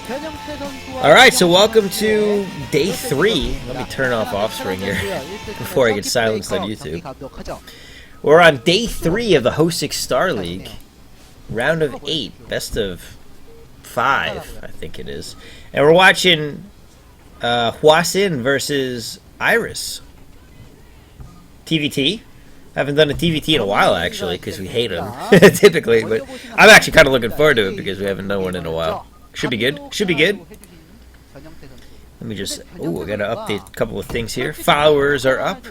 Alright, so welcome to day 3. Let me turn off Offspring here before I get silenced on YouTube. We're on day 3 of the Hosic Star League. Round of 8, best of 5, I think it is. And we're watching Hosic versus Iris. TVT. Haven't done a TVT in a while, actually, because we hate them, typically. But I'm actually kind of looking forward to it because we haven't done one in a while. Should be good. Should be good. Let me just... Ooh, I got to update a couple of things here. Followers are up.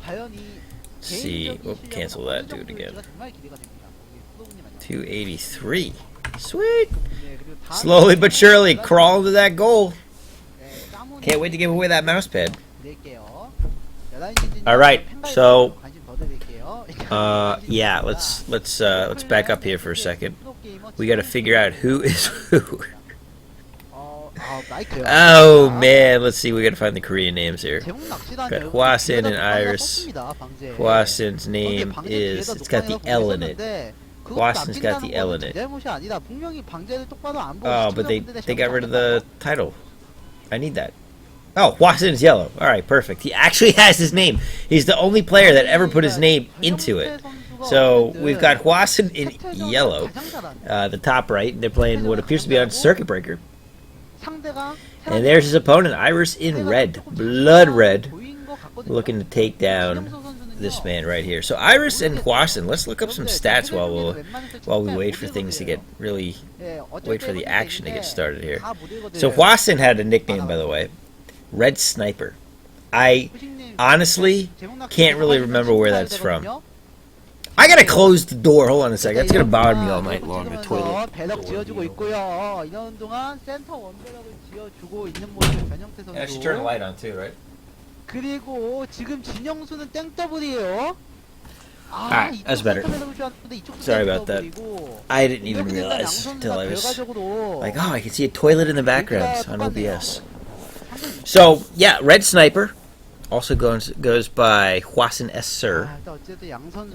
Let's see. Oh, cancel that. Do it again. 283. Sweet. Slowly but surely, crawl to that goal. Can't wait to give away that mouse pad. All right, so yeah, let's back up here for a second. We got to figure out who is who. Oh man, let's see. We got to find the Korean names here. Got Hosic and Iris. Hosic's name is, it's got the L in it. Hosic's got the L in it. Oh, but they got rid of the title. I need that. Oh, Hosic's yellow. Alright, perfect. He actually has his name. He's the only player that ever put his name into it. So, we've got Hosic in yellow, the top right. They're playing what appears to be on Circuit Breaker. And there's his opponent, Iris in red. Blood red. Looking to take down this man right here. So, Iris and Hosic, let's look up some stats while we wait for things to get really... Wait for the action to get started here. So, Hosic had a nickname, by the way. Red Sniper. I honestly can't really remember where that's from. I gotta close the door. Hold on a second. That's gonna bother me all night long. The toilet. I should turn the light on too, right? Alright, that's better. Sorry about that. I didn't even realize until I was like, oh, I can see a toilet in the background on OBS. So, yeah, Red Sniper also goes by Hwassin S. Sir. I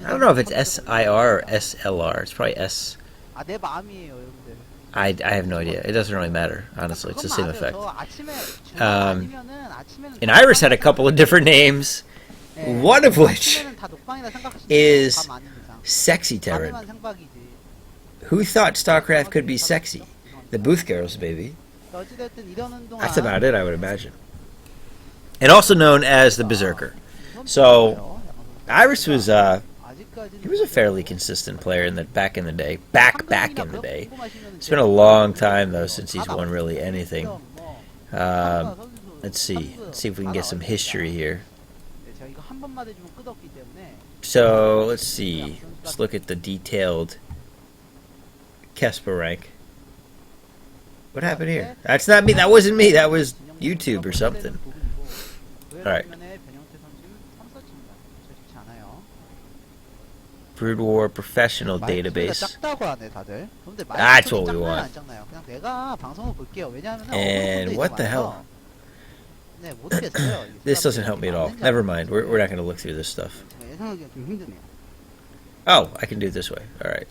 don't know if it's S-I-R or S-L-R. It's probably S. I have no idea. It doesn't really matter, honestly. It's the same effect. And Iris had a couple of different names, one of which is Sexy Terran. Who thought StarCraft could be sexy? The Booth Girls, baby. That's about it, I would imagine. And also known as the Berserker. So, Iris was he was a fairly consistent player back in the day. Back in the day. It's been a long time though since he's won really anything. Let's see if we can get some history here. So let's see. Let's look at the detailed Kesper rank. What happened here? That's not me. That wasn't me. That was YouTube or something. Alright. Brood War Professional Database. That's what we want. And what the hell? This doesn't help me at all. Never mind. We're not going to look through this stuff. Oh, I can do it this way. Alright.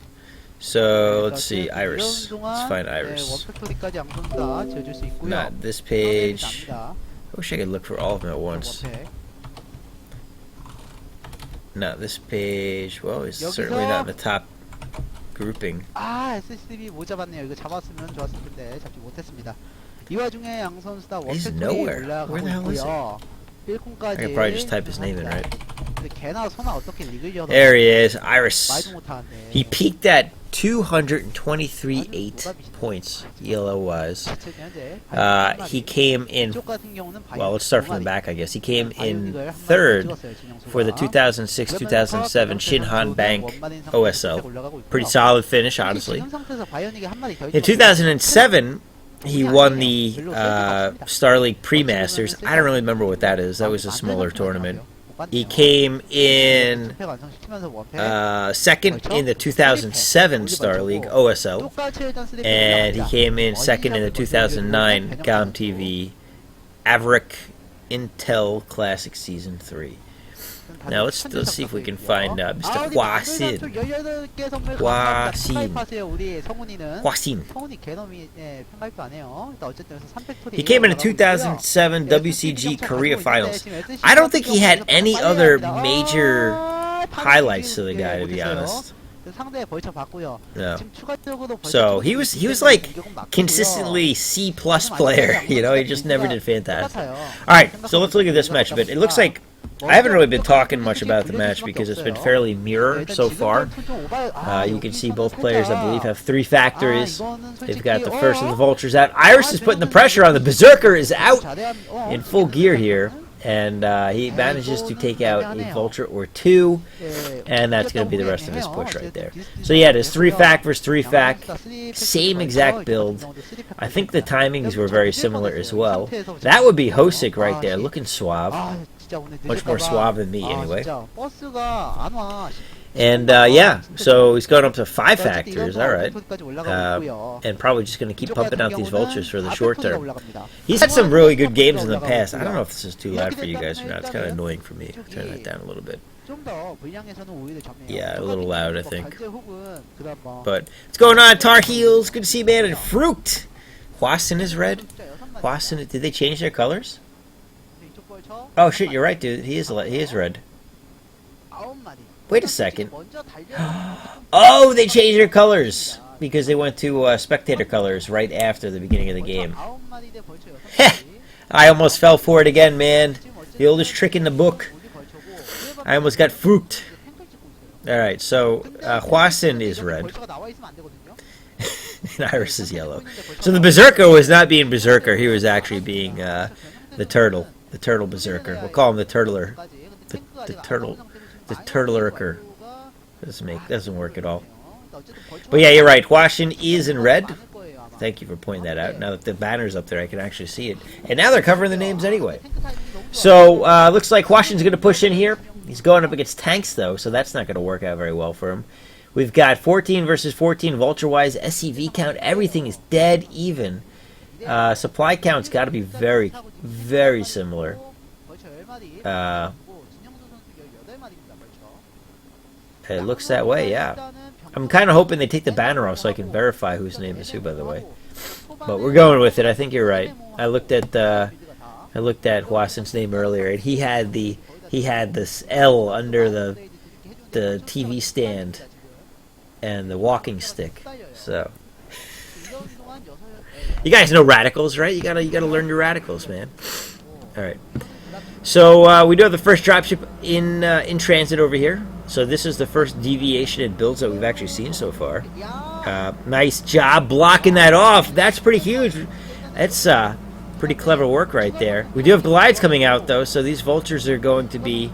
So, let's see, Iris. Let's find Iris. Not this page. I wish I could look for all of them at once. Not this page. Well, it's certainly not in the top grouping. He's nowhere. Where the hell is he? I could probably just type his name in, right? There he is, Iris. He peaked at 223.8 points, ELO-wise. He came in, well, let's start from the back, I guess. He came in 3rd for the 2006-2007 Shinhan Bank OSL. Pretty solid finish, honestly. In 2007, he won the Star League Pre-Masters. I don't really remember what that is. That was a smaller tournament. He came in 2nd in the 2007 Star League OSL, and he came in 2nd in the 2009 GOM TV Averick Intel Classic Season 3. Now let's see if we can find Mr. Hwasin. Hwasin. He came in the 2007 WCG Korea Finals. I don't think he had any other major highlights to the guy, to be honest. No. So he was like consistently C+ player, you know. He just never did fantastic. All right, so let's look at this match a bit. It looks like I haven't really been talking much about the match because it's been fairly mirror so far. You can see both players, I believe, have 3 factories. They've got the first of the vultures out. Iris is putting the pressure on. The Berserker is out in full gear here. And he manages to take out a vulture or 2, and that's going to be the rest of his push right there. So yeah, it is 3 fac versus 3 fac, same exact build. I think the timings were very similar as well. That would be Hosic right there, looking suave. Much more suave than me, anyway. And yeah, so he's going up to 5 factors, alright. And probably just going to keep pumping out these vultures for the short term. He's had some really good games in the past. I don't know if this is too loud for you guys or not. It's kind of annoying for me. I'll turn that down a little bit. Yeah, a little loud, I think. But what's going on, Tar Heels? Good to see you, man. And Fruit! Hwasin is red. Hwasin, did they change their colors? Oh shit, you're right, dude. He is red. Wait a second. Oh, they changed their colors because they went to spectator colors right after the beginning of the game. I almost fell for it again, man. The oldest trick in the book. I almost got Fruit. Alright, so Hwasin is red. And Iris is yellow. So the Berserker was not being Berserker. He was actually being the turtle. The turtle Berserker. We'll call him the Turtler. The turtle. The Turtlerker. Doesn't work at all. But yeah, you're right. Hwasin is in red. Thank you for pointing that out. Now that the banner's up there, I can actually see it. And now they're covering the names anyway. So, looks like Hwasin's going to push in here. He's going up against tanks, though, so that's not going to work out very well for him. We've got 14 versus 14 vulture-wise. SCV count, everything is dead even. Supply count's got to be very, very similar. It looks that way, yeah. I'm kind of hoping they take the banner off so I can verify whose name is who, by the way. But we're going with it. I think you're right. I looked at Hwasin's name earlier, and he had this L under the TV stand and the walking stick. So you guys know radicals, right? You gotta learn your radicals, man. All right. So we do have the first dropship in transit over here. So this is the first deviation in builds that we've actually seen so far. Nice job blocking that off. That's pretty huge. That's pretty clever work right there. We do have glides coming out, though, so these vultures are going to be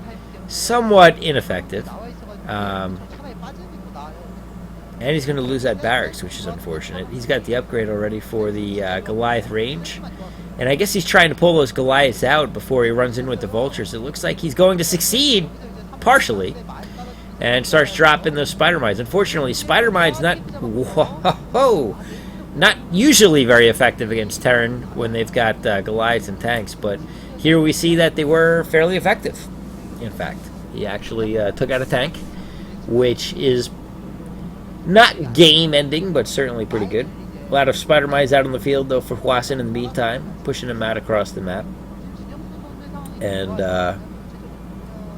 somewhat ineffective. And he's going to lose that barracks, which is unfortunate. He's got the upgrade already for the Goliath range. And I guess he's trying to pull those Goliaths out before he runs in with the vultures. It looks like he's going to succeed, partially, and starts dropping those spider mines. Unfortunately, spider mines not usually very effective against Terran when they've got Goliaths and tanks, but here we see that they were fairly effective. In fact, he actually took out a tank, which is not game-ending, but certainly pretty good. A lot of spider mines out on the field, though, for Hwasin in the meantime, pushing him out across the map. And a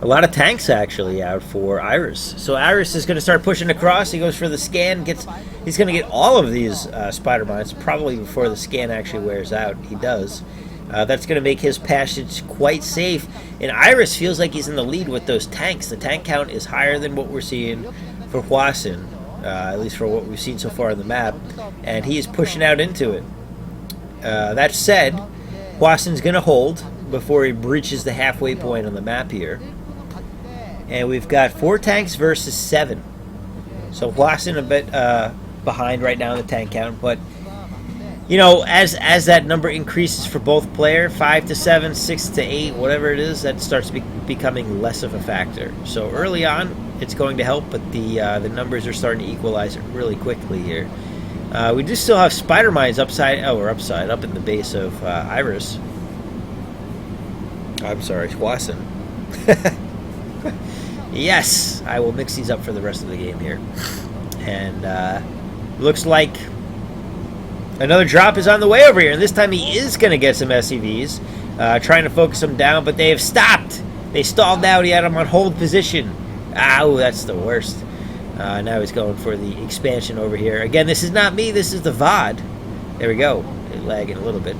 lot of tanks, actually, out for Iris. So Iris is going to start pushing across. He goes for the scan. He's going to get all of these spider mines, probably before the scan actually wears out. He does. That's going to make his passage quite safe. And Iris feels like he's in the lead with those tanks. The tank count is higher than what we're seeing for Hwasin. At least for what we've seen so far on the map, and he is pushing out into it. That said, Hwasin's going to hold before he breaches the halfway point on the map here. And we've got 4 tanks versus 7. So Hwasin a bit behind right now in the tank count, but you know, as that number increases for both player, 5 to 7, 6 to 8, whatever it is, that starts becoming less of a factor. So early on, it's going to help, but the numbers are starting to equalize really quickly here. We do still have spider mines up in the base of Iris. I'm sorry, Hwasin. Yes, I will mix these up for the rest of the game here. And looks like another drop is on the way over here. And this time he is going to get some SCVs, trying to focus them down, but they have stopped. They stalled out. He had them on hold position. Ow, that's the worst. Now he's going for the expansion over here. Again, this is not me. This is the VOD. There we go. Lagging a little bit.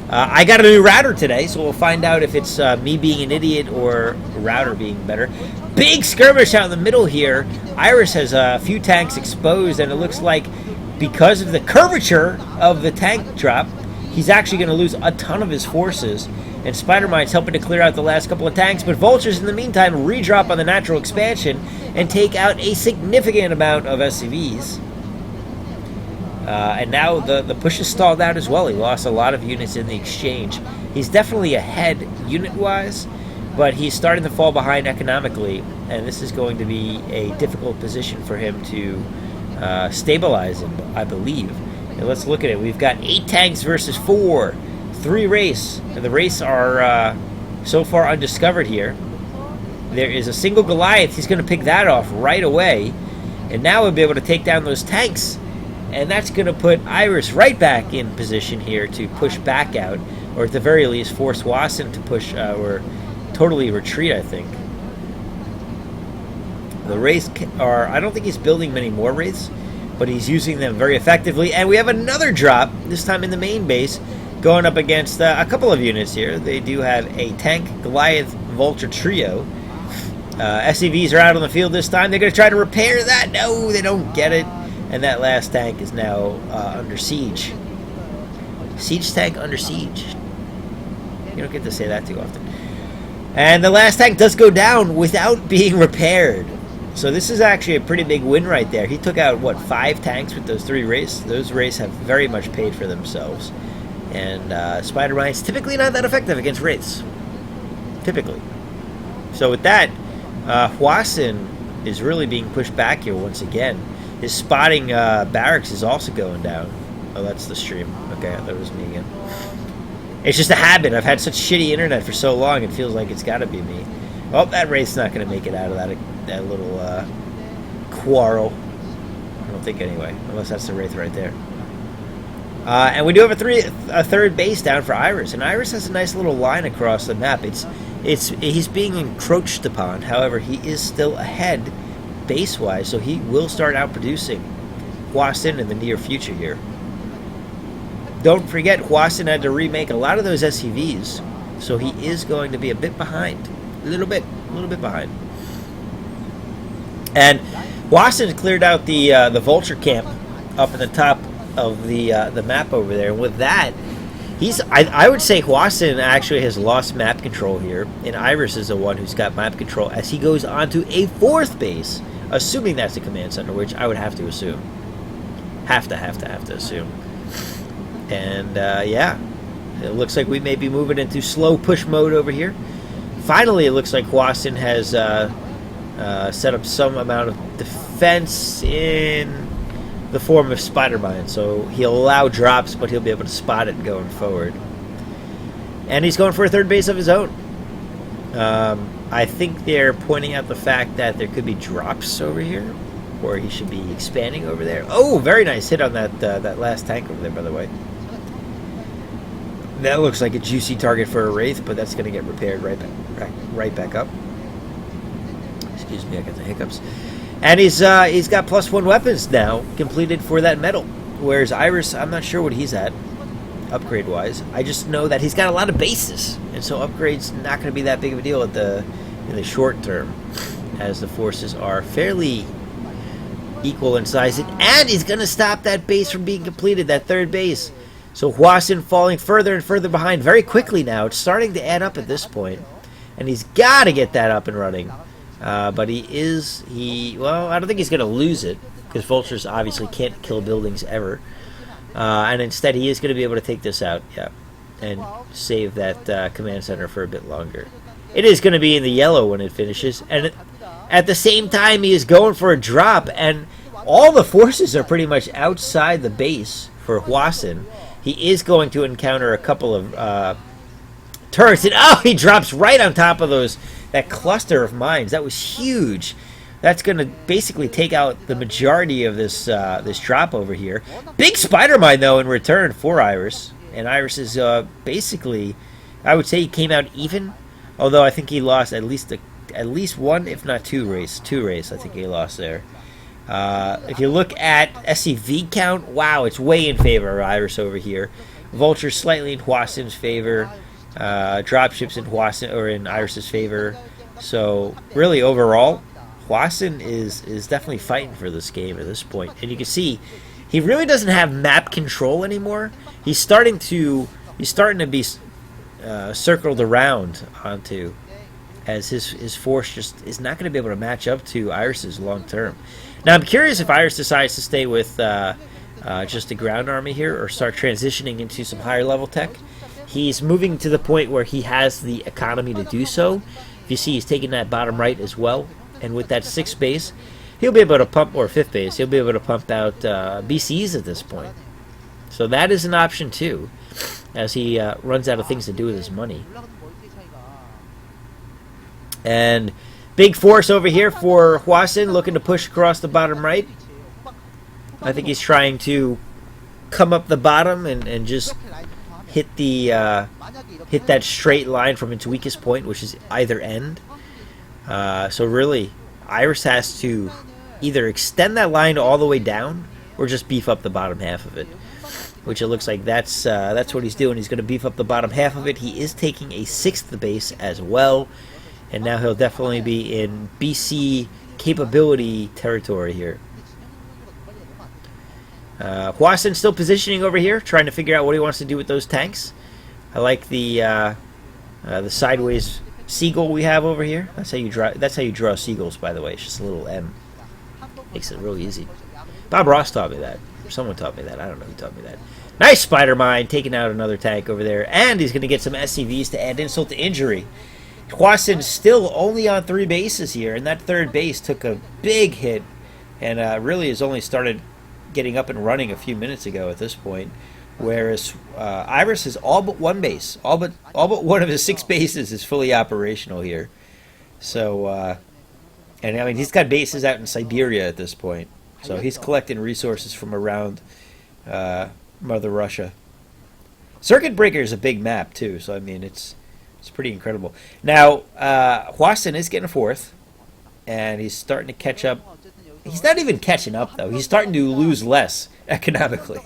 I got a new router today, so we'll find out if it's me being an idiot or router being better. Big skirmish out in the middle here. Iris has a few tanks exposed, and it looks like because of the curvature of the tank drop, he's actually going to lose a ton of his forces. And Spider-Mine's helping to clear out the last couple of tanks, but Vultures, in the meantime, redrop on the natural expansion and take out a significant amount of SCVs. And now the push is stalled out as well. He lost a lot of units in the exchange. He's definitely ahead unit-wise, but he's starting to fall behind economically, and this is going to be a difficult position for him to stabilize in, I believe. And let's look at it. We've got 8 tanks versus 4. 3 race, and the race are so far undiscovered here. There is a single Goliath. He's going to pick that off right away, and now we'll be able to take down those tanks, and that's going to put Iris right back in position here to push back out, or at the very least force Wasson to push or totally retreat, I think. The wraiths are, I don't think he's building many more wraiths, but he's using them very effectively, and we have another drop, this time in the main base, going up against a couple of units here. They do have a tank, Goliath, Vulture trio. SCVs are out on the field this time. They're going to try to repair that. No, they don't get it. And that last tank is now under siege. Siege tank under siege. You don't get to say that too often. And the last tank does go down without being repaired. So this is actually a pretty big win right there. He took out, what, 5 tanks with those 3 wraiths? Those wraiths have very much paid for themselves. And Spider-Mine's typically not that effective against wraiths. Typically. So with that, Wasson is really being pushed back here once again. His spotting barracks is also going down. Oh, that's the stream. Okay, I thought it was me again. It's just a habit. I've had such shitty internet for so long, it feels like it's got to be me. Oh, that wraith's not going to make it out of that little quarrel. I don't think anyway, unless that's the wraith right there. And we do have a third base down for Iris, and Iris has a nice little line across the map. He's being encroached upon. However, he is still ahead base-wise, so he will start outproducing Wasson in the near future here. Don't forget, Wasson had to remake a lot of those SCVs, so he is going to be a bit behind, a little bit behind. And Wasson cleared out the Vulture camp up in the top of the map over there. And with that, I would say Wasson actually has lost map control here, and Iris is the one who's got map control as he goes on to a 4th base, assuming that's the command center, which I would have to assume. Have to assume. And yeah, it looks like we may be moving into slow push mode over here. Finally, it looks like Wasson has set up some amount of defense in the form of Spider-Mine, so he'll allow drops, but he'll be able to spot it going forward. And he's going for a 3rd base of his own. I think they're pointing out the fact that there could be drops over here, or he should be expanding over there. Oh, very nice hit on that last tank over there, by the way. That looks like a juicy target for a wraith, but that's going to get repaired right back up. Excuse me, I got the hiccups. And he's got +1 weapons now completed for that medal. Whereas Iris, I'm not sure what he's at, upgrade-wise. I just know that he's got a lot of bases, and so upgrade's not going to be that big of a deal in the short term, as the forces are fairly equal in size. And he's going to stop that base from being completed, that 3rd base. So Wasson falling further and further behind very quickly now. It's starting to add up at this point, and he's got to get that up and running. But well, I don't think he's going to lose it, because Vultures obviously can't kill buildings ever. And instead, he is going to be able to take this out, yeah, and save that command center for a bit longer. It is going to be in the yellow when it finishes, and at the same time, he is going for a drop, and all the forces are pretty much outside the base for Wasson. He is going to encounter a couple of turrets. And oh, he drops right on top of that cluster of mines. That was huge. That's going to basically take out the majority of this drop over here. Big spider mine, though, in return for Iris. And Iris is basically, I would say he came out even. Although I think he lost at least one, if not two race. I think he lost there. If you look at SCV count, wow, it's way in favor of Iris over here. Vulture slightly in Hwasin's favor. Dropships in Hwasin or in Iris's favor. So really overall, Hwasin is definitely fighting for this game at this point. And you can see he really doesn't have map control anymore. He's starting to be circled around onto, as his force just is not going to be able to match up to Iris's long term. Now I'm curious if Iris decides to stay with just a ground army here or start transitioning into some higher level tech. He's moving to the point where he has the economy to do so. If you see, he's taking that bottom right as well, and with that 6th base, he'll be able to pump, or 5th base, he'll be able to pump out BCs at this point. So that is an option too, as he runs out of things to do with his money. And big force over here for Hwasin, looking to push across the bottom right. I think he's trying to come up the bottom and just hit that straight line from its weakest point, which is either end. So really, Iris has to either extend that line all the way down or just beef up the bottom half of it, which it looks like that's what he's doing. He's going to beef up the bottom half of it. He is taking a 6th base as well, and now he'll definitely be in BC capability territory here. Hwasin still positioning over here, trying to figure out what he wants to do with those tanks. I like the sideways seagull we have over here. That's how you draw seagulls, by the way. It's just a little M. Makes it real easy. Bob Ross taught me that. Someone taught me that. I don't know who taught me that. Nice spider mine, taking out another tank over there, and he's going to get some SCVs to add insult to injury. Hwasin still only on 3 bases here, and that 3rd base took a big hit, and really has only started getting up and running a few minutes ago at this point. Whereas Iris is all but 1 base, all but one of his 6 bases is fully operational here. So, and I mean he's got bases out in Siberia at this point, so he's collecting resources from around Mother Russia. Circuit Breaker is a big map too, so I mean it's pretty incredible. Now Hwasin is getting a 4th, and he's starting to catch up. He's not even catching up though. He's starting to lose less economically.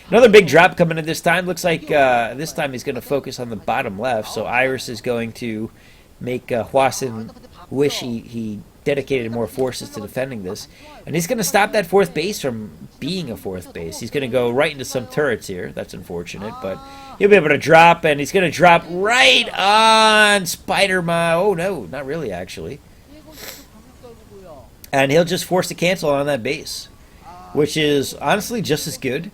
Another big drop coming in this time. Looks like this time he's going to focus on the bottom left. So Iris is going to make Hwasin wish he dedicated more forces to defending this. And he's going to stop that 4th base from being a 4th base. He's going to go right into some turrets here. That's unfortunate, but he'll be able to drop, and he's going to drop right on Spider-Man. Oh, no, not really, actually. And he'll just force a cancel on that base, which is honestly just as good.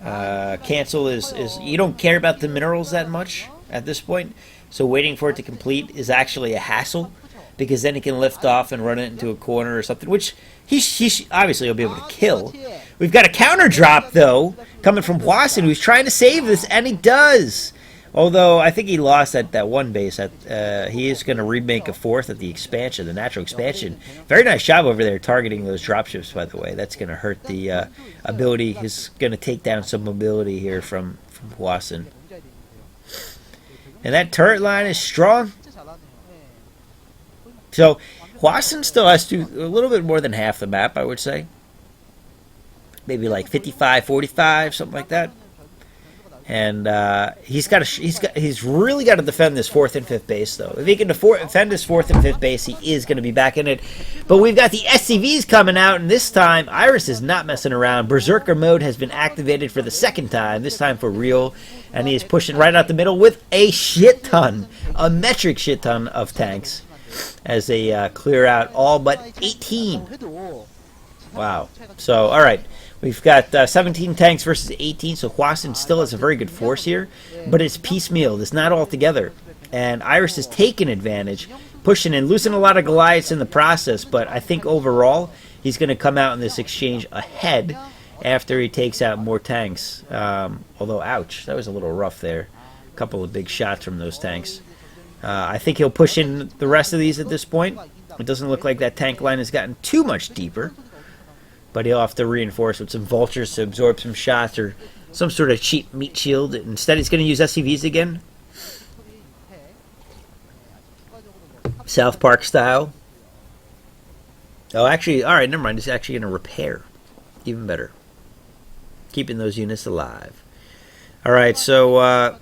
Cancel is you don't care about the minerals that much at this point, so waiting for it to complete is actually a hassle, because then he can lift off and run it into a corner or something, which he obviously will be able to kill. We've got a counter drop though coming from Hwasin, who's trying to save this, and he does. Although I think he lost at that 1 base. He is going to remake a 4th at the expansion, the natural expansion. Very nice job over there targeting those dropships, by the way. That's going to hurt the ability. He's going to take down some mobility here from Hwasin. And that turret line is strong. So Hwasin still has to a little bit more than half the map, I would say. Maybe like 55, 45, something like that. And he's really got to defend this 4th and 5th base, though. If he can defend his 4th and 5th base, he is going to be back in it. But we've got the SCVs coming out, and this time Iris is not messing around. Berserker mode has been activated for the 2nd time, this time for real, and he is pushing right out the middle with a metric shit ton of tanks as they clear out all but 18. Wow. So, all right. We've got 17 tanks versus 18, so Hwasin still has a very good force here, but it's piecemeal. It's not all together. And Iris is taking advantage, pushing and losing a lot of Goliaths in the process, but I think overall he's going to come out in this exchange ahead after he takes out more tanks. Although, ouch, that was a little rough there. A couple of big shots from those tanks. I think he'll push in the rest of these at this point. It doesn't look like that tank line has gotten too much deeper. But he'll have to reinforce with some vultures to absorb some shots or some sort of cheap meat shield. Instead, he's going to use SCVs again. South Park style. Oh, actually, alright, never mind. He's actually going to repair. Even better. Keeping those units alive. Alright, so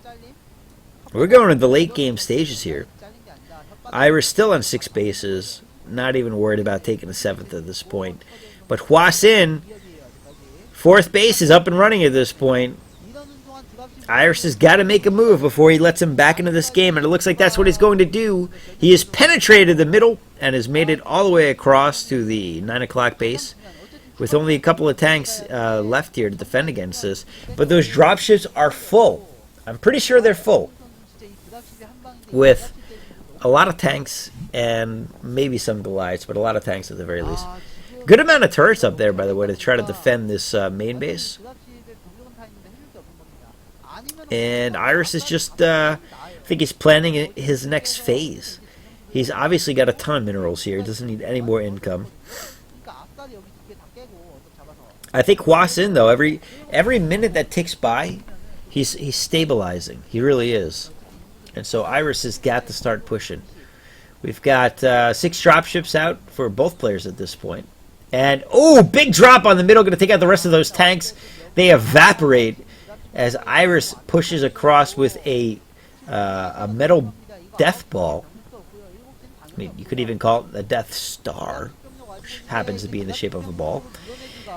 we're going to the late game stages here. Iris still on 6 bases. Not even worried about taking the 7th at this point. But Hwasin, 4th base is up and running at this point. Iris has got to make a move before he lets him back into this game, and it looks like that's what he's going to do. He has penetrated the middle and has made it all the way across to the 9 o'clock base with only a couple of tanks left here to defend against this. But those dropships are full. I'm pretty sure they're full with a lot of tanks and maybe some Goliaths, but a lot of tanks at the very least. Good amount of turrets up there, by the way, to try to defend this main base. And Iris is just, I think he's planning his next phase. He's obviously got a ton of minerals here. He doesn't need any more income. I think Hwasin, though, every minute that ticks by, he's stabilizing. He really is. And so Iris has got to start pushing. We've got 6 dropships out for both players at this point. And, oh, big drop on the middle. Going to take out the rest of those tanks. They evaporate as Iris pushes across with a metal death ball. I mean, you could even call it a Death Star, which happens to be in the shape of a ball.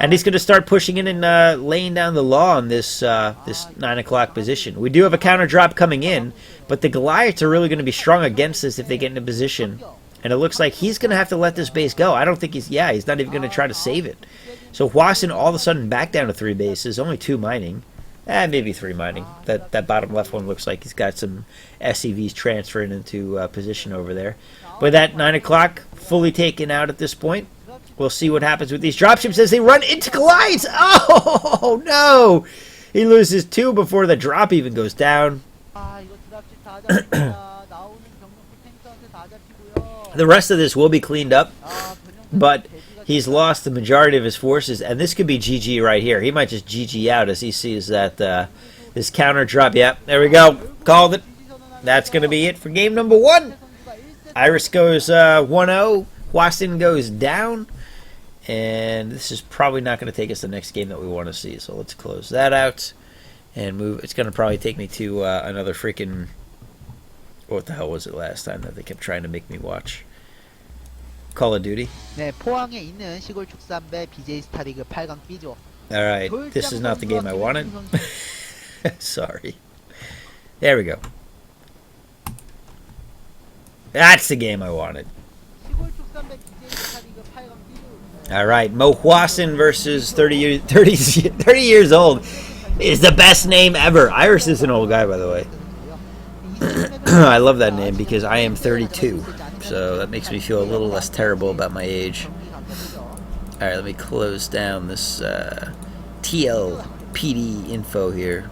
And he's going to start pushing in and laying down the law on this 9 o'clock position. We do have a counter drop coming in, but the Goliaths are really going to be strong against this if they get into position. And it looks like he's going to have to let this base go. I don't think he's not even going to try to save it. So Hwasin all of a sudden back down to 3 bases, only 2 mining. Maybe 3 mining. That bottom left one looks like he's got some SCVs transferring into position over there. But that 9 o'clock fully taken out at this point. We'll see what happens with these dropships as they run into Goliaths. Oh, no! He loses 2 before the drop even goes down. The rest of this will be cleaned up, but he's lost the majority of his forces, and this could be GG right here. He might just GG out as he sees that this counter drop. Yep, there we go. Called it. That's going to be it for game number 1. Iris goes 1-0. Hwasin goes down. And this is probably not going to take us the next game that we want to see. So let's close that out and move. It's going to probably take me to another freaking... What the hell was it last time that they kept trying to make me watch? Call of Duty. Alright, this is not the game I wanted. Sorry. There we go. That's the game I wanted. Alright, Mo Hwasin versus 30 years old is the best name ever. Iris is an old guy, by the way. I love that name because I am 32. So that makes me feel a little less terrible about my age. Alright, let me close down this TLPD info here.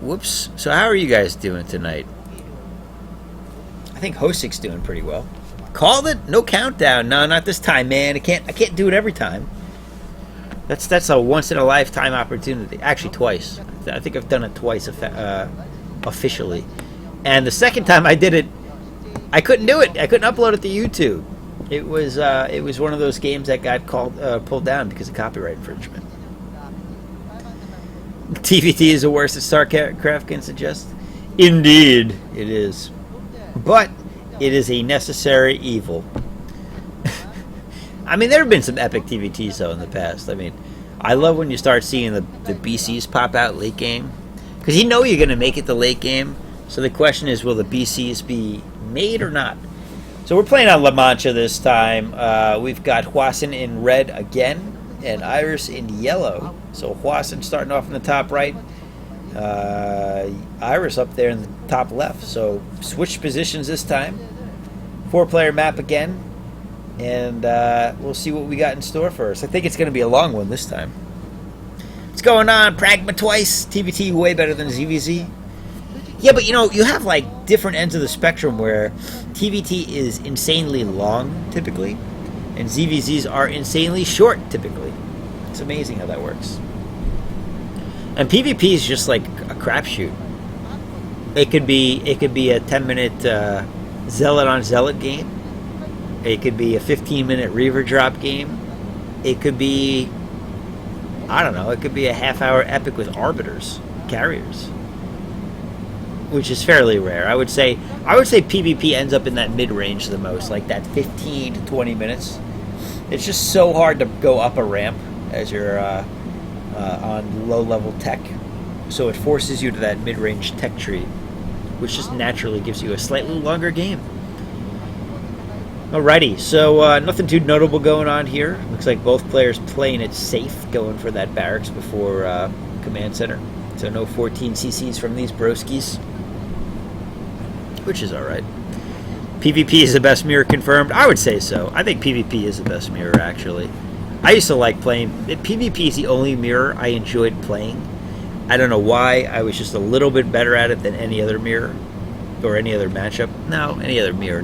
Whoops. So how are you guys doing tonight? I think Hosic's doing pretty well. Called it? No countdown. No, not this time, man. I can't do it every time. That's a once in a lifetime opportunity. Actually, twice. I think I've done it twice officially. And the second time I did it, I couldn't do it. I couldn't upload it to YouTube. It was one of those games that got pulled down because of copyright infringement. TVT is the worst that StarCraft can suggest. Indeed, it is. But it is a necessary evil. I mean, there have been some epic TVTs, though, in the past. I mean, I love when you start seeing the BCs pop out late game. Because you know you're going to make it the late game. So the question is, will the BCs be made or not? So we're playing on La Mancha this time. We've got Hwasin in red again, and Iris in yellow. So Hwasin starting off in the top right. Iris up there in the top left. So switch positions this time. 4-player map again. And we'll see what we got in store for us. I think it's going to be a long one this time. What's going on? Pragma twice. TVT way better than ZVZ. Yeah, but you have like different ends of the spectrum where TVT is insanely long typically, and ZVZs are insanely short typically. It's amazing how that works. And PvP is just like a crapshoot. It could be a 10-minute Zealot on Zealot game. It could be a 15-minute Reaver drop game. It could be, I don't know, it could be a half-hour epic with Arbiters, carriers, which is fairly rare. I would say PvP ends up in that mid-range the most, like that 15 to 20 minutes. It's just so hard to go up a ramp as you're on low-level tech, so it forces you to that mid-range tech tree, which just naturally gives you a slightly longer game. Alrighty, so nothing too notable going on here. Looks like both players playing it safe, going for that barracks before command center. So no 14 CCs from these broskies, which is alright. PvP is the best mirror confirmed? I would say so. I think PvP is the best mirror, actually. I used to like playing... PvP is the only mirror I enjoyed playing. I don't know why. I was just a little bit better at it than any other mirror. Or any other matchup. No, any other mirror.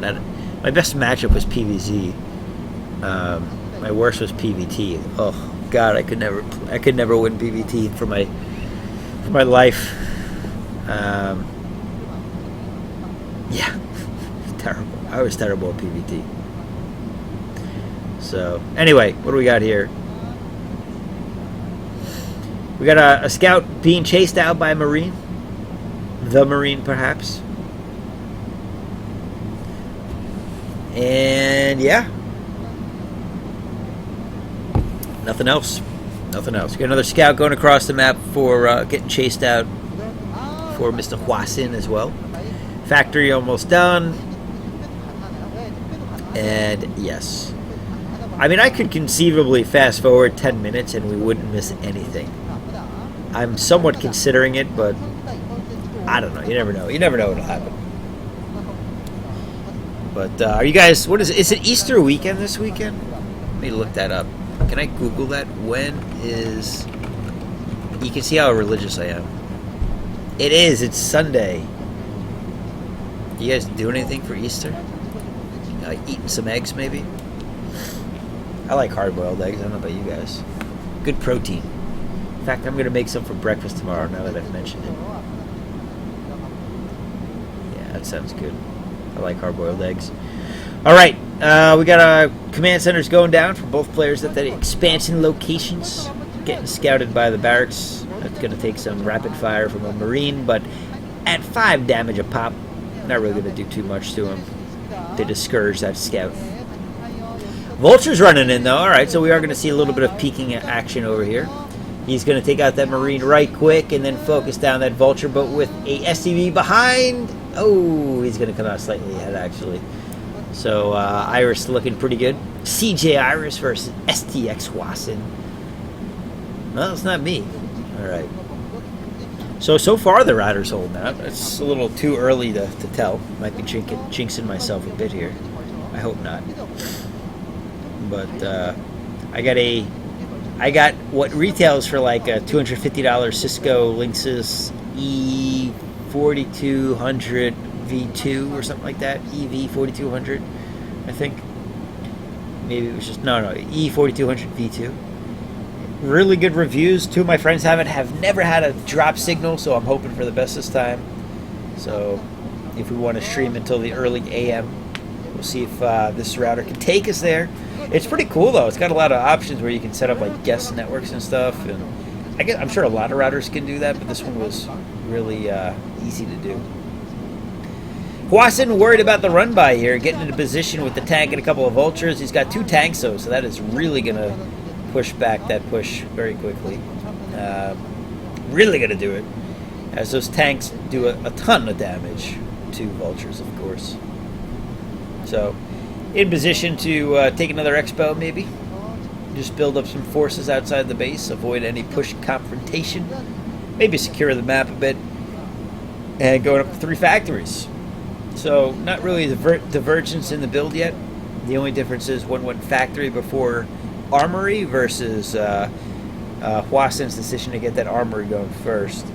My best matchup was PvZ. My worst was PvT. Oh God, I could never win PvT for my life. Yeah, terrible. I was terrible at PvT. So anyway, what do we got here? We got a scout being chased out by a Marine. The Marine, perhaps. And yeah, nothing else. Nothing else. Got another scout going across the map for getting chased out for Mr. Hwasin as well. Factory almost done. And yes, I mean, I could conceivably fast forward 10 minutes and we wouldn't miss anything. I'm somewhat considering it, but I don't know. You never know. You never know what'll happen. But are you guys, is it Easter weekend this weekend? Let me look that up. Can I Google that? When is... You can see how religious I am. It is. It's Sunday. You guys do anything for Easter? Like eating some eggs, maybe? I like hard-boiled eggs. I don't know about you guys. Good protein. In fact, I'm going to make some for breakfast tomorrow, now that I've mentioned it. Yeah, that sounds good. I like hard-boiled eggs. All right, we got command centers going down for both players at the expansion locations. Getting scouted by the barracks. That's going to take some rapid fire from a Marine, but at 5 damage a pop, not really going to do too much to him to discourage that scout. Vulture's running in, though. All right, so we are going to see a little bit of peeking action over here. He's going to take out that Marine right quick and then focus down that Vulture, but with a SCV behind. Oh, he's going to come out slightly ahead, actually. So, Iris looking pretty good. CJ Iris versus STX Hwasin. Well, it's not me. All right. So far the Rider's holding out. It's a little too early to tell. Might be jinxing myself a bit here. I hope not. But I got what retails for like a $250 Cisco Linksys E4200 V2 or something like that. EV4200, I think. Maybe it was just no E4200 V2. Really good reviews. 2 of my friends have never had a drop signal, so I'm hoping for the best this time. So if we want to stream until the early AM, we'll see if this router can take us there. It's pretty cool though. It's got a lot of options where you can set up like guest networks and stuff, and I'm sure a lot of routers can do that, but this one was really easy to do. Hwasin worried about the run by here, getting into position with the tank and a couple of vultures. He's got 2 tanks though, so that is really gonna push back that push very quickly. Really gonna do it, as those tanks do a ton of damage to vultures, of course. So in position to take another expo, maybe. Just build up some forces outside the base, avoid any push confrontation, maybe secure the map a bit, and going up to 3 factories. So not really divergence in the build yet. The only difference is one went factory before armory versus Hwasin's decision to get that armory going first.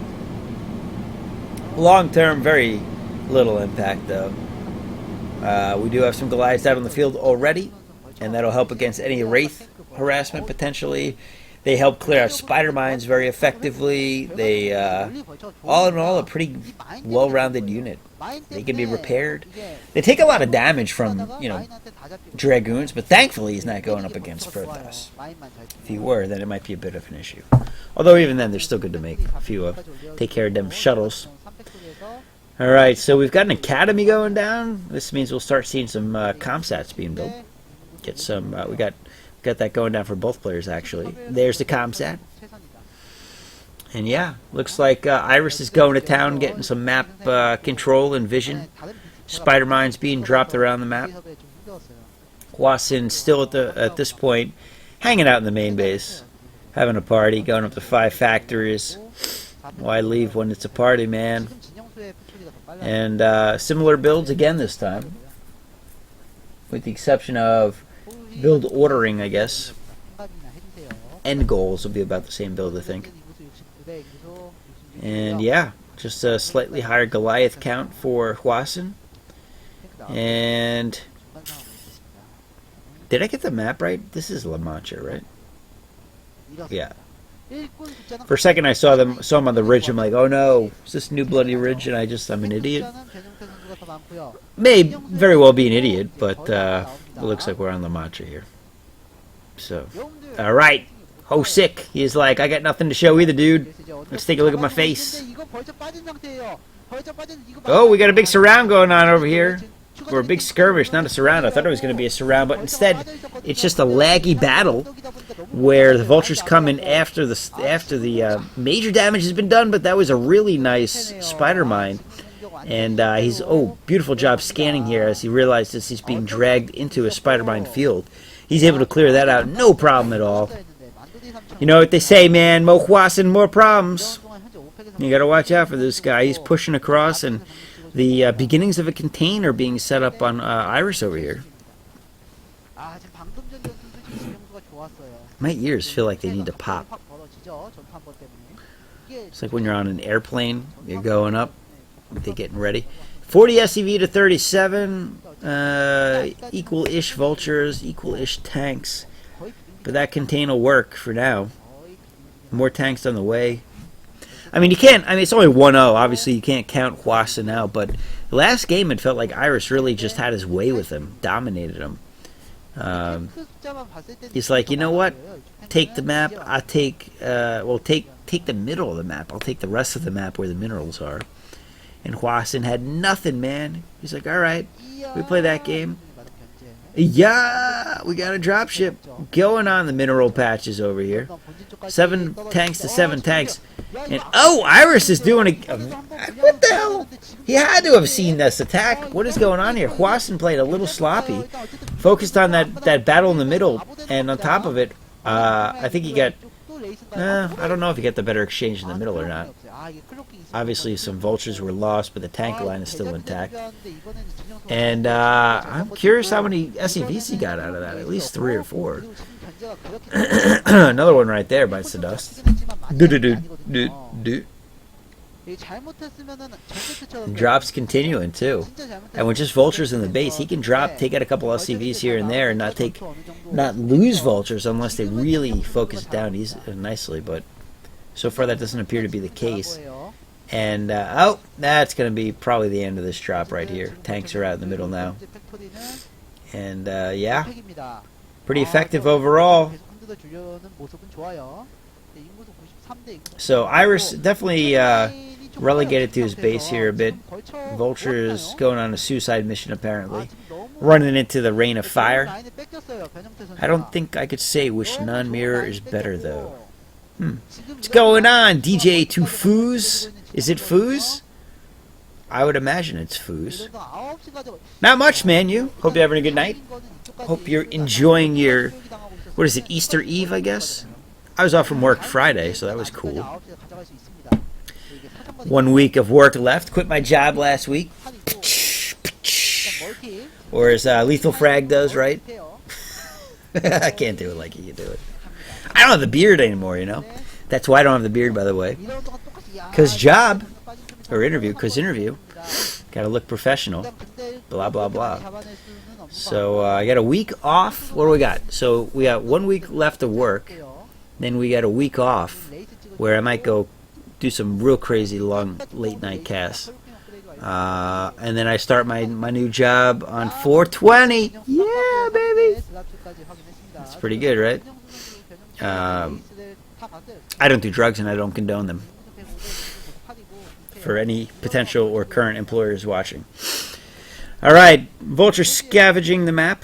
Long term, very little impact though. We do have some Goliaths out on the field already, and that'll help against any Wraith harassment potentially. They help clear out spider mines very effectively. They, all in all, a pretty well-rounded unit. They can be repaired. They take a lot of damage from, Dragoons, but thankfully he's not going up against Protoss. If he were, then it might be a bit of an issue. Although even then, they're still good to make if you take care of them shuttles. All right, so we've got an academy going down. This means we'll start seeing some comsats being built. Get some. We got that going down for both players actually. There's the comsat, and yeah, looks like Iris is going to town, getting some map control and vision. Spider mines being dropped around the map. Hwasin still at this point, hanging out in the main base, having a party, going up to 5 factories. Why leave when it's a party, man? And similar builds again this time, with the exception of build ordering, I guess. End goals will be about the same build, I think. And yeah, just a slightly higher Goliath count for Hwasin. And did I get the map right? This is La Mancha, right? Yeah. For a second I saw him on the ridge. I'm like, oh no, is this New Bloody Ridge? And I'm an idiot. May very well be an idiot, but it looks like we're on La Mancha here. So, alright. Hosic, he's like, I got nothing to show either, dude. Let's take a look at my face. Oh, we got a big surround going on over here. Or a big skirmish, not a surround. I thought it was going to be a surround, but instead, it's just a laggy battle where the vultures come in after the major damage has been done. But that was a really nice spider mine, and he's beautiful job scanning here as he realizes he's being dragged into a spider mine field. He's able to clear that out, no problem at all. You know what they say, man? Mo Hwasin, more problems. You got to watch out for this guy. He's pushing across and. The beginnings of a container being set up on Iris over here. My ears feel like they need to pop. It's like when you're on an airplane, you're going up, they're getting ready. 40 SCV to 37, equal-ish vultures, equal-ish tanks. But that contain will work for now. More tanks on the way. I mean, you can't. I mean, it's only 1-0. Obviously, you can't count Hwasin out. But the last game, it felt like Iris really just had his way with him, dominated him. He's like, you know what? Take the map. I'll take. Take the middle of the map. I'll take the rest of the map where the minerals are. And Hwasin had nothing, man. He's like, all right, we play that game. Yeah, we got a dropship going on the mineral patches over here. 7 tanks to 7 tanks. And Iris is doing what the hell? He had to have seen this attack. What is going on here? Hwasin played a little sloppy, focused on that battle in the middle, and on top of it, I think he got. I don't know if he got the better exchange in the middle or not. Obviously, some vultures were lost, but the tank line is still intact. And I'm curious how many SCVs he got out of that. At least 3 or 4. Another one right there bites the dust. Drops continuing too, and with just vultures in the base, he can take out a couple SCVs here and there, and not lose vultures unless they really focus it down nicely. But so far, that doesn't appear to be the case. And that's going to be probably the end of this drop right here. Tanks are out in the middle now, and yeah, pretty effective overall. So Iris definitely relegated to his base here a bit. Vultures going on a suicide mission apparently, running into the rain of fire. I don't think I could say which non-mirror is better though. What's going on, DJ to Foos? Is it Foos? I would imagine it's Foos. Not much, man. You hope you're having a good night. Hope you're enjoying your, what is it, Easter Eve, I guess? I was off from work Friday, so that was cool. 1 week of work left. Quit my job last week. Or as Lethal Frag does, right? I can't do it like you do it. I don't have the beard anymore, you know? That's why I don't have the beard, by the way. Because job. or interview, because interview, gotta look professional, blah, blah, blah. So I got a week off. What do we got? So we got 1 week left of work. Then we got a week off where I might go do some real crazy long late night casts. And then I start my new job on 420. Yeah, baby. That's pretty good, right? I don't do drugs and I don't condone them. For any potential or current employers watching. All right, Vulture scavenging the map.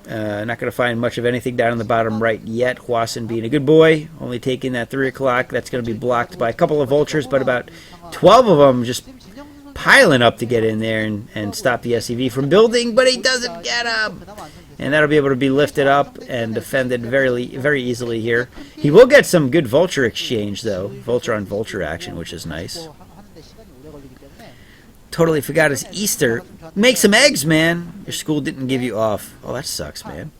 Not going to find much of anything down in the bottom right yet. Hwasun being a good boy, only taking that 3 o'clock. That's going to be blocked by a couple of vultures, but about 12 of them just piling up to get in there and stop the SCV from building, but he doesn't get them. And that'll be able to be lifted up and defended very easily here. He will get some good vulture exchange, though. Vulture on vulture action, which is nice. Totally forgot it's Easter. Make some eggs, man. Your school didn't give you off. Oh, that sucks, man.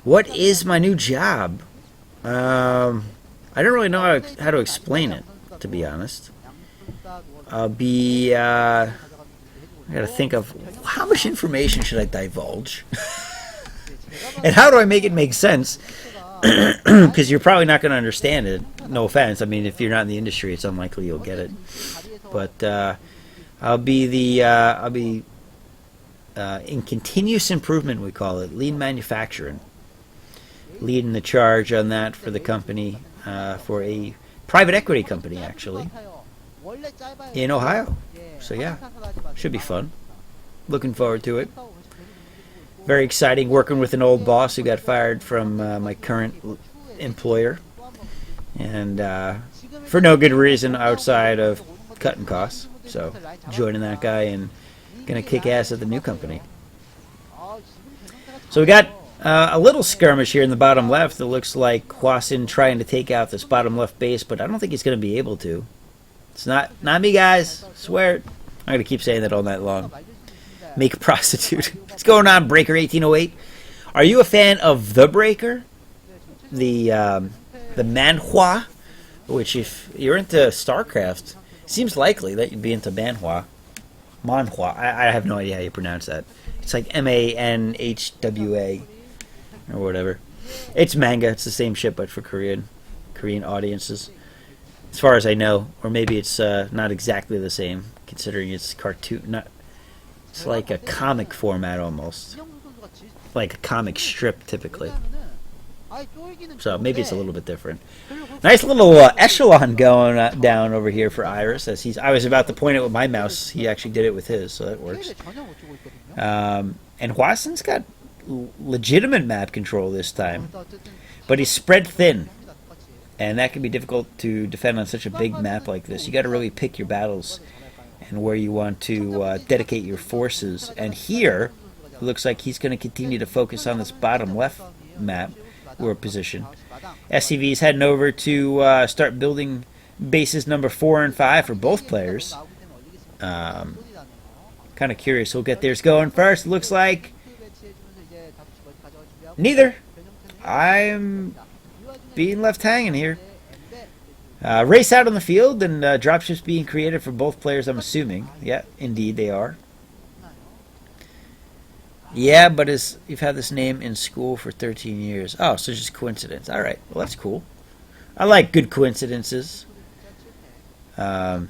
What is my new job? I don't really know how to explain it, to be honest. I'll be... I gotta think of how much information should I divulge? And how do I make it make sense? Because you're probably not going to understand it. No offense. I mean, if you're not in the industry, it's unlikely you'll get it. But... I'll be in continuous improvement, we call it, lean manufacturing. Leading the charge on that for the company, for a private equity company, actually, in Ohio. So yeah, should be fun. Looking forward to it. Very exciting, working with an old boss who got fired from my current employer. And for no good reason outside of cutting costs. So, joining that guy and going to kick ass at the new company. So we got a little skirmish here in the bottom left. It looks like Hwasun trying to take out this bottom left base, but I don't think he's going to be able to. It's not me, guys. Swear it. I'm going to keep saying that all night long. Make a prostitute. What's going on, Breaker 1808? Are you a fan of The Breaker? The manhwa? Which, if you're into StarCraft... Seems likely that you'd be into manhwa. Manhwa. I have no idea how you pronounce that. It's like MANHWA or whatever. It's manga. It's the same shit, but for Korean audiences, as far as I know. Or maybe it's not exactly the same, considering it's cartoon. It's like a comic format almost, like a comic strip typically. So maybe it's a little bit different. Nice little echelon going down over here for Iris. I was about to point it with my mouse. He actually did it with his, so that works. And Hwasun's got legitimate map control this time. But he's spread thin. And that can be difficult to defend on such a big map like this. You got to really pick your battles and where you want to dedicate your forces. And here, it looks like he's going to continue to focus on this bottom left map. Or position. SCV's heading over to start building bases number 4 and 5 for both players. Kind of curious who'll get theirs going first. Looks like neither. I'm being left hanging here. Race out on the field and dropships being created for both players, I'm assuming. Yeah, indeed they are. Yeah, but you've had this name in school for 13 years. Oh, so just coincidence. All right. Well, that's cool. I like good coincidences. Let's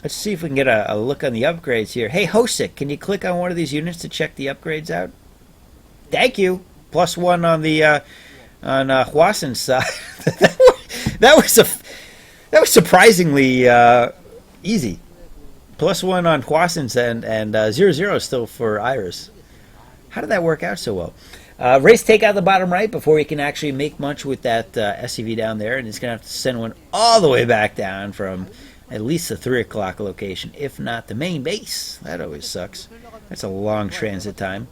see if we can get a look on the upgrades here. Hey, Hosic, can you click on one of these units to check the upgrades out? Thank you. +1 on the on Hwasun's side. that was surprisingly easy. +1 on Hwasun's and 0-0 still for Iris. How did that work out so well? Race take out the bottom right before he can actually make much with that SCV down there, and he's going to have to send one all the way back down from at least the 3 o'clock location, if not the main base. That always sucks. That's a long transit time.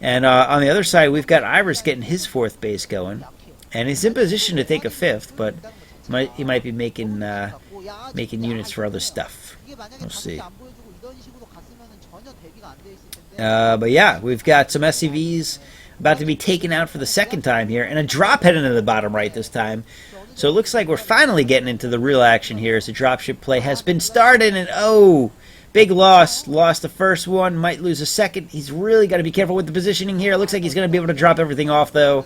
And on the other side, we've got Iris getting his 4th base going, and he's in position to take a 5th, but he might be making units for other stuff. We'll see. But yeah, we've got some SCVs about to be taken out for the second time here, and a drop heading to the bottom right this time. So it looks like we're finally getting into the real action here as the dropship play has been started. And oh, big loss. Lost the first one. Might lose a second. He's really got to be careful with the positioning here. It looks like he's going to be able to drop everything off, though.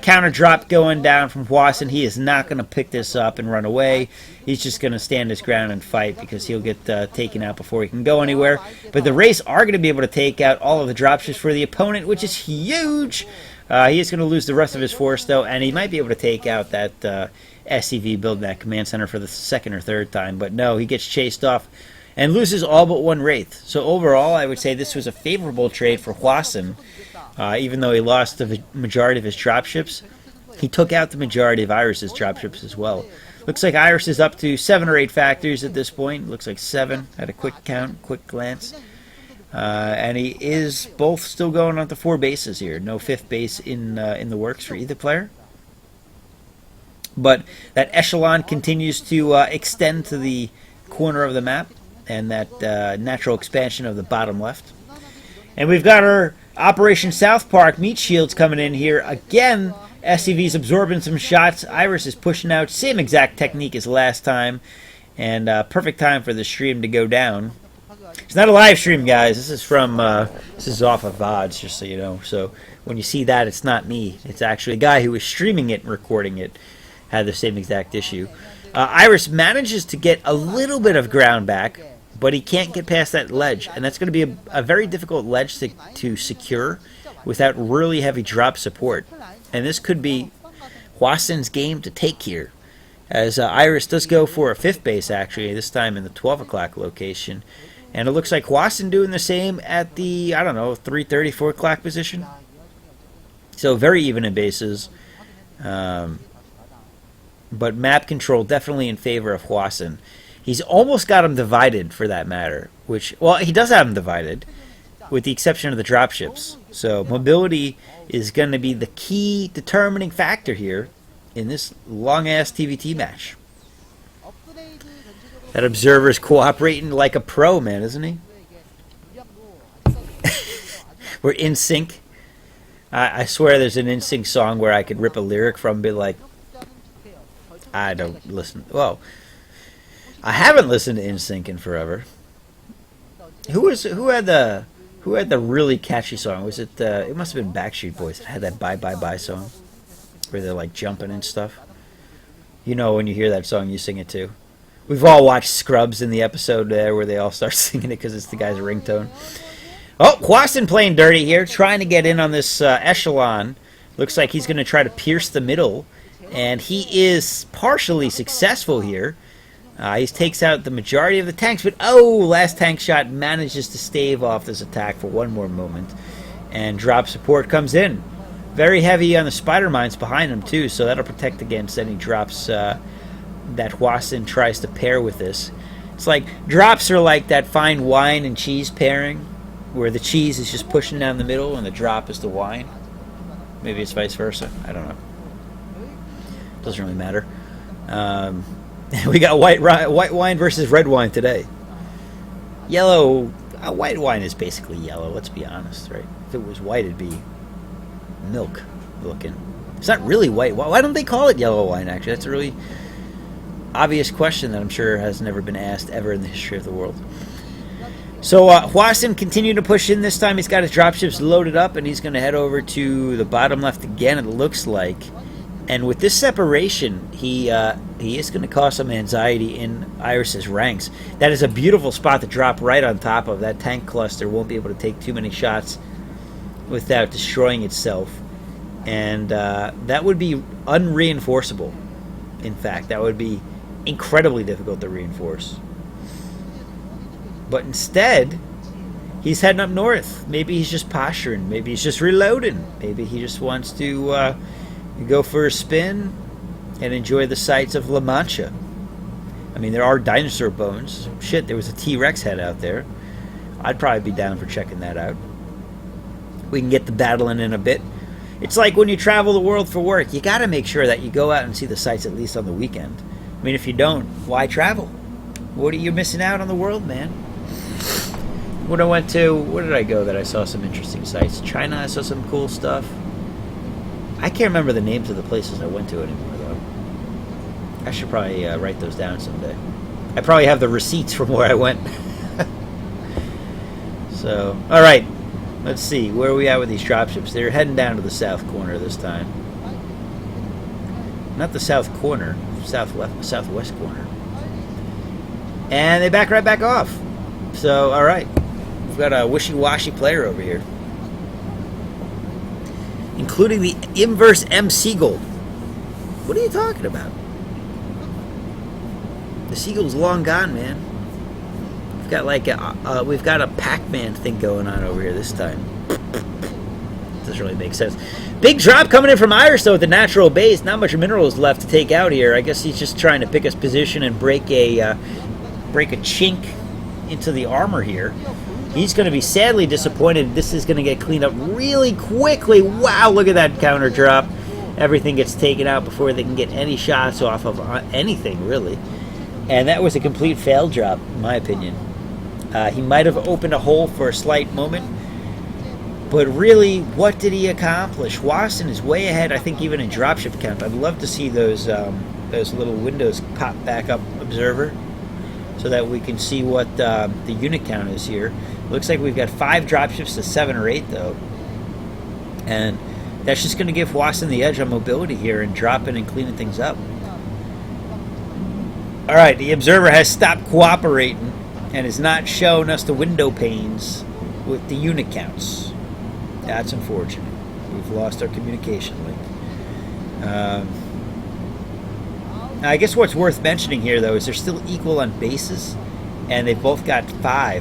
Counter drop going down from Hwasson. He is not going to pick this up and run away. He's just going to stand his ground and fight because he'll get taken out before he can go anywhere. But the Race are going to be able to take out all of the dropships for the opponent, which is huge. He is going to lose the rest of his force, though, and he might be able to take out that SCV building that command center for the second or third time. But no, he gets chased off and loses all but one Wraith. So overall, I would say this was a favorable trade for Hwasson. Even though he lost the majority of his dropships, he took out the majority of Iris's dropships as well. Looks like Iris is up to 7 or 8 factories at this point. Looks like 7 at a quick count, quick glance. And he is both still going on to 4 bases here. No 5th base in the works for either player. But that echelon continues to extend to the corner of the map and that natural expansion of the bottom left. And we've got our Operation South Park meat shields coming in here. Again, SCV's absorbing some shots. Iris is pushing out. Same exact technique as last time. And perfect time for the stream to go down. It's not a live stream, guys. This is from this is off of VODs, just so you know. So when you see that, it's not me. It's actually a guy who was streaming it and recording it. Had the same exact issue. Iris manages to get a little bit of ground back, but he can't get past that ledge, and that's going to be a very difficult ledge to secure without really heavy drop support. And this could be Hwasson's game to take here, as Iris does go for a 5th base, actually, this time in the 12 o'clock location. And it looks like Hwasson doing the same at the, I don't know, 3:30, 4 o'clock position. So very even in bases. But map control definitely in favor of Hwasson. He's almost got him divided, for that matter. Which, well, he does have him divided, with the exception of the dropships. So mobility is going to be the key determining factor here in this long-ass TVT match. That observer's cooperating like a pro, man, isn't he? We're in sync. I swear there's an in sync song where I could rip a lyric from and be like, I don't listen. Well, I haven't listened to NSYNC in forever. Who had the really catchy song? Was it? It must have been Backstreet Boys that had that "Bye Bye Bye" song, where they're like jumping and stuff. You know, when you hear that song, you sing it too. We've all watched Scrubs in the episode there where they all start singing it because it's the guy's ringtone. Oh, Hwasson playing dirty here, trying to get in on this echelon. Looks like he's going to try to pierce the middle, and he is partially successful here. He takes out the majority of the tanks, but last tank shot manages to stave off this attack for one more moment. And drop support comes in. Very heavy on the spider mines behind him too, so that'll protect against any drops that Hwasson tries to pair with this. It's like, drops are like that fine wine and cheese pairing, where the cheese is just pushing down the middle and the drop is the wine. Maybe it's vice versa. I don't know. Doesn't really matter. We got white wine versus red wine today. Yellow, white wine is basically yellow, let's be honest, right? If it was white, it'd be milk looking. It's not really white. Why don't they call it yellow wine, actually? That's a really obvious question that I'm sure has never been asked ever in the history of the world. So Hwasson continued to push in this time. He's got his dropships loaded up, and he's going to head over to the bottom left again, it looks like. And with this separation, he is going to cause some anxiety in Iris's ranks. That is a beautiful spot to drop right on top of. That tank cluster won't be able to take too many shots without destroying itself. And that would be unreinforceable. In fact, that would be incredibly difficult to reinforce. But instead, he's heading up north. Maybe he's just posturing. Maybe he's just reloading. Maybe he just wants to go for a spin and enjoy the sights of La Mancha. I mean, there are dinosaur bones. Shit, there was a T-Rex head out there. I'd probably be down for checking that out. We can get the battling in a bit. It's like when you travel the world for work, you got to make sure that you go out and see the sights at least on the weekend. I mean, if you don't, why travel? You're missing out on the world, man. When I went to, where did I go that I saw some interesting sights? China, I saw some cool stuff. I can't remember the names of the places I went to anymore, though. I should probably write those down someday. I probably have the receipts from where I went. So, all right. Let's see. Where are we at with these dropships? They're heading down to the south corner this time. Not the south corner. Southwest corner. And they back right back off. So, all right. We've got a wishy-washy player over here. Including the inverse M Seagull. What are you talking about? The Seagull's long gone, man. We've got like we've got a Pac-Man thing going on over here this time. Doesn't really make sense. Big drop coming in from Iris though at the natural base. Not much minerals left to take out here. I guess he's just trying to pick his position and break a chink into the armor here. He's going to be sadly disappointed. This is going to get cleaned up really quickly. Wow, look at that counter drop. Everything gets taken out before they can get any shots off of anything, really. And that was a complete fail drop, in my opinion. He might have opened a hole for a slight moment. But really, what did he accomplish? Wasson is way ahead, I think, even in dropship count. I'd love to see those little windows pop back up, Observer, so that we can see what the unit count is here. Looks like we've got 5 dropships to 7 or 8, though. And that's just going to give Wasson the edge on mobility here and dropping and cleaning things up. All right, the Observer has stopped cooperating and has not shown us the window panes with the unit counts. That's unfortunate. We've lost our communication link. Now, I guess what's worth mentioning here, though, is they're still equal on bases, and they've both got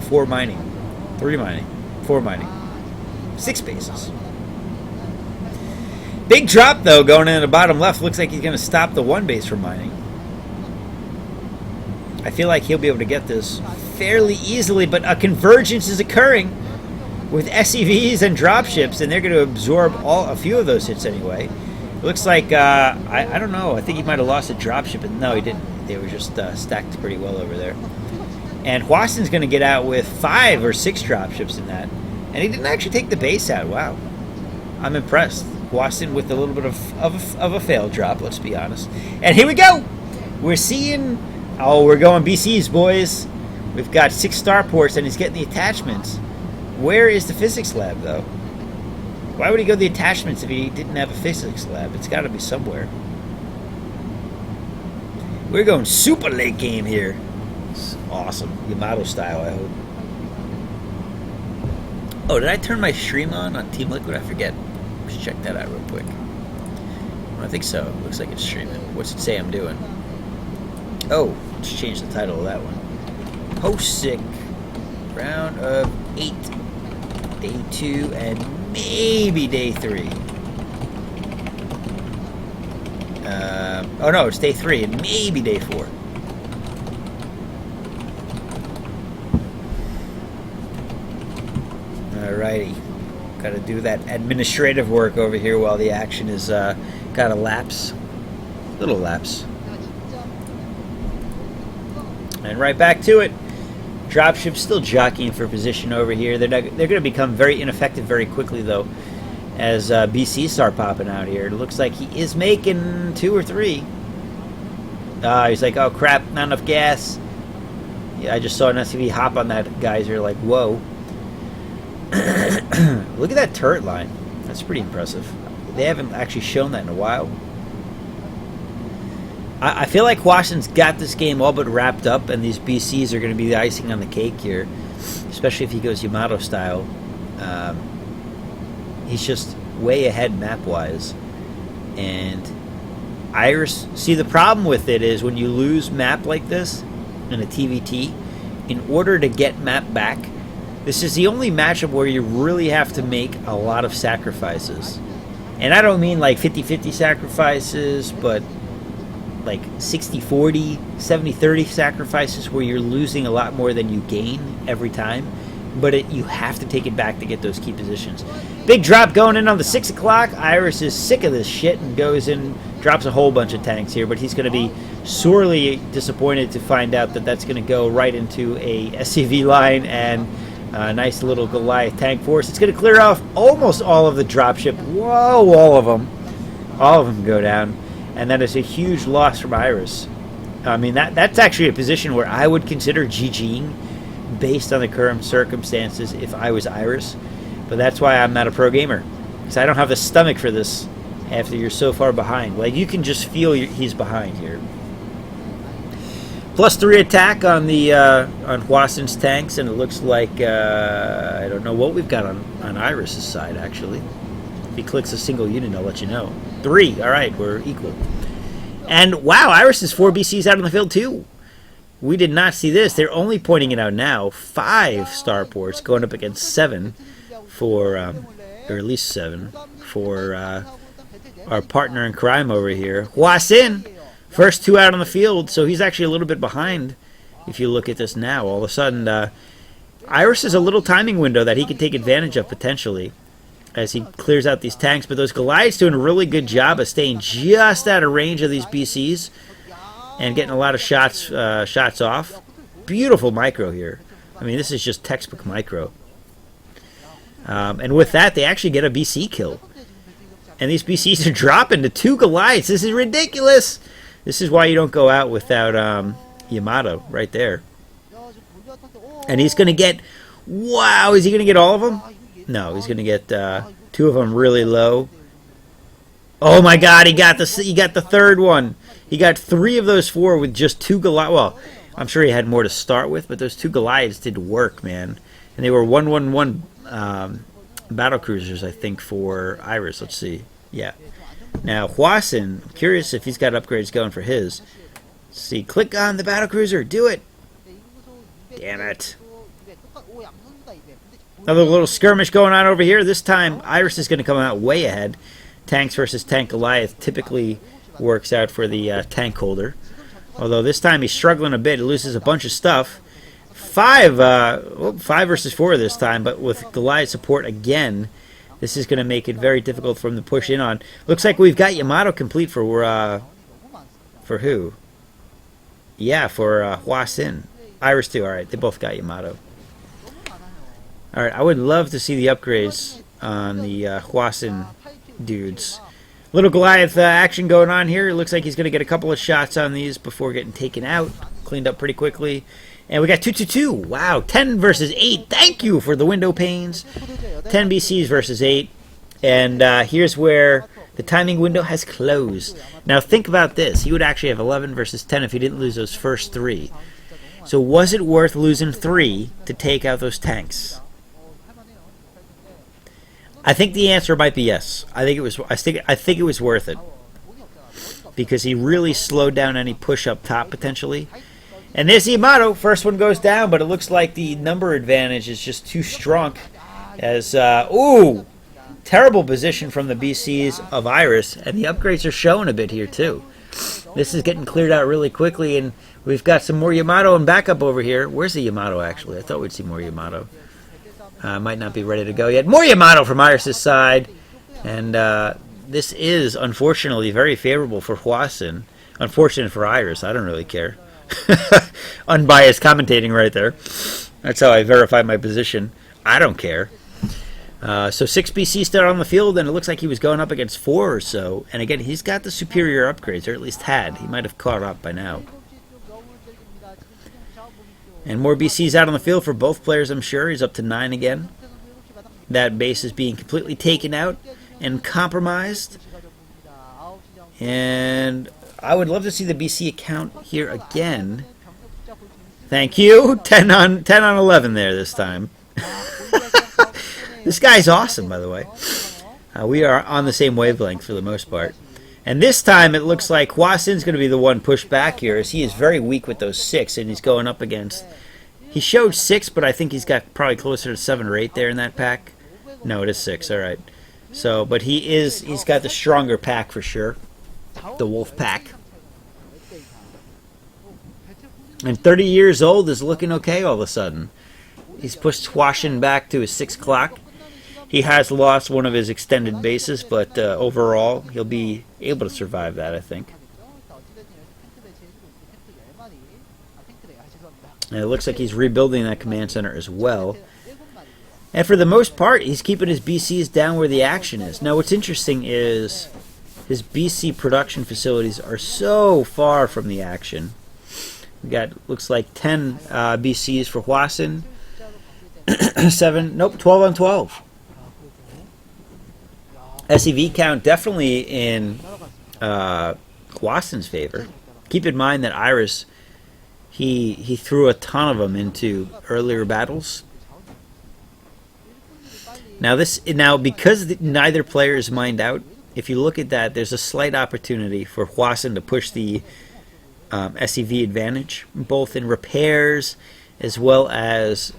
4 mining, 3 mining, 4 mining, 6 bases. Big drop, though, going in the bottom left. Looks like he's going to stop the 1 base from mining. I feel like he'll be able to get this fairly easily, but a convergence is occurring with SCVs and dropships, and they're going to absorb a few of those hits anyway. It looks like, I don't know, I think he might have lost a dropship, but no, he didn't. They were just stacked pretty well over there. And Wasson's going to get out with 5 or 6 dropships in that, and he didn't actually take the base out. Wow. I'm impressed. Wasson with a little bit of a failed drop, let's be honest. And here we go! We're seeing... Oh, we're going BCs, boys. We've got 6 starports, and he's getting the attachments. Where is the physics lab, though? Why would he go the attachments if he didn't have a physics lab? It's got to be somewhere. We're going super late game here. It's awesome. Yamato style, I hope. Oh, did I turn my stream on Team Liquid? I forget. Let's check that out real quick. I think so. Looks like it's streaming. What's it say I'm doing? Oh, let's change the title of that one. Hosic round of 8. Day 2 and maybe day 3. Oh no, it's day 3 and maybe day 4. Alrighty. Gotta do that administrative work over here while the action is got a lapse. Little lapse. And right back to it. Dropship still jockeying for position over here. They're going to become very ineffective very quickly, though, as BCs start popping out here. It looks like he is making 2 or 3. He's like, oh, crap, not enough gas. Yeah, I just saw an SCV hop on that geyser, like, whoa. Look at that turret line. That's pretty impressive. They haven't actually shown that in a while. I feel like Wasson's got this game all but wrapped up, and these BCs are going to be the icing on the cake here, especially if he goes Yamato style. He's just way ahead map-wise. And Iris... See, the problem with it is when you lose map like this in a TVT, in order to get map back, this is the only matchup where you really have to make a lot of sacrifices. And I don't mean like 50-50 sacrifices, but... like 60-40, 70-30 sacrifices where you're losing a lot more than you gain every time. But you have to take it back to get those key positions. Big drop going in on the 6 o'clock. Iris is sick of this shit and goes in, drops a whole bunch of tanks here. But he's going to be sorely disappointed to find out that that's going to go right into a SCV line and a nice little Goliath tank force. It's going to clear off almost all of the dropship. Whoa, all of them. All of them go down. And that is a huge loss from Iris. I mean, that's actually a position where I would consider GGing based on the current circumstances if I was Iris. But that's why I'm not a pro gamer. Because I don't have the stomach for this after you're so far behind. Like, you can just feel he's behind here. +3 attack on the on Hwasin's tanks, and it looks like I don't know what we've got on Iris's side, actually. If he clicks a single unit, I'll let you know. 3. All right, we're equal. And wow, Iris is 4 BCs out on the field too. We did not see this. They're only pointing it out now. 5 starports going up against 7 for, or at least 7 for our partner in crime over here, Hwasin. First 2 out on the field, so he's actually a little bit behind. If you look at this now, all of a sudden, Iris has a little timing window that he can take advantage of potentially as he clears out these tanks. But those Goliaths doing a really good job of staying just out of range of these BCs and getting a lot of shots off. Beautiful micro here. I mean, this is just textbook micro. And with that, they actually get a BC kill. And these BCs are dropping to 2 Goliaths. This is ridiculous. This is why you don't go out without Yamato right there. And he's going to get... Wow, is he going to get all of them? No, he's going to get 2 of them really low. Oh my God, he got the third one. He got 3 of those 4 with just 2 Goliaths. Well, I'm sure he had more to start with, but those 2 Goliaths did work, man. And they were 1-1-1 battle cruisers, I think, for Iris. Let's see. Yeah. Now, Hwasin, I'm curious if he's got upgrades going for his. Let's see, click on the battle cruiser. Do it. Damn it. Another little skirmish going on over here. This time, Iris is going to come out way ahead. Tanks versus Tank Goliath typically works out for the tank holder. Although this time he's struggling a bit. He loses a bunch of stuff. 5 versus 4 this time, but with Goliath support again, this is going to make it very difficult for him to push in on. Looks like we've got Yamato complete for who? Yeah, for Hwasin. Iris too. All right, they both got Yamato. All right, I would love to see the upgrades on the Hwasin dudes. Little Goliath action going on here. It looks like he's going to get a couple of shots on these before getting taken out. Cleaned up pretty quickly. And we got 2-2-2. Wow, 10 versus 8. Thank you for the window panes. 10 BCs versus 8. And here's where the timing window has closed. Now think about this. He would actually have 11 versus 10 if he didn't lose those first 3. So was it worth losing 3 to take out those tanks? I think the answer might be yes. I think it was worth it. Because he really slowed down any push up top potentially. And there's Yamato. First one goes down, but it looks like the number advantage is just too strong. As, ooh, terrible position from the BCs of Iris. And the upgrades are showing a bit here, too. This is getting cleared out really quickly, and we've got some more Yamato and backup over here. Where's the Yamato, actually? I thought we'd see more Yamato. Might not be ready to go yet. More Yamato from Iris' side. And this is, unfortunately, very favorable for Hwasin. Unfortunate for Iris. I don't really care. Unbiased commentating right there. That's how I verify my position. I don't care. So 6 BC still on the field, and it looks like he was going up against 4 or so. And again, he's got the superior upgrades, or at least had. He might have caught up by now. And more BCs out on the field for both players, I'm sure. He's up to 9 again. That base is being completely taken out and compromised. And I would love to see the BC account here again. Thank you. 10 on 11 there this time. This guy's awesome, by the way. We are on the same wavelength for the most part. And this time it looks like Hwasin's going to be the one pushed back here, as he is very weak with those 6, and he's going up against... He showed 6, but I think he's got probably closer to 7 or 8 there in that pack. No, it is 6, all right. So, but he's got the stronger pack for sure. The Wolf Pack. And 30 years old is looking okay all of a sudden. He's pushed Hwasin back to his 6 o'clock. He has lost one of his extended bases, but overall, he'll be able to survive that, I think. And it looks like he's rebuilding that command center as well. And for the most part, he's keeping his BCs down where the action is. Now, what's interesting is his BC production facilities are so far from the action. We got, looks like 10 BCs for Hwasin. 7, nope, 12 on 12. SEV count definitely in Hwasin's favor. Keep in mind that Iris, he threw a ton of them into earlier battles. Now because neither player is mined out, if you look at that, there's a slight opportunity for Hwasin to push the SEV advantage, both in repairs as well as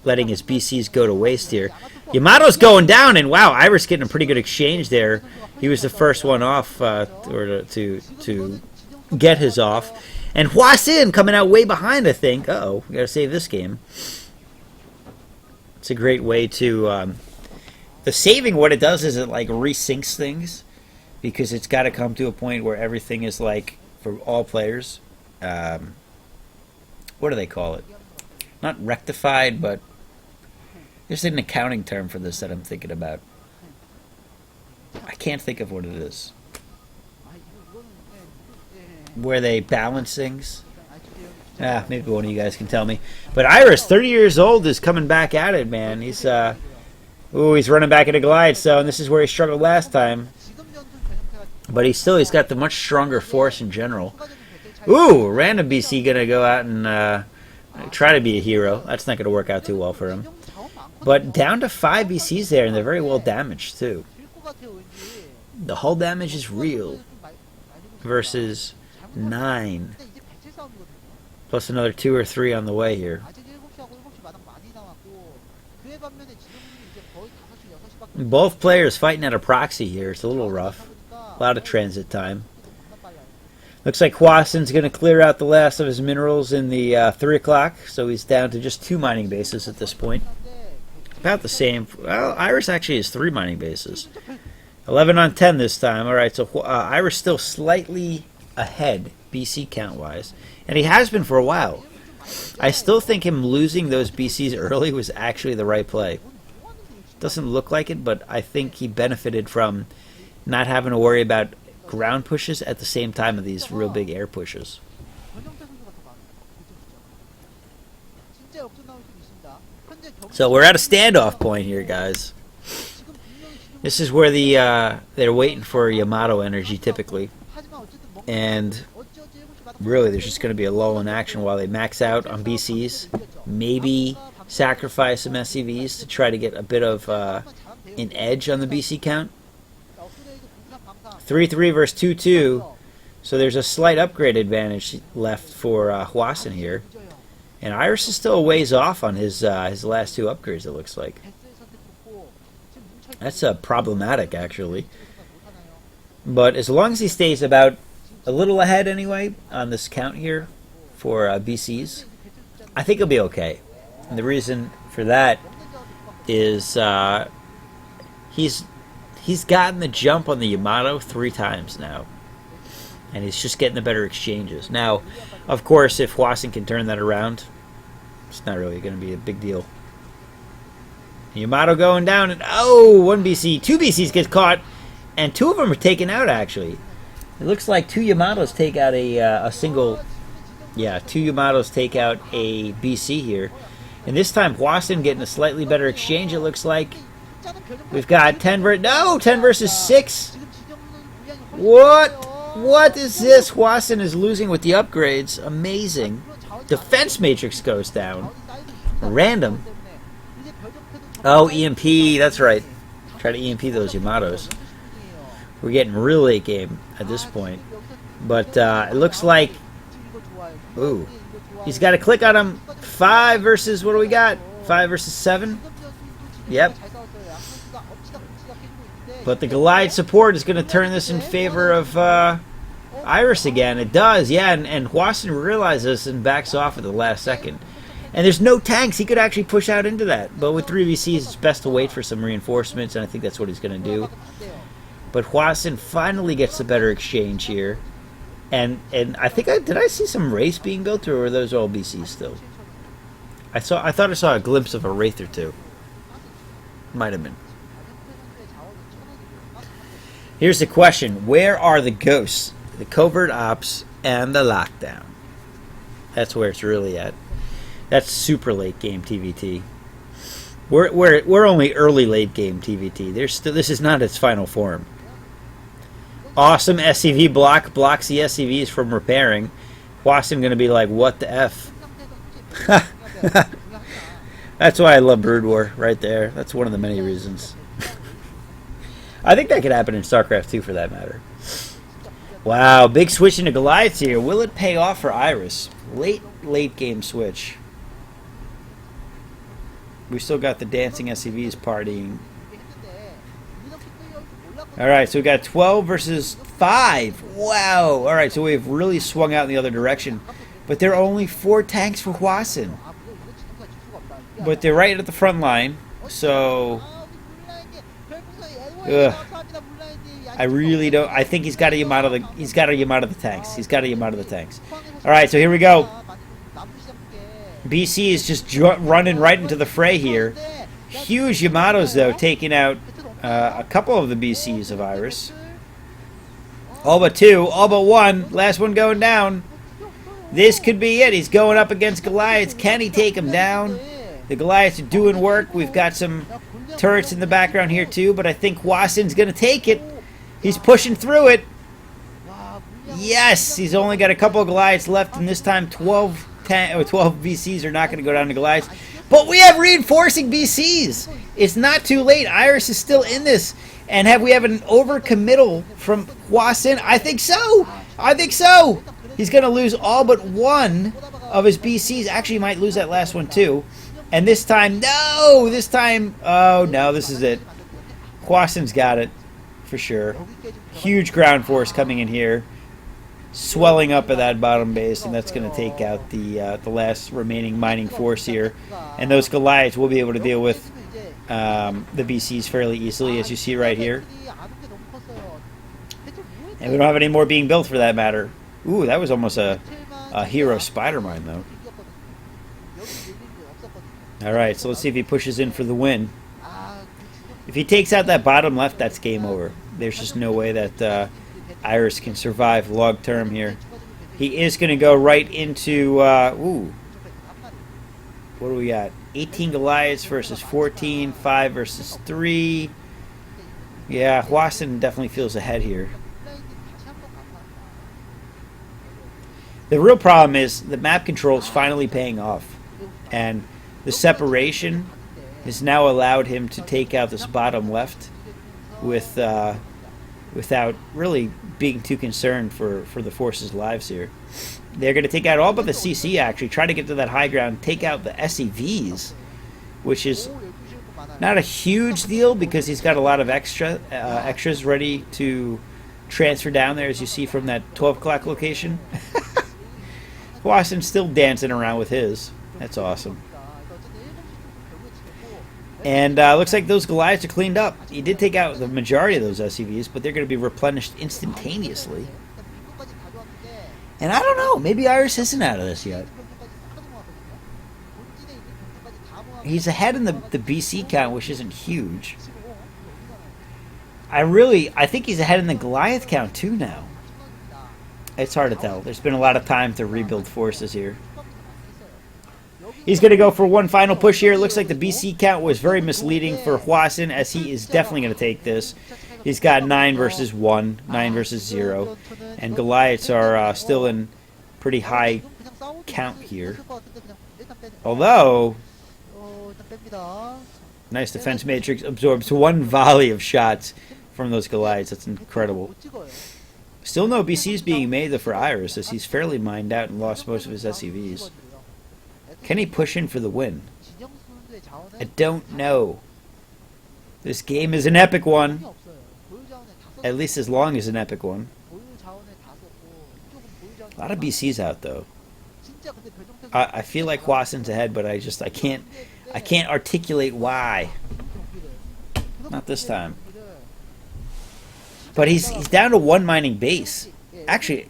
letting his BCs go to waste here. Yamato's going down, and wow, Iris getting a pretty good exchange there. He was the first one off, or to get his off. And Hwasin coming out way behind, I think. Uh-oh, we got to save this game. It's a great way to... the saving, what it does is it, like, resyncs things. Because it's got to come to a point where everything is, like, for all players. What do they call it? Not rectified, but... there's an accounting term for this that I'm thinking about. I can't think of what it is. Where they balance things. Maybe one of you guys can tell me. But Iris, 30 years old, is coming back at it, man. He's he's running back into Glide, so and this is where he struggled last time. But he's got the much stronger force in general. Ooh, random BC gonna go out and try to be a hero. That's not gonna work out too well for him. But down to 5 BCs there, and they're very well damaged too. The hull damage is real. Versus 9. Plus another 2 or 3 on the way here. Both players fighting at a proxy here. It's a little rough. A lot of transit time. Looks like Hwasin's going to clear out the last of his minerals in the 3 o'clock. So he's down to just 2 mining bases at this point. About the same. Well, Iris actually has 3 mining bases. 11 on 10 this time. Alright, so Iris still slightly ahead, BC count-wise. And he has been for a while. I still think him losing those BCs early was actually the right play. Doesn't look like it, but I think he benefited from not having to worry about ground pushes at the same time of these real big air pushes. So we're at a standoff point here, guys. This is where they're waiting for Yamato energy typically, and really there's just going to be a lull in action while they max out on BCs. Maybe sacrifice some SCVs to try to get a bit of an edge on the BC count. 3-3 versus 2-2, so there's a slight upgrade advantage left for Hwasin here, and Iris is still a ways off on his last 2 upgrades. It looks like. That's problematic, actually. But as long as he stays about a little ahead anyway on this count here for BCs, I think he'll be okay. And the reason for that is he's gotten the jump on the Yamato 3 times now. And he's just getting the better exchanges. Now, of course, if Hwasin can turn that around, it's not really going to be a big deal. Yamato going down, and 1 BC, 2 BCs get caught, and 2 of them are taken out, actually. It looks like 2 Yamatos take out a single, 2 Yamatos take out a BC here. And this time, Hwasin getting a slightly better exchange, it looks like. We've got 10 versus 6. What is this? Hwasin is losing with the upgrades. Amazing. Defense matrix goes down. Random. Oh, EMP, that's right. Try to EMP those Yamatos. We're getting real late game at this point. But it looks like... Ooh. He's got to click on him. 5 versus... What do we got? 5 versus 7? Yep. But the Glide support is going to turn this in favor of Iris again. It does, yeah. And Hwasin realizes and backs off at the last second. And there's no tanks. He could actually push out into that. But with 3 VCs, it's best to wait for some reinforcements, and I think that's what he's going to do. But Hwasin finally gets the better exchange here. And I think did I see some Wraiths being built, or were those all BCs still? I thought I saw a glimpse of a Wraith or 2. Might have been. Here's the question. Where are the ghosts, the covert ops, and the lockdown? That's where it's really at. That's super late game TVT. We're only early late game TVT. This is not its final form. Awesome SCV block blocks the SCVs from repairing. Hwasun going to be like, what the F? That's why I love Brood War right there. That's one of the many reasons. I think that could happen in StarCraft 2 for that matter. Wow, big switch into Goliaths here. Will it pay off for Iris? Late game switch. We still got the dancing SCVs partying. Alright, so we got 12 versus 5. Wow. Alright, so we've really swung out in the other direction. But there are only 4 tanks for Hwasun. But they're right at the front line. So... I really don't... I think he's got to get him out of the... He's got to get him out of the tanks. He's got to get him out of the tanks. Alright, so here we go. BC is just running right into the fray here. Huge Yamatos, though, taking out a couple of the BCs of Iris. All but 2, all but 1. Last one going down. This could be it. He's going up against Goliaths. Can he take him down? The Goliaths are doing work. We've got some turrets in the background here, too, but I think Hwasun's going to take it. He's pushing through it. Yes, he's only got a couple of Goliaths left, and this time 12 BCs are not going to go down to Goliaths. But we have reinforcing BCs. It's not too late. Iris is still in this. And we have an overcommittal from Hwasun? I think so. I think so. He's going to lose all but 1 of his BCs. Actually, he might lose that last one, too. And this time, no! This time, oh, no, this is it. Hwasun's got it, for sure. Huge ground force coming in here. Swelling up at that bottom base, and that's going to take out the last remaining mining force here. And those Goliaths will be able to deal with the BCs fairly easily, as you see right here. And we don't have any more being built for that matter. Ooh, that was almost a hero spider mine, though. Alright, so let's see if he pushes in for the win. If he takes out that bottom left, that's game over. There's just no way that Iris can survive long term here. He is going to go right into... ooh. What do we got? 18 Goliaths versus 14. 5 versus 3. Yeah, Hwasun definitely feels ahead here. The real problem is the map control is finally paying off. And the separation has now allowed him to take out this bottom left with without really being too concerned for the forces' lives here. They're going to take out all but the CC, actually, try to get to that high ground, take out the SCVs, which is not a huge deal because he's got a lot of extras ready to transfer down there, as you see from that 12 o'clock location. Hwasun's still dancing around with his. That's awesome. And looks like those Goliaths are cleaned up. He did take out the majority of those SCVs, but they're going to be replenished instantaneously. And I don't know. Maybe Iris isn't out of this yet. He's ahead in the BC count, which isn't huge. I think he's ahead in the Goliath count, too, now. It's hard to tell. There's been a lot of time to rebuild forces here. He's going to go for one final push here. It looks like the BC count was very misleading for Hwasun, as he is definitely going to take this. He's got 9 versus 1, 9 versus 0. And Goliaths are still in pretty high count here. Although, nice defense matrix absorbs 1 volley of shots from those Goliaths. That's incredible. Still no BCs being made though for Iris, as he's fairly mined out and lost most of his SCVs. Can he push in for the win? I don't know. This game is an epic one. At least as long as an epic one. A lot of BCs out though. I feel like Hwasun's ahead, but I can't articulate why. Not this time. But he's down to 1 mining base. Actually,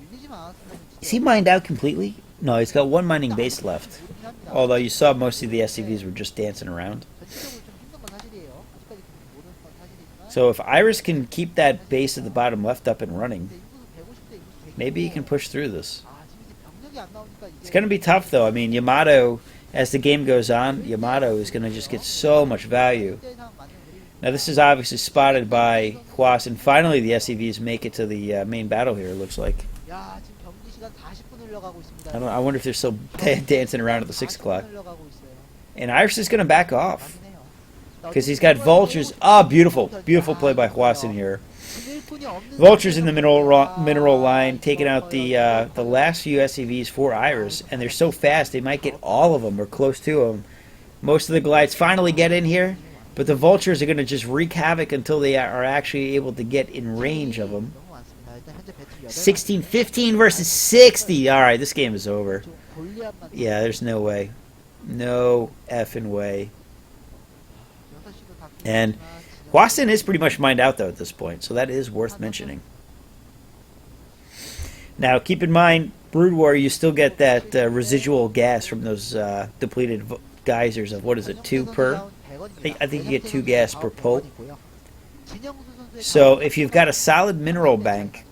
is he mined out completely? No, he's got 1 mining base left. Although you saw most of the SCVs were just dancing around. So if Iris can keep that base at the bottom left up and running, maybe he can push through this. It's going to be tough, though. I mean, Yamato, as the game goes on, Yamato is going to just get so much value. Now, this is obviously spotted by Hwas, and finally the SCVs make it to the main battle here, it looks like. I don't know, I wonder if they're still dancing around at the 6 o'clock. And Iris is going to back off, because he's got Vultures. Ah, beautiful. Beautiful play by Hwas in here. Vultures in the mineral line, taking out the last few SCVs for Iris, and they're so fast they might get all of them or close to them. Most of the glides finally get in here, but the Vultures are going to just wreak havoc until they are actually able to get in range of them. 16-15 versus 60. All right, this game is over. Yeah, there's no way. No effing way. And Hwasin is pretty much mined out, though, at this point, so that is worth mentioning. Now, keep in mind, Brood War, you still get that residual gas from those depleted geysers of, what is it, 2 per? I think you get 2 gas per pull. So if you've got a solid mineral bank,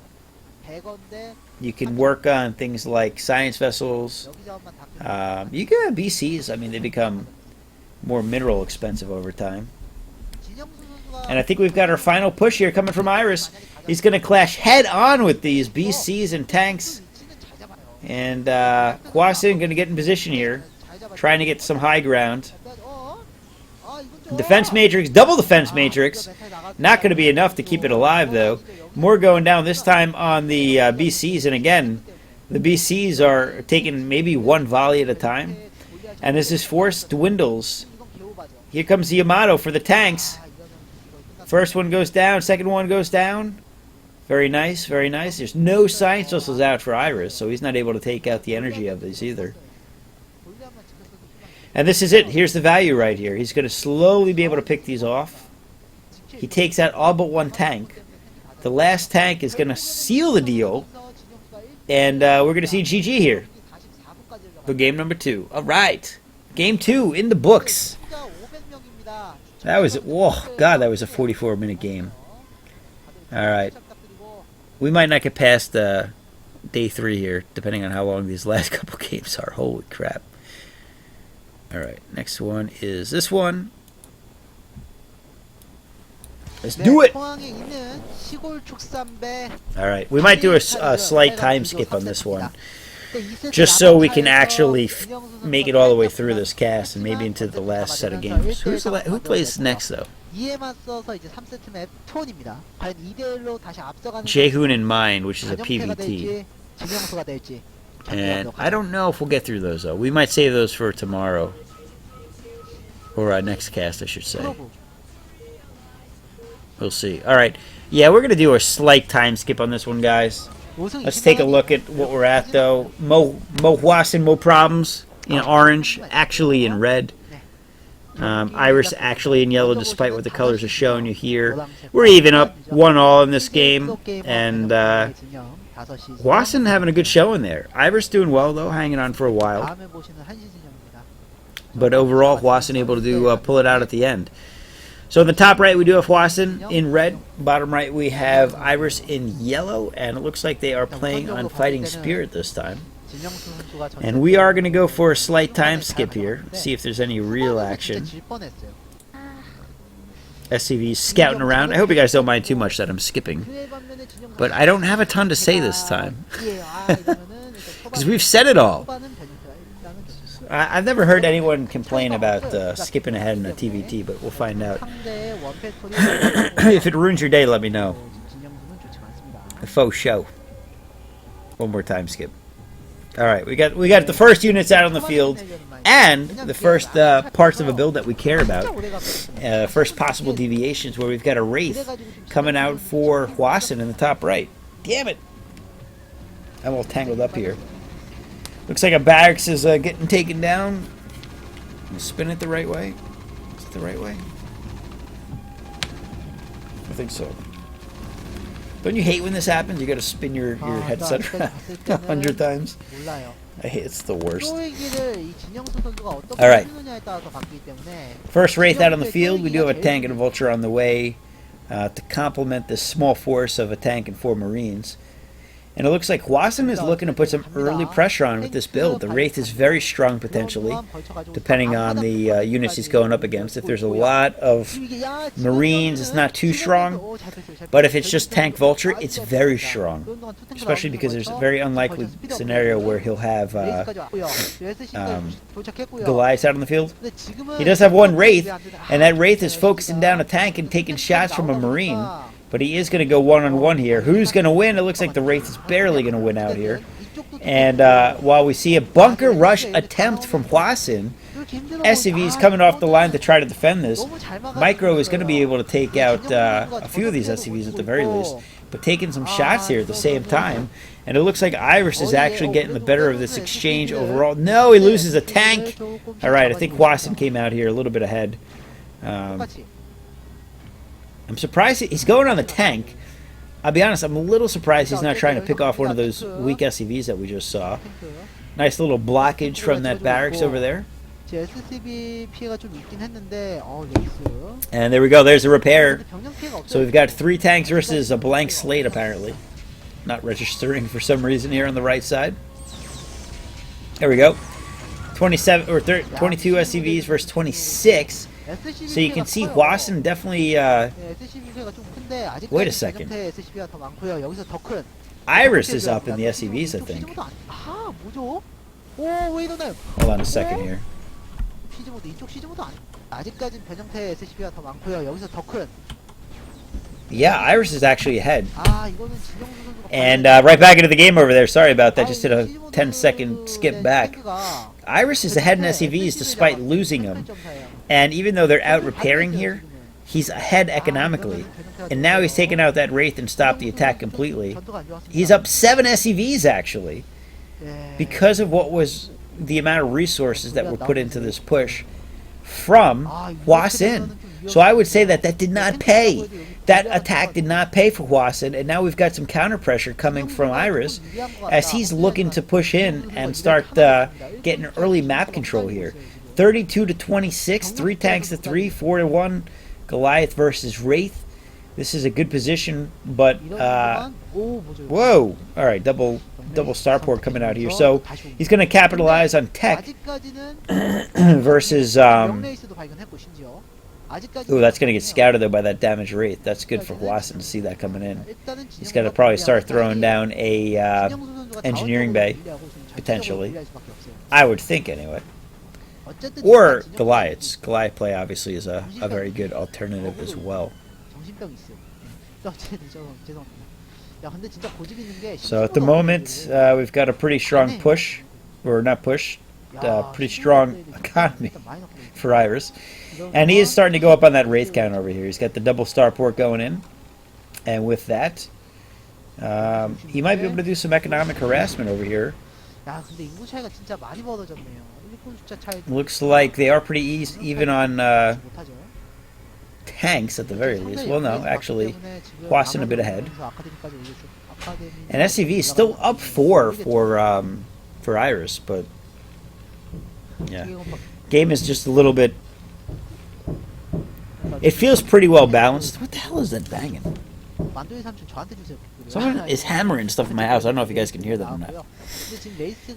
you can work on things like science vessels. You can have BCs. I mean, they become more mineral expensive over time. And I think we've got our final push here coming from Iris. He's going to clash head-on with these BCs and tanks. And Hwasin going to get in position here, trying to get some high ground. Defense Matrix, double Defense Matrix. Not going to be enough to keep it alive, though. More going down this time on the BCs. And again, the BCs are taking maybe 1 volley at a time. And as this force dwindles, here comes the Yamato for the tanks. First one goes down, second one goes down. Very nice, very nice. There's no science vessels out for Iris, so he's not able to take out the energy of these either. And this is it. Here's the value right here. He's going to slowly be able to pick these off. He takes out all but 1 tank. The last tank is going to seal the deal. And we're going to see GG here for game number 2. All right. Game 2 in the books. That was, whoa, God, that was a 44-minute game. All right. We might not get past day 3 here, depending on how long these last couple games are. Holy crap. All right, next one is this one. Let's do it. All right, we might do a slight time skip on this one, just so we can actually make it all the way through this cast and maybe into the last set of games. Who plays next, though? Jaehoon in Mind, which is a PvT. And I don't know if we'll get through those, though. We might save those for tomorrow. Or next cast, I should say. We'll see. Alright. Yeah, we're going to do a slight time skip on this one, guys. Let's take a look at what we're at, though. Mo Hwasin, Mo Problems in orange, actually in red. Iris actually in yellow, despite what the colors are showing you here. We're even up 1-all in this game. And Hwasin having a good showing there. Iris doing well, though, hanging on for a while. But overall, Hwasin able to pull it out at the end. So in the top right, we do have Hwasin in red. Bottom right, we have Iris in yellow. And it looks like they are playing on Fighting Spirit this time. And we are going to go for a slight time skip here. See if there's any real action. SCV's scouting around. I hope you guys don't mind too much that I'm skipping. But I don't have a ton to say this time. Because we've said it all. I've never heard anyone complain about skipping ahead in a TVT, but we'll find out. If it ruins your day, let me know. A faux show. One more time skip. All right, we got the first units out on the field, and the first parts of a build that we care about. First possible deviations, where we've got a Wraith coming out for Hwasin in the top right. Damn it! I'm all tangled up here. Looks like a barracks is getting taken down. Spin it the right way. Is it the right way? I think so. Don't you hate when this happens? You got to spin your headset around 100 times. I hate it's the worst. All right. First Wraith out on the field. We do have a tank and a Vulture on the way to complement this small force of a tank and 4 Marines. And it looks like Hwasun is looking to put some early pressure on with this build. The Wraith is very strong potentially, depending on the units he's going up against. If there's a lot of Marines, it's not too strong. But if it's just Tank Vulture, it's very strong. Especially because there's a very unlikely scenario where he'll have Goliaths out on the field. He does have one Wraith, and that Wraith is focusing down a tank and taking shots from a Marine. But he is going to go one-on-one here. Who's going to win? It looks like the Wraith is barely going to win out here. And while we see a bunker rush attempt from Hwasun, SCV is coming off the line to try to defend this. Micro is going to be able to take out a few of these SCVs at the very least, but taking some shots here at the same time. And it looks like Iris is actually getting the better of this exchange overall. No, he loses a tank. All right, I think Hwasun came out here a little bit ahead. I'm surprised he's going on the tank. I'll be honest, I'm a little surprised he's not trying to pick off one of those weak SCVs that we just saw. Nice little blockage from that barracks over there. And there we go, there's a repair. So we've got 3 tanks versus a blank slate apparently. Not registering for some reason here on the right side. There we go. 27 or 22 SCVs versus 26. So you can see Hwasun definitely. Wait a second. Iris is up in the SCVs, I think. Hold on a second here. Yeah, Iris is actually ahead. And right back into the game over there. Sorry about that. Just did a 10-second skip back. Iris is ahead in SCVs despite losing them. And even though they're out repairing here, he's ahead economically. And now he's taken out that Wraith and stopped the attack completely. He's up 7 SCVs actually, because of what was the amount of resources that were put into this push from Hwasun. So I would say that that did not pay. That attack did not pay for Hwasun, and now we've got some counter pressure coming from Iris as he's looking to push in and start getting early map control here. 32 to 26, 3 tanks to 3, 4 to 1. Goliath versus Wraith. This is a good position, but whoa! All right, double starport coming out here. So he's going to capitalize on tech versus. Ooh, that's going to get scouted though by that damaged Wraith. That's good for Hwasun to see that coming in. He's got to probably start throwing down a engineering bay potentially. I would think anyway. Or Goliaths. Goliath play obviously is a very good alternative as well. So at the moment, we've got a pretty strong push, or not push, pretty strong economy for Iris. And he is starting to go up on that Wraith count over here. He's got the double starport going in. And with that, he might be able to do some economic harassment over here. Looks like they are pretty even on tanks at the very least. Well, no, actually, Hwasun a bit ahead. And SCV is still up 4 for Iris, but yeah, game is just a little bit. It feels pretty well balanced. What the hell is that banging? Someone is hammering stuff in my house. I don't know if you guys can hear that or not.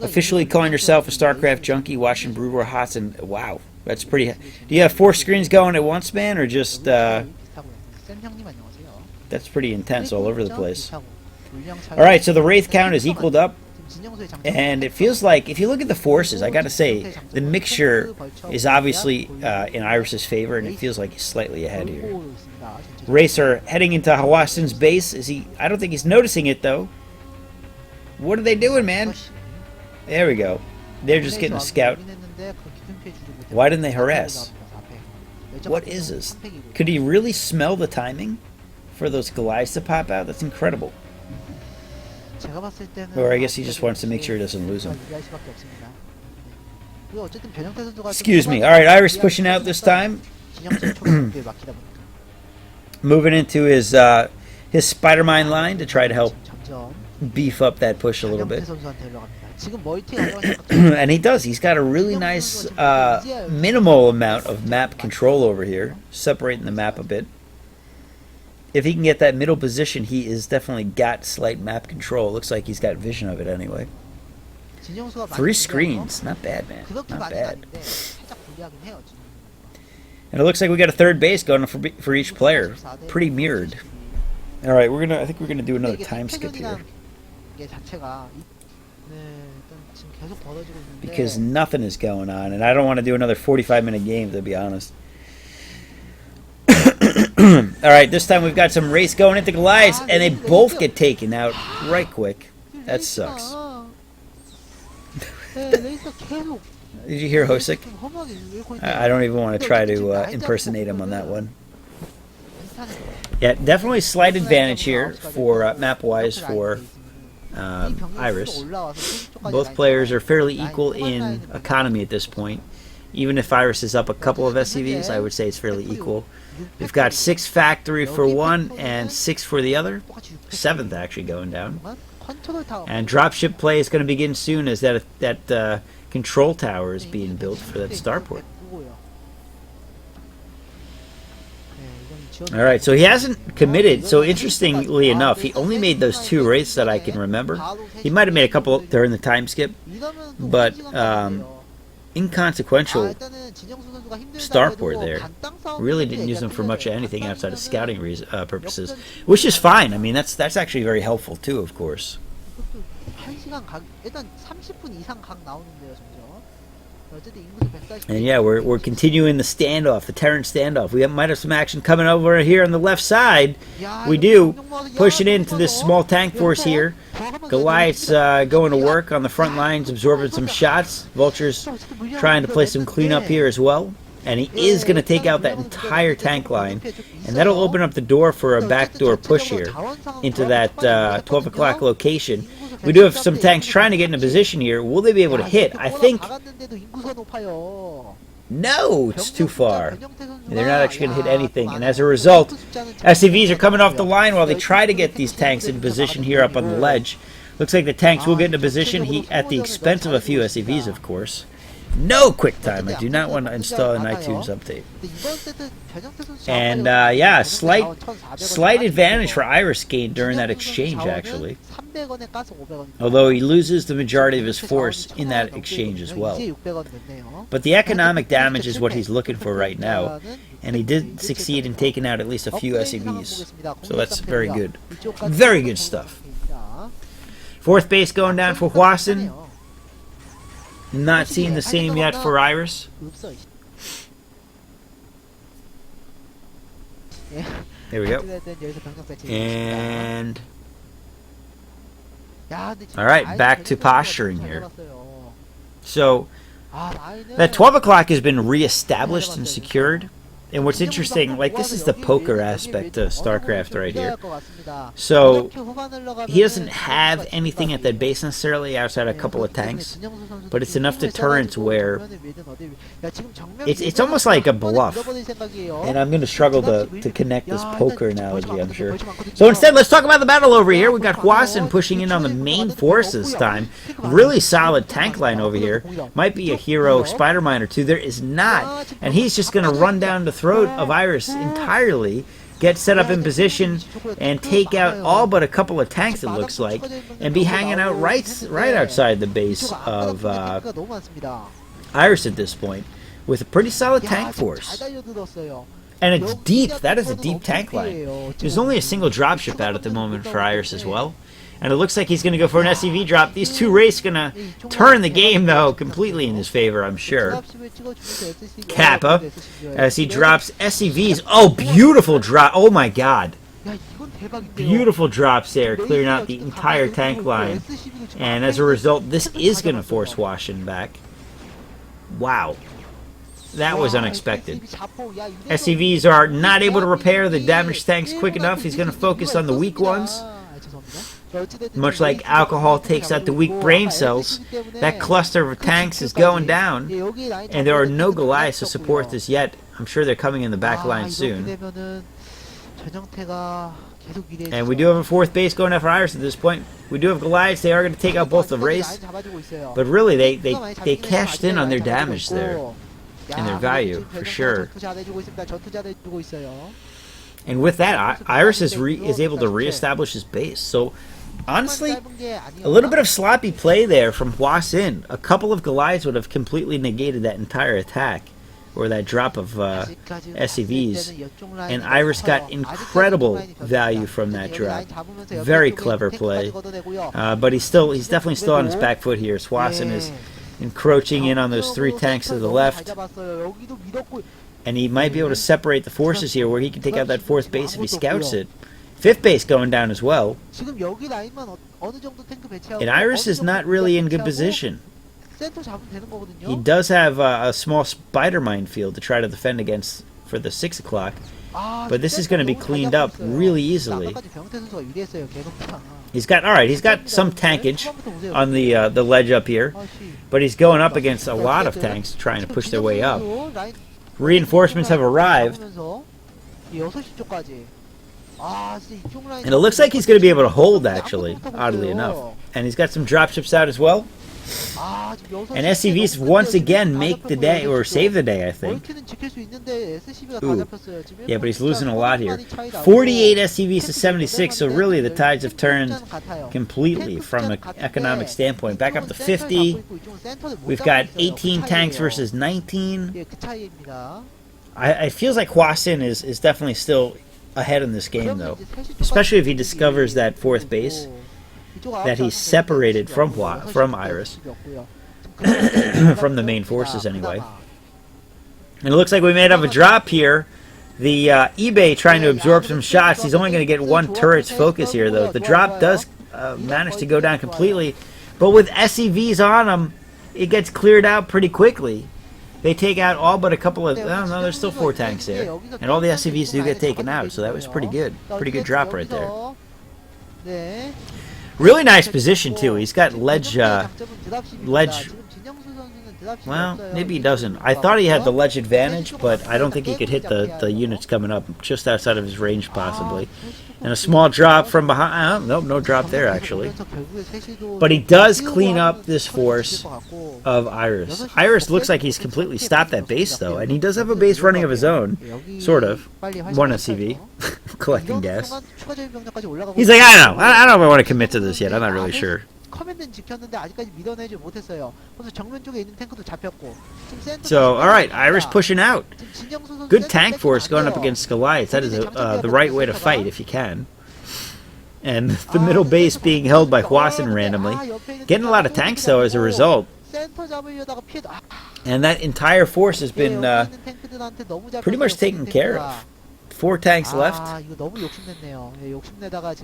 Officially calling yourself a StarCraft junkie, watching Brew War Hots, and wow, that's pretty. Do you have 4 screens going at once, man, or just? That's pretty intense all over the place. All right, so the Wraith count is equaled up, and it feels like if you look at the forces, I got to say the mixture is obviously in Iris's favor, and it feels like he's slightly ahead here. Wraiths are heading into Hwasun's base. I don't think he's noticing it though. What are they doing, man? There we go. They're just getting a scout. Why didn't they harass? What is this? Could he really smell the timing for those Goliaths to pop out? That's incredible. Or I guess he just wants to make sure he doesn't lose them. Excuse me. All right, Iris pushing out this time. Moving into his Spider-Mine line to try to help beef up that push a little bit. And he does. He's got a really nice minimal amount of map control over here, separating the map a bit. if he can get that middle position, he is definitely got slight map control. Looks like he's got vision of it anyway. 3 screens. Not bad, man. Not bad. And it looks like we got a third base going for each player. Pretty mirrored. All right, I think we're gonna do another time skip here because nothing is going on, and I don't want to do another 45-minute game, to be honest. All right, this time we've got some race going into Goliaths, and they both get taken out right quick. That sucks. Did you hear Hosic? I don't even want to try to impersonate him on that one. Yeah, definitely slight advantage here for map-wise for Iris. Both players are fairly equal in economy at this point. Even if Iris is up a couple of SCVs, I would say it's fairly equal. We've got 6 factory for one and 6 for the other. 7th actually going down. And dropship play is going to begin soon as that control tower is being built for that starport. Alright, so he hasn't committed. So interestingly enough, he only made those 2 wraiths that I can remember. He might have made a couple during the time skip, but inconsequential starport there. Really didn't use them for much of anything outside of scouting purposes, which is fine. I mean, that's actually very helpful too, of course. And yeah, we're continuing the standoff, the Terran standoff. We might have some action coming over here on the left side. We do, pushing into this small tank force here. Goliath's going to work on the front lines, absorbing some shots. Vulture's trying to play some cleanup here as well. And he is going to take out that entire tank line. And that'll open up the door for a backdoor push here into that 12 o'clock location. We do have some tanks trying to get into position here. Will they be able to hit? I think... No, it's too far. They're not actually going to hit anything. And as a result, SCVs are coming off the line while they try to get these tanks in position here up on the ledge. Looks like the tanks will get into position at the expense of a few SCVs, of course. No quick time. I do not want to install an iTunes update. And yeah, slight advantage for Iris gained during that exchange, actually. Although he loses the majority of his force in that exchange as well. But the economic damage is what he's looking for right now. And he did succeed in taking out at least a few SCVs. So that's very good. Very good stuff. 4th base going down for Hwasun. Not seeing the same yet for Iris. There we go. And alright, back to posturing here. So that 12 o'clock has been re-established and secured. And what's interesting, like, this is the poker aspect of StarCraft right here. So he doesn't have anything at that base necessarily outside a couple of tanks, but it's enough deterrence where it's almost like a bluff. And I'm going to struggle to connect this poker analogy, I'm sure. So instead, let's talk about the battle over here. We've got Hwasun pushing in on the main force this time. Really solid tank line over here. Might be a hero spider mine or two. There is not. And he's just going to run down the throat of Iris entirely, get set up in position, and take out all but a couple of tanks, it looks like, and be hanging out right outside the base of Iris at this point, with a pretty solid tank force. And it's deep. That is a deep tank line. There's only a single dropship out at the moment for Iris as well. And it looks like he's going to go for an SCV drop. These 2 wraiths going to turn the game, though, completely in his favor, I'm sure. Kappa, as he drops SCVs. Oh, beautiful drop. Oh, my God. Beautiful drops there, clearing out the entire tank line. And as a result, this is going to force Hwasun back. Wow. That was unexpected. SCVs are not able to repair the damaged tanks quick enough. He's going to focus on the weak ones. Much like alcohol takes out the weak brain cells, that cluster of tanks is going down, and there are no Goliaths to support this yet. I'm sure they're coming in the back line soon. And we do have a 4th base going after Iris at this point. We do have Goliaths. They are going to take out both the wraiths, but really they cashed in on their damage there and their value for sure. And with that, Iris is able to reestablish his base. So, honestly, a little bit of sloppy play there from Hwasin. A couple of Goliaths would have completely negated that entire attack, or that drop of SCVs. And Iris got incredible value from that drop. Very clever play. But he's definitely still on his back foot here. Hwasin is encroaching in on those 3 tanks to the left. And he might be able to separate the forces here where he can take out that 4th base if he scouts it. 5th base going down as well. And Iris is not really in good position. He does have a small spider minefield to try to defend against for the 6 o'clock. But this is going to be cleaned up really easily. He's got some tankage on the ledge up here. But he's going up against a lot of tanks trying to push their way up. Reinforcements have arrived. And it looks like he's going to be able to hold, actually, oddly enough. And he's got some dropships out as well. And SCVs once again make the day, or save the day, I think. Ooh. Yeah, but he's losing a lot here. 48 SCVs to 76, so really the tides have turned completely from an economic standpoint. Back up to 50. We've got 18 tanks versus 19. It feels like Hwasin is definitely still ahead in this game, though. Especially if he discovers that 4th base that he's separated from Iris. From the main forces, anyway. And it looks like we may have a drop here. The eBay trying to absorb some shots. He's only going to get 1 turret's focus here, though. The drop does manage to go down completely. But with SCVs on him, it gets cleared out pretty quickly. They take out all but a couple of... I don't know, there's still 4 tanks there. And all the SCVs do get taken out, so that was pretty good. Pretty good drop right there. Really nice position, too. He's got ledge... Well, maybe he doesn't. I thought he had the ledge advantage, but I don't think he could hit the units coming up just outside of his range, possibly. And a small drop from behind. Nope, no drop there, actually. But he does clean up this force of Iris. Iris looks like he's completely stopped that base, though. And he does have a base running of his own. Sort of. 1 SCV. Collecting gas. He's like, I don't know. I don't know if I want to commit to this yet. I'm not really sure. So, alright, Iris pushing out. Good tank force going up against Goliaths. That is the right way to fight if you can. And the middle base being held by Hwasin randomly. Getting a lot of tanks, though, as a result. And that entire force has been pretty much taken care of. 4 tanks left.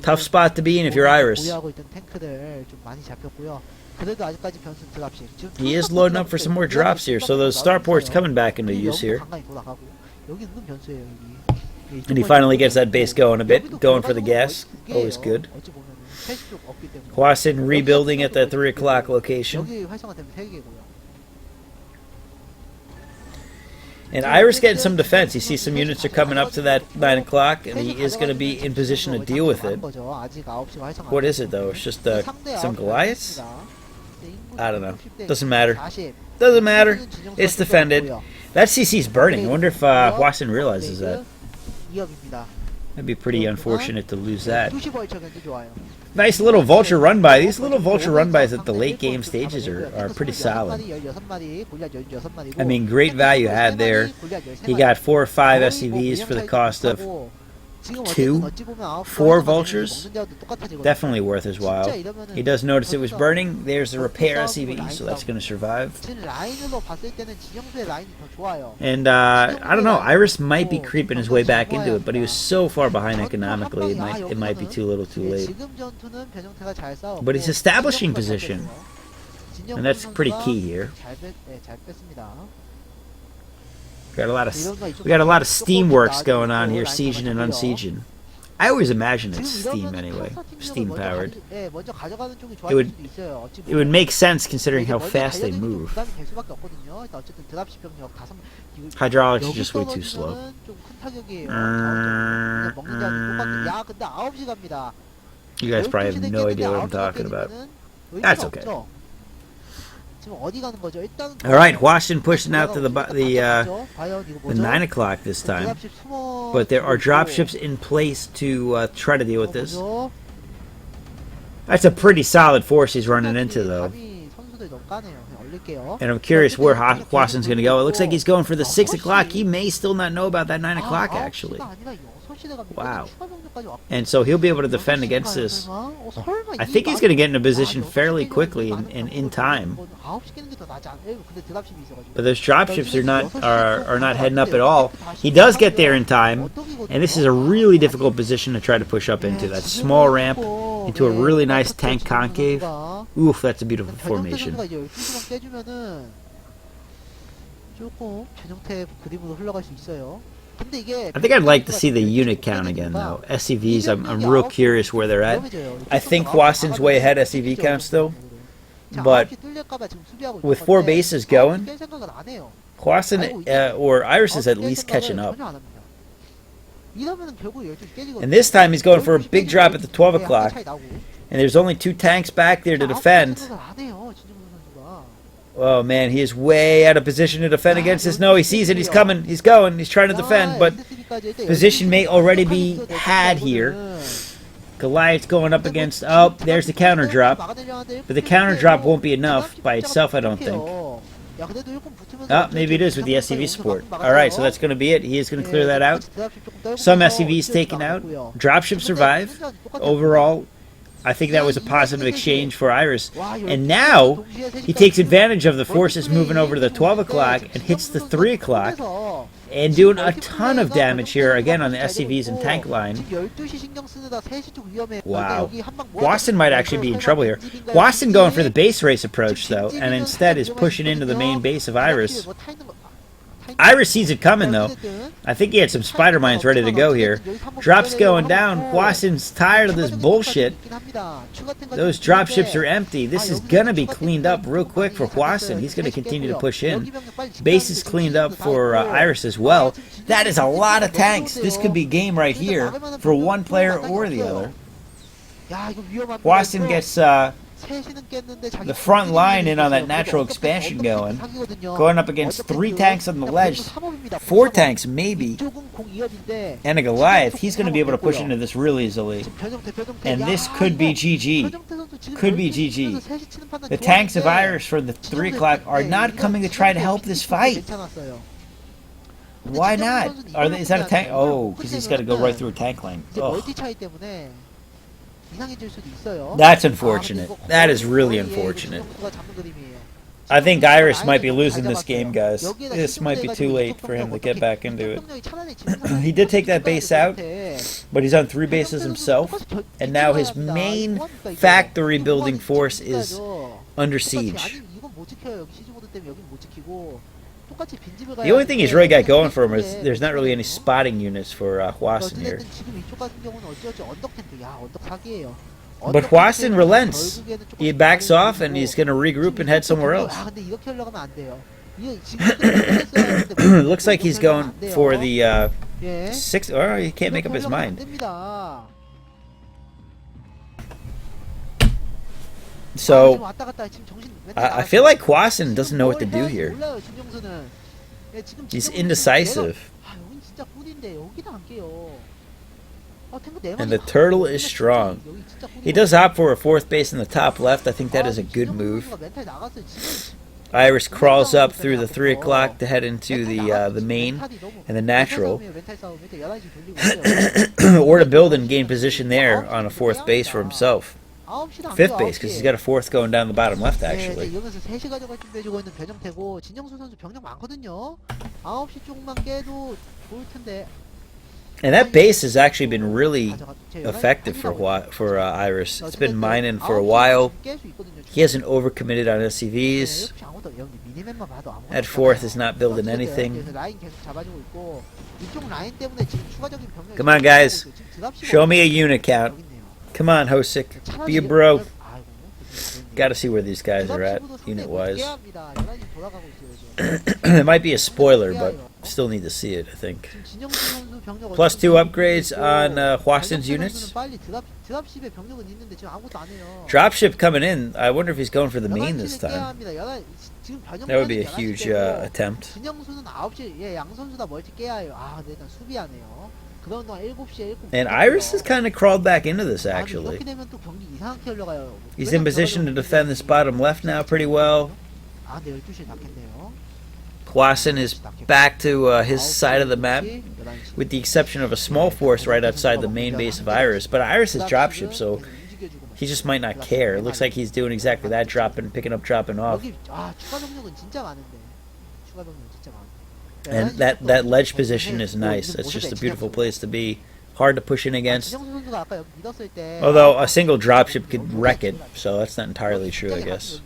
Tough spot to be in if you're Iris. He is loading up for some more drops here, so those starports coming back into use here. And he finally gets that base going a bit, going for the gas. Always good. Hwasin rebuilding at that 3 o'clock location. And Iris getting some defense. You see some units are coming up to that 9 o'clock, and he is going to be in position to deal with it. What is it, though? It's just some Goliaths? I don't know. Doesn't matter. Doesn't matter. It's defended. That CC's burning. I wonder if Hwasin realizes that. That'd be pretty unfortunate to lose that. Nice little vulture run by. These little vulture run bys at the late game stages are pretty solid. I mean, great value had there. He got 4 or 5 SCVs for the cost of 2, 4 vultures. Definitely worth his while. He does notice it was burning. There's the repair SCV, so that's going to survive. And I don't know. Iris might be creeping his way back into it, but he was so far behind economically, it might be too little too late. But he's establishing position, and that's pretty key here. We got a lot of steam works going on here, sieging and unsieging. I always imagine it's steam anyway, steam powered. It would make sense considering how fast they move. Hydraulics are just way too slow. You guys probably have no idea what I'm talking about. That's okay. Alright, Hwasin pushing out to the 9 o'clock this time. But there are dropships in place to try to deal with this. That's a pretty solid force he's running into, though. And I'm curious where Hwason's going to go. It looks like he's going for the 6 o'clock. He may still not know about that 9 o'clock, actually. Wow. And so he'll be able to defend against this. I think he's going to get in a position fairly quickly and in time. But those dropships are not heading up at all. He does get there in time, and this is a really difficult position to try to push up into. That small ramp into a really nice tank concave. Oof, that's a beautiful formation. I think I'd like to see the unit count again, though. SCVs, I'm real curious where they're at. I think Hwason's way ahead SCV count still. But with 4 bases going, Hwason or Iris is at least catching up. And this time he's going for a big drop at the 12 o'clock. And there's only 2 tanks back there to defend. Oh man, he is way out of position to defend against this. No, he sees it, he's coming, he's going, he's trying to defend, but position may already be had here. Goliath's going up against, oh, there's the counter drop. But the counter drop won't be enough by itself, I don't think. Oh, maybe it is with the SCV support. Alright, so that's going to be it. He is going to clear that out. Some SCVs taken out. Dropship survive. Overall, I think that was a positive exchange for Iris. And now, he takes advantage of the forces moving over to the 12 o'clock and hits the 3 o'clock. And doing a ton of damage here, again, on the SCVs and tank line. Wow. Hwason might actually be in trouble here. Hwason going for the base race approach, though, and instead is pushing into the main base of Iris. Iris sees it coming, though. I think he had some spider mines ready to go here. Drops going down. Hwason's tired of this bullshit. Those dropships are empty. This is going to be cleaned up real quick for Hwason. He's going to continue to push in. Base is cleaned up for Iris as well. That is a lot of tanks. This could be game right here for one player or the other. Hwason gets the front line in on that natural expansion going up against 3 tanks on the ledge, 4 tanks maybe, and a Goliath. He's going to be able to push into this real easily, and this could be GG. Could be GG. The tanks of Iris for the 3 o'clock are not coming to try to help this fight. Why not? Is that a tank? Oh, because he's got to go right through a tank line. Ugh. That's unfortunate. That is really unfortunate. I think Iris might be losing this game, guys. This might be too late for him to get back into it. He did take that base out, but he's on 3 bases himself, and now his main factory building force is under siege. The only thing he's really got going for him is there's not really any spotting units for Hwason here. But Hwason relents. He backs off and he's going to regroup and head somewhere else. Looks like he's going for the 6. Oh, he can't make up his mind. So, I feel like Hwason doesn't know what to do here. He's indecisive. And the turtle is strong. He does opt for a 4th base in the top left. I think that is a good move. Iris crawls up through the 3 o'clock to head into the main and the natural. Or to build and gain position there on a 4th base for himself. 5th base, because he's got a 4th going down the bottom left, actually. And that base has actually been really effective for Iris. It's been mining for a while. He hasn't overcommitted on SCVs. That 4th is not building anything. Come on, guys. Show me a unit count. Come on, Hosic. Be a bro. Gotta see where these guys are at, unit-wise. It might be a spoiler, but still need to see it, I think. +2 upgrades on Hwason's units. Dropship coming in. I wonder if he's going for the main this time. That would be a huge attempt. 진영수는 9시, 예, 양 선수 다 멀티 깨야 해요. 아, 근데 일단 수비하네요. 그런 동안 7시에 7시. And Iris has kind of crawled back into this, 아, actually. 이렇게 되면 또 경기 이상하게 흘러가요. He's in position to defend this bottom left now pretty well. 아, 네, 12시에 닿겠네요. Hwasin is back to his side of the map, with the exception of a small force right outside the main base of Iris. But Iris is dropship, so he just might not care. It looks like he's doing exactly that, picking up, dropping off. 여기 추가 병력은 진짜 많은데. 추가 병력 진짜 많은데. And that ledge position is nice. It's just a beautiful place to be. Hard to push in against. Although a single dropship could wreck it, so that's not entirely true, I guess.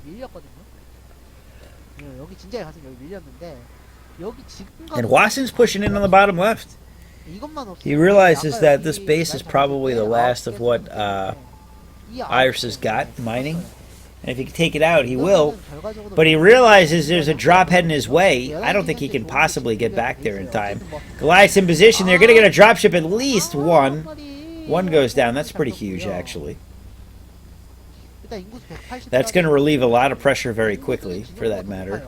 And Hwasin's pushing in on the bottom left. He realizes that this base is probably the last of what Iris has got, mining. And if he can take it out, he will. But he realizes there's a drop heading his way. I don't think he can possibly get back there in time. Goliath's in position. They're going to get a dropship, at least one. One goes down. That's pretty huge, actually. That's going to relieve a lot of pressure very quickly, for that matter.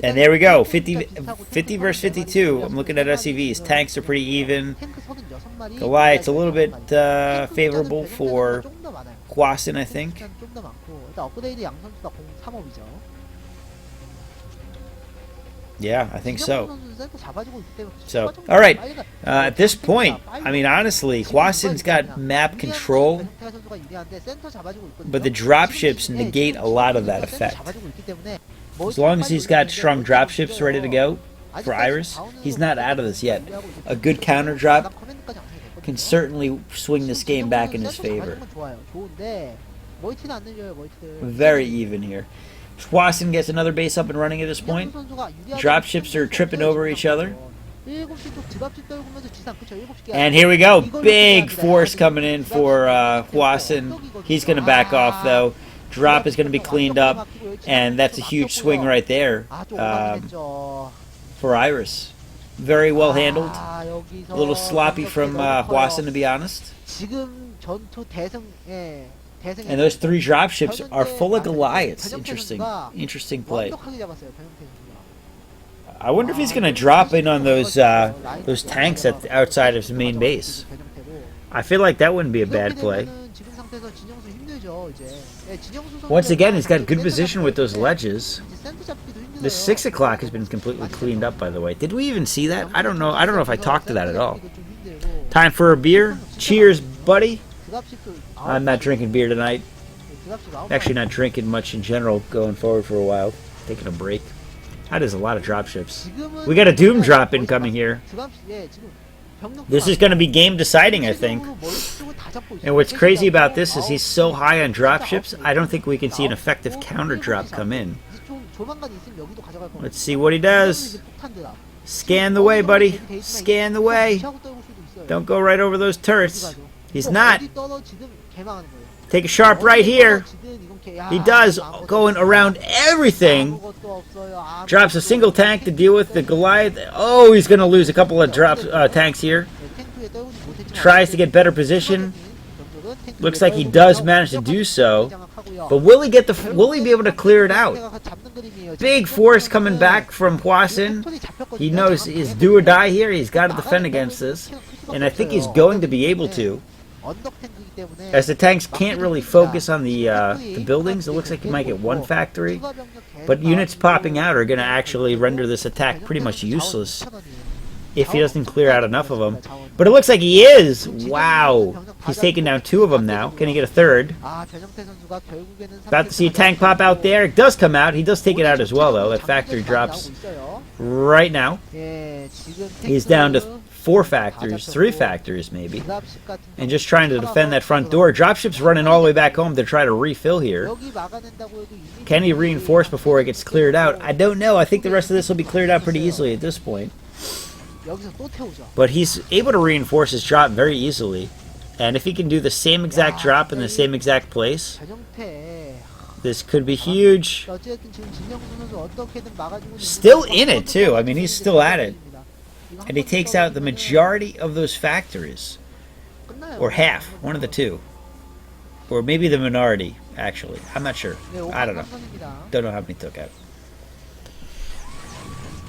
And there we go. 50 versus 52. I'm looking at SCVs. Tanks are pretty even. Goliath's a little bit favorable for Hwasin, I think. Yeah, I think so. So, all right. At this point, I mean, honestly, Hwasin's got map control, but the dropships negate a lot of that effect. As long as he's got strong dropships ready to go for Iris, he's not out of this yet. A good counter drop can certainly swing this game back in his favor. Very even here. Hwasin gets another base up and running at this point. Dropships are tripping over each other. And here we go. Big force coming in for Hwasin. He's going to back off, though. Drop is going to be cleaned up. And that's a huge swing right there for Iris. Very well handled. A little sloppy from Hwasin, to be honest. And those three dropships are full of Goliaths. Interesting play. I wonder if he's going to drop in on those tanks outside of his main base. I feel like that wouldn't be a bad play. Once again, he's got good position with those ledges. This 6 o'clock has been completely cleaned up, by the way. Did we even see that? I don't know. I don't know if I talked to that at all. Time for a beer. Cheers, buddy. I'm not drinking beer tonight. Actually, not drinking much in general going forward for a while. Taking a break. That is a lot of dropships. We got a Doom drop incoming here. This is going to be game deciding, I think. And what's crazy about this is he's so high on dropships, I don't think we can see an effective counter drop come in. Let's see what he does. Scan the way, buddy. Scan the way. Don't go right over those turrets. He's not. Take a sharp right here. He does, going around everything. Drops a single tank to deal with the Goliath. Oh, he's going to lose a couple of tanks here. Tries to get better position. Looks like he does manage to do so. But will he be able to clear it out? Big force coming back from Hwasin. He knows he's do or die here. He's got to defend against this. And I think he's going to be able to. As the tanks can't really focus on the buildings, it looks like he might get one factory. But units popping out are going to actually render this attack pretty much useless if he doesn't clear out enough of them. But it looks like he is! Wow! He's taking down 2 of them now. Can he get a third? About to see a tank pop out there. It does come out. He does take it out as well, though. That factory drops right now. He's down to 4 factories, 3 factories maybe, and just trying to defend that front door. Dropship's running all the way back home to try to refill here. Can he reinforce before it gets cleared out? I don't know. I think the rest of this will be cleared out pretty easily at this point. But he's able to reinforce his drop very easily, and if he can do the same exact drop in the same exact place, this could be huge. Still in it too. I mean, he's still at it. And he takes out the majority of those factories. Or half. One of the two. Or maybe the minority, actually. I'm not sure. I don't know. Don't know how many took out.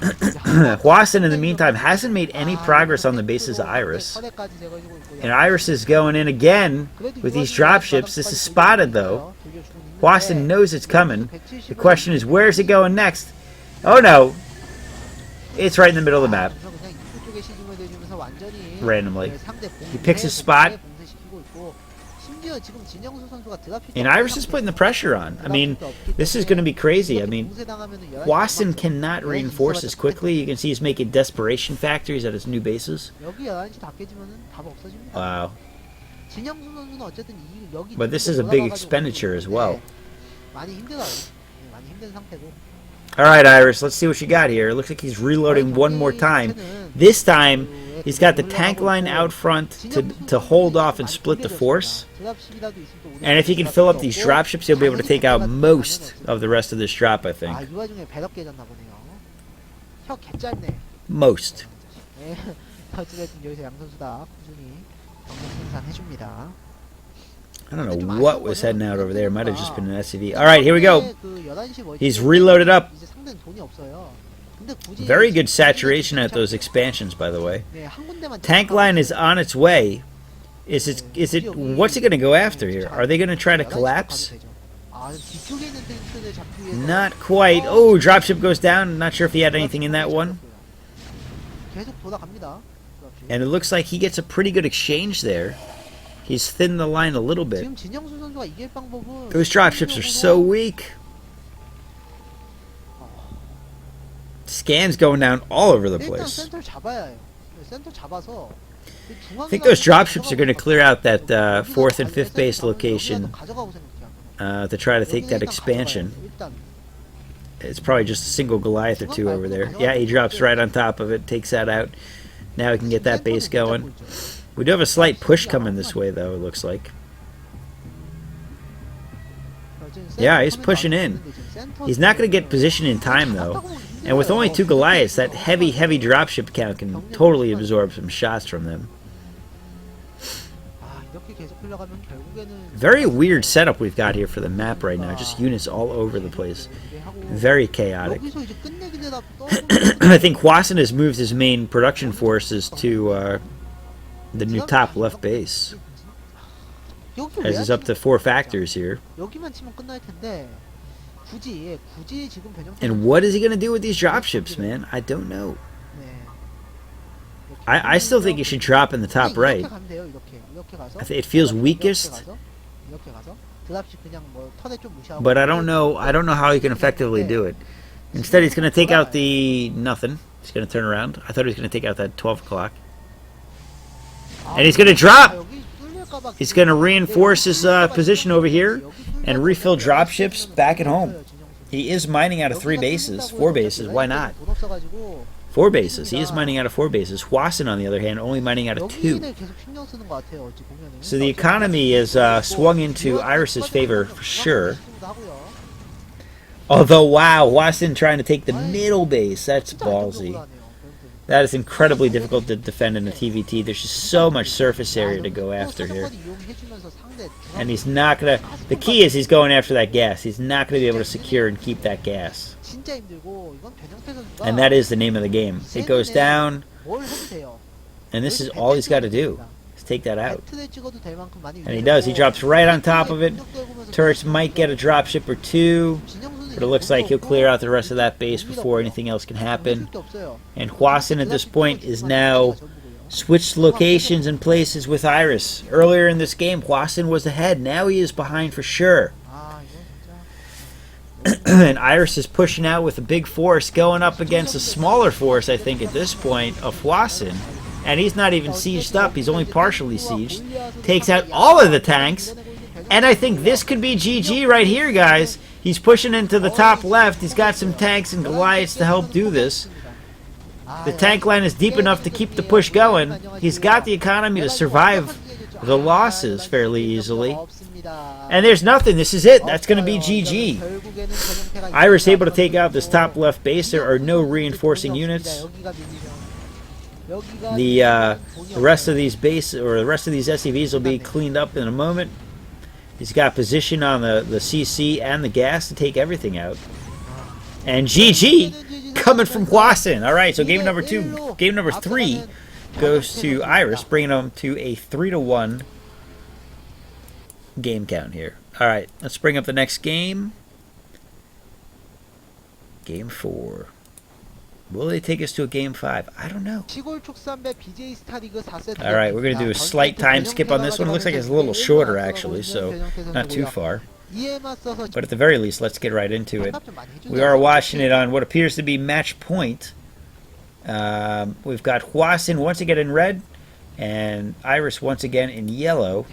Hwasun, in the meantime, hasn't made any progress on the bases of Iris. And Iris is going in again with these dropships. This is spotted, though. Hwasun knows it's coming. The question is, where is it going next? Oh, no. It's right in the middle of the map. Randomly. He picks his spot. And Iris is putting the pressure on. I mean, this is going to be crazy. I mean, Hwasun cannot reinforce as quickly. You can see he's making desperation factories at his new bases. Wow. But this is a big expenditure as well. Alright, Iris, let's see what you got here. It looks like he's reloading one more time. This time, he's got the tank line out front to hold off and split the force. And if he can fill up these dropships, he'll be able to take out most of the rest of this drop, I think. Most. I don't know what was heading out over there. Might have just been an SCV. Alright, here we go. He's reloaded up. Very good saturation at those expansions, by the way. Tank line is on its way. What's it going to go after here? Are they going to try to collapse? Not quite. Oh, dropship goes down. Not sure if he had anything in that one. And it looks like he gets a pretty good exchange there. He's thinned the line a little bit. Those dropships are so weak. Scans going down all over the place. I think those dropships are going to clear out that 4th and 5th base location to try to take that expansion. It's probably just a single Goliath or two over there. Yeah, he drops right on top of it, takes that out. Now we can get that base going. We do have a slight push coming this way, though, it looks like. Yeah, he's pushing in. He's not going to get position in time, though. And with only 2 Goliaths, that heavy, heavy dropship count can totally absorb some shots from them. Very weird setup we've got here for the map right now. Just units all over the place. Very chaotic. I think Hwasun has moved his main production forces to the new top left base. As is up to 4 factors here. And what is he going to do with these dropships, man? I don't know. I still think he should drop in the top right. It feels weakest. But I don't know how he can effectively do it. Instead, he's going to take out the nothing. He's going to turn around. I thought he was going to take out that 12 o'clock. And he's going to drop! He's going to reinforce his position over here and refill dropships back at home. He is mining out of 3 bases. 4 bases, why not? 4 bases. He is mining out of 4 bases. Hwasun, on the other hand, only mining out of 2. So the economy is swung into Iris's favor for sure. Although, wow, Hwasun trying to take the middle base. That's ballsy. That is incredibly difficult to defend in a TVT. There's just so much surface area to go after here. And he's not going to... The key is he's going after that gas. He's not going to be able to secure and keep that gas. And that is the name of the game. It goes down, and this is all he's got to do. Is take that out. And he does. He drops right on top of it. Turrets might get a dropship or 2. But it looks like he'll clear out the rest of that base before anything else can happen. And Hwasun at this point is now switched locations and places with Iris. Earlier in this game, Hwasun was ahead. Now he is behind for sure. And Iris is pushing out with a big force, going up against a smaller force, I think, at this point, of Hwasun. And he's not even sieged up. He's only partially sieged. Takes out all of the tanks. And I think this could be GG right here, guys. He's pushing into the top left. He's got some tanks and Goliaths to help do this. The tank line is deep enough to keep the push going. He's got the economy to survive the losses fairly easily. And there's nothing. This is it. That's going to be GG. Iris able to take out this top left base. There are no reinforcing units. The rest of these base or the rest of these SCVs will be cleaned up in a moment. He's got position on the CC and the gas to take everything out. And GG! coming from Hwasin. All right, so game number 2, game number 3 goes to Iris, bringing them to a 3-1 game count here. All right, let's bring up the next game. Game 4. Will they take us to a game 5? I don't know. All right, we're going to do a slight time skip on this one. It looks like it's a little shorter, actually, so not too far. But at the very least, let's get right into it. We are watching it on what appears to be match point. We've got Hwasin once again in red, and Iris once again in yellow.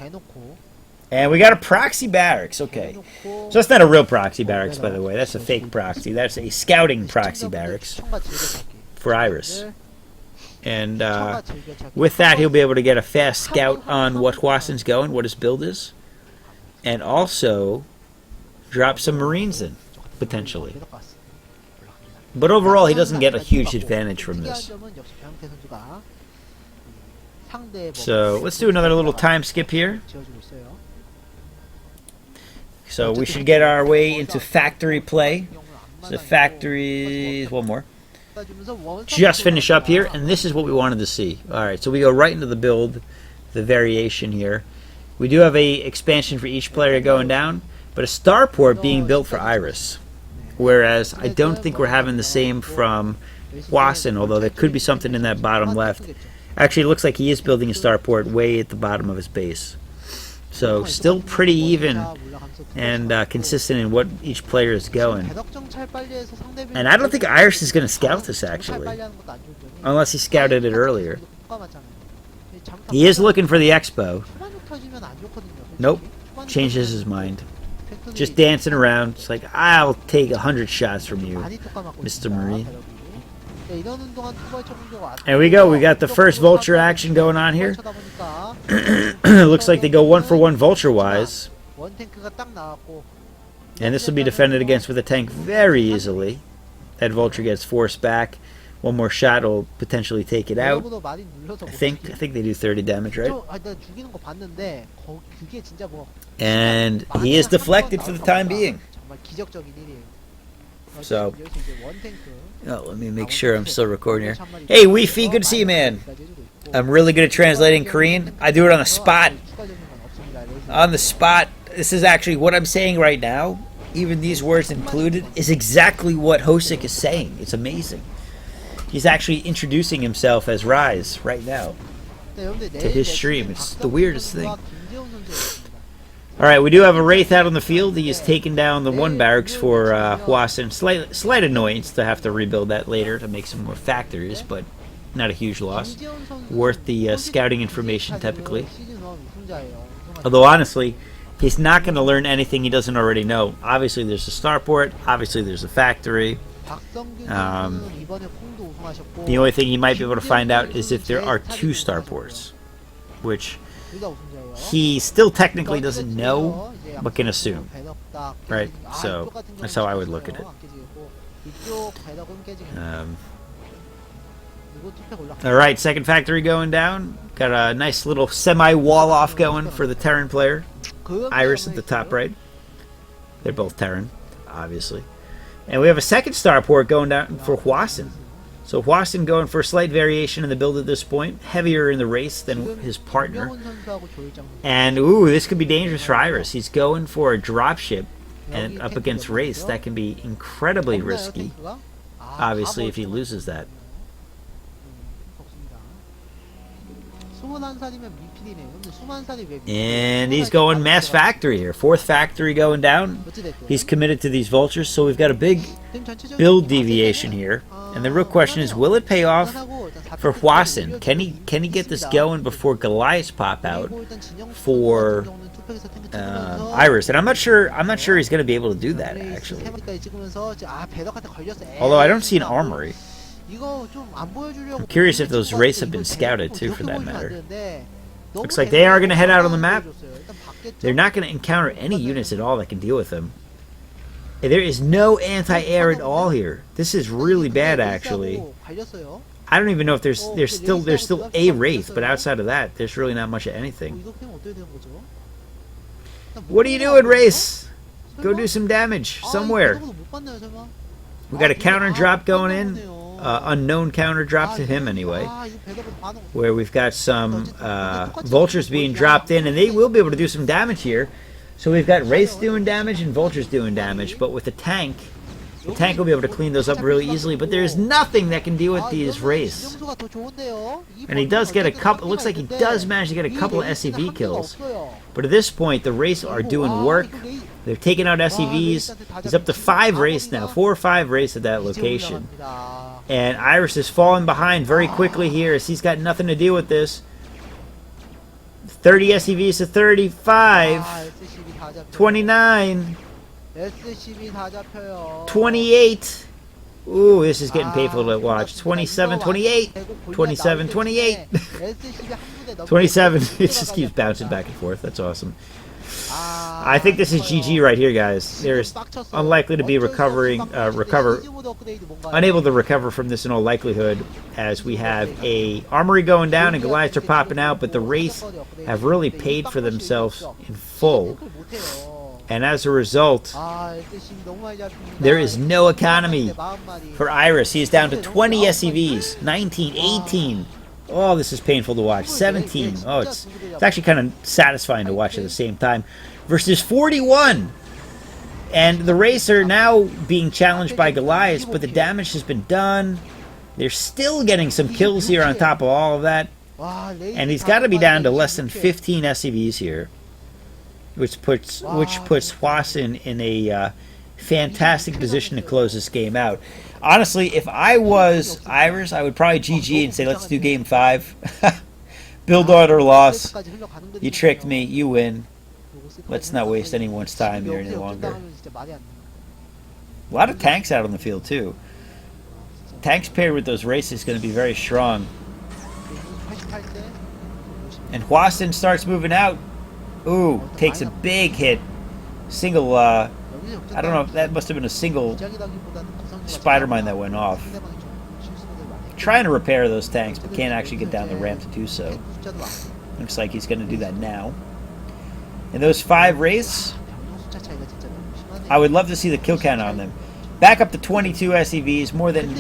And we got a proxy barracks. Okay. So that's not a real proxy barracks, by the way. That's a fake proxy. That's a scouting proxy barracks for Iris. And with that, he'll be able to get a fast scout on what Hwasin's going, what his build is. And also drop some Marines in, potentially. But overall, he doesn't get a huge advantage from this. So let's do another little time skip here. So we should get our way into factory play. So factories, one more. Just finish up here, and this is what we wanted to see. All right, so we go right into the build, the variation here. We do have a expansion for each player going down, but a starport being built for Iris. Whereas I don't think we're having the same from Hwasin, although there could be something in that bottom left. Actually, it looks like he is building a starport way at the bottom of his base. So still pretty even and consistent in what each player is going. And I don't think Iris is going to scout this, actually, unless he scouted it earlier. He is looking for the expo. Nope, changes his mind. Just dancing around. It's like, I'll take 100 shots from you, Mr. Marine. There we go. We got the first vulture action going on here. Looks like they go 1-for-1 vulture-wise. And this will be defended against with a tank very easily. That vulture gets forced back. One more shot will potentially take it out. I think they do 30 damage, right? And he is deflected for the time being. So, let me make sure I'm still recording here. Hey, Weefy, good to see you, man. I'm really good at translating Korean. I do it on the spot. On the spot. This is actually what I'm saying right now. Even these words included is exactly what Hosic is saying. It's amazing. He's actually introducing himself as Rise right now to his stream. It's the weirdest thing. Alright, we do have a Wraith out on the field. He has taken down the one barracks for Hwasin. Slight annoyance to have to rebuild that later to make some more factories, but not a huge loss. Worth the scouting information, typically. Although, honestly, he's not going to learn anything he doesn't already know. Obviously, there's a starport. Obviously, there's a factory. The only thing he might be able to find out is if there are 2 starports, which he still technically doesn't know, but can assume. Right? So, that's how I would look at it. Alright, second factory going down. Got a nice little semi-wall off going for the Terran player. Iris at the top right. They're both Terran, obviously. And we have a second starport going down for Hwasin. So Hwasin going for a slight variation in the build at this point. Heavier in the race than his partner. And, ooh, this could be dangerous for Iris. He's going for a dropship and up against race. That can be incredibly risky, obviously, if he loses that. And he's going mass factory here. Fourth factory going down. He's committed to these vultures, so we've got a big build deviation here. And the real question is, will it pay off for Hwasin? Can he get this going before Goliaths pop out for Iris? And I'm not sure he's going to be able to do that, actually. Although I don't see an armory. I'm curious if those wraiths have been scouted too, for that matter. Looks like they are going to head out on the map. They're not going to encounter any units at all that can deal with them. There is no anti-air at all here. This is really bad, actually. I don't even know if there's still a wraith, but outside of that, there's really not much of anything. What are you doing, Wraith? Go do some damage somewhere. We got a counter drop going in. Unknown counter drop to him anyway. Where we've got some vultures being dropped in, and they will be able to do some damage here. So we've got Wraiths doing damage and vultures doing damage, but with the tank will be able to clean those up really easily, but there's nothing that can deal with these Wraiths. And he does get a couple, it looks like he does manage to get a couple of SCV kills. But at this point, the Wraiths are doing work. They're taking out SCVs. He's up to 5 Wraiths now, 4 or 5 Wraiths at that location. And Iris is falling behind very quickly here as he's got nothing to do with this. 30 SCVs to 35. 29. 28. Ooh, this is getting painful to watch. 27, 28. 27, 28. 27. It just keeps bouncing back and forth. That's awesome. I think this is GG right here, guys. There's unlikely to be unable to recover from this in all likelihood, as we have a armory going down and Goliaths are popping out, but the Wraiths have really paid for themselves in full. And as a result, there is no economy for Iris. He is down to 20 SCVs, 19, 18. Oh, this is painful to watch. 17. Oh, it's actually kind of satisfying to watch at the same time. Versus 41. And the Wraiths are now being challenged by Goliaths, but the damage has been done. They're still getting some kills here on top of all of that. And he's got to be down to less than 15 SCVs here, which puts Hwasin in a fantastic position to close this game out. Honestly, if I was Iris, I would probably GG and say, let's do game 5. Build order loss. You tricked me. You win. Let's not waste anyone's time here any longer. A lot of tanks out on the field, too. Tanks paired with those Wraiths is going to be very strong. And Hwasin starts moving out. Ooh, takes a big hit. Single, I don't know, that must have been a single spider mine that went off. Trying to repair those tanks, but can't actually get down the ramp to do so. Looks like he's going to do that now. And those 5 Wraiths, I would love to see the kill count on them. Back up to 22 SCVs, more than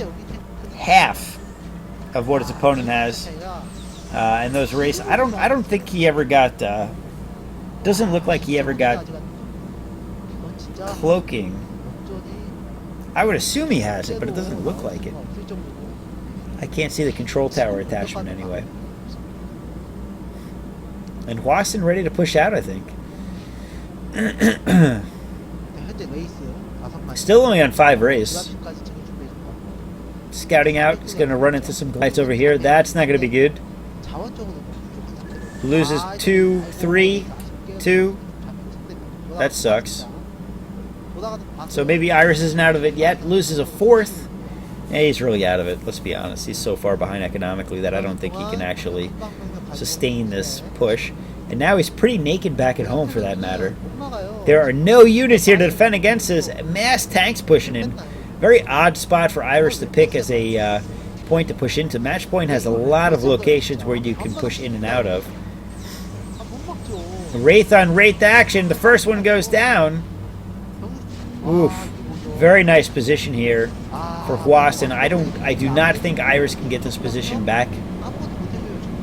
half of what his opponent has. And those Wraiths, I don't think he ever got. Doesn't look like he ever got cloaking. I would assume he has it, but it doesn't look like it. I can't see the control tower attachment anyway. And Hwasin ready to push out, I think. Still only on 5 Wraiths. Scouting out. He's going to run into some Goliaths over here. That's not going to be good. Loses 2, 3, 2. That sucks. So maybe Iris isn't out of it yet. Loses a 4th. Yeah, he's really out of it. Let's be honest. He's so far behind economically that I don't think he can actually sustain this push. And now he's pretty naked back at home, for that matter. There are no units here to defend against this. Mass tanks pushing in. Very odd spot for Iris to pick as a point to push into. Match point has a lot of locations where you can push in and out of. Wraith on Wraith action. The first one goes down. Oof. Very nice position here for Hwasin. I do not think Iris can get this position back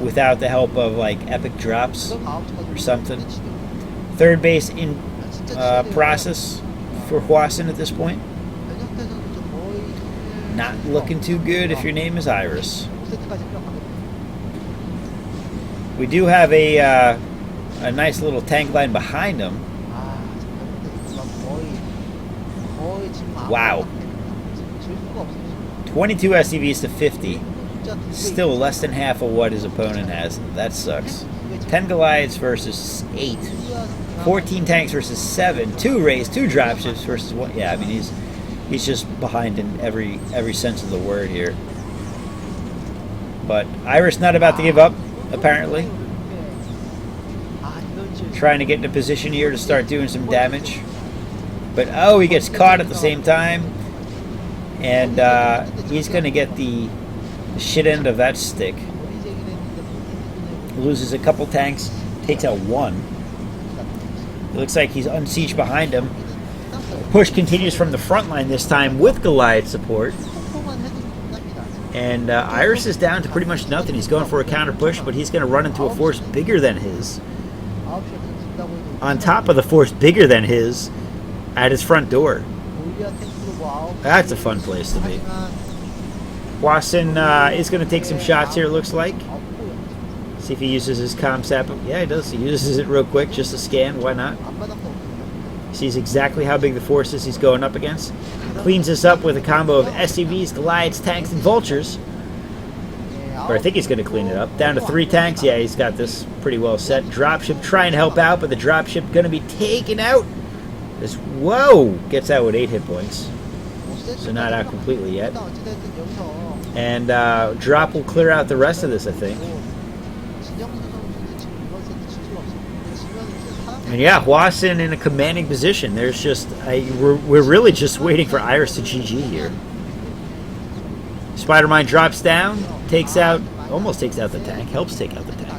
without the help of like epic drops or something. Third base in process for Hwasin at this point. Not looking too good if your name is Iris. We do have a nice little tank line behind him. Wow. 22 SCVs to 50. Still less than half of what his opponent has. That sucks. 10 Goliaths versus 8. 14 tanks versus 7. 2 Wraiths, 2 dropships versus 1. Yeah, I mean, he's just behind in every sense of the word here. But Iris not about to give up, apparently. Trying to get in a position here to start doing some damage. But, oh, he gets caught at the same time. And he's going to get the shit end of that stick. Loses a couple tanks. Takes out 1. It looks like he's unsieged behind him. push continues from the front line this time with Goliath support. 폭포만 해도 끝납니다. And Iris is down to pretty much nothing. He's going for a counter push, but he's going to run into a force bigger than his. 9시에 진다고 해도 On top of the force bigger than his at his front door. 골리앗 탱크로 뭐 9시. That's a fun place to be. 하지만 Watson is going to take some shots here, it looks like. 없고요. See if he uses his ComSat. Yeah, he does. He uses it real quick just to scan. Why not? 앞바닥도 없거든요. Sees exactly how big the force is he's going up against. Cleans this up with a combo of SCVs, Goliaths, tanks, and vultures. 예, Or I think he's going to clean it up. Down to 3 tanks. Yeah, he's got this pretty well set. Dropship trying to help out, but the dropship going to be taken out. This, whoa! Gets out with 8 hit points. So not out completely yet. 일단 어찌됐든 여기서 And drop will clear out the rest of this, I think. 진영수 선수는 지금 이번 세트 질 수가 없어요. 지면 이제 사람 And yeah, Watson in a commanding position. There's just, we're really just waiting for Iris to GG here. Spider-Mine drops down, takes out, almost takes out the tank, helps take out the tank.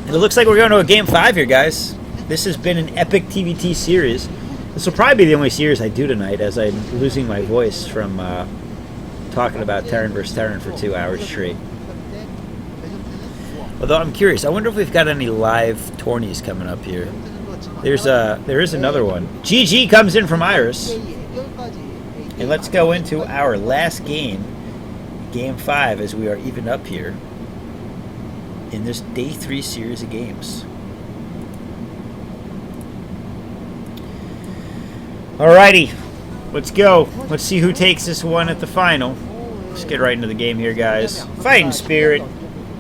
And it looks like we're going to a Game 5 here, guys. This has been an epic TVT series. This will probably be the only series I do tonight, as I'm losing my voice from talking about Terran vs. Terran for 2 hours straight. Although I'm curious, I wonder if we've got any live tourneys coming up here. There is another one. GG comes in from Iris. And let's go into our last game, Game 5, as we are even up here in this Day 3 series of games. Alrighty, let's go. Let's see who takes this one at the final. Let's get right into the game here, guys. Fighting Spirit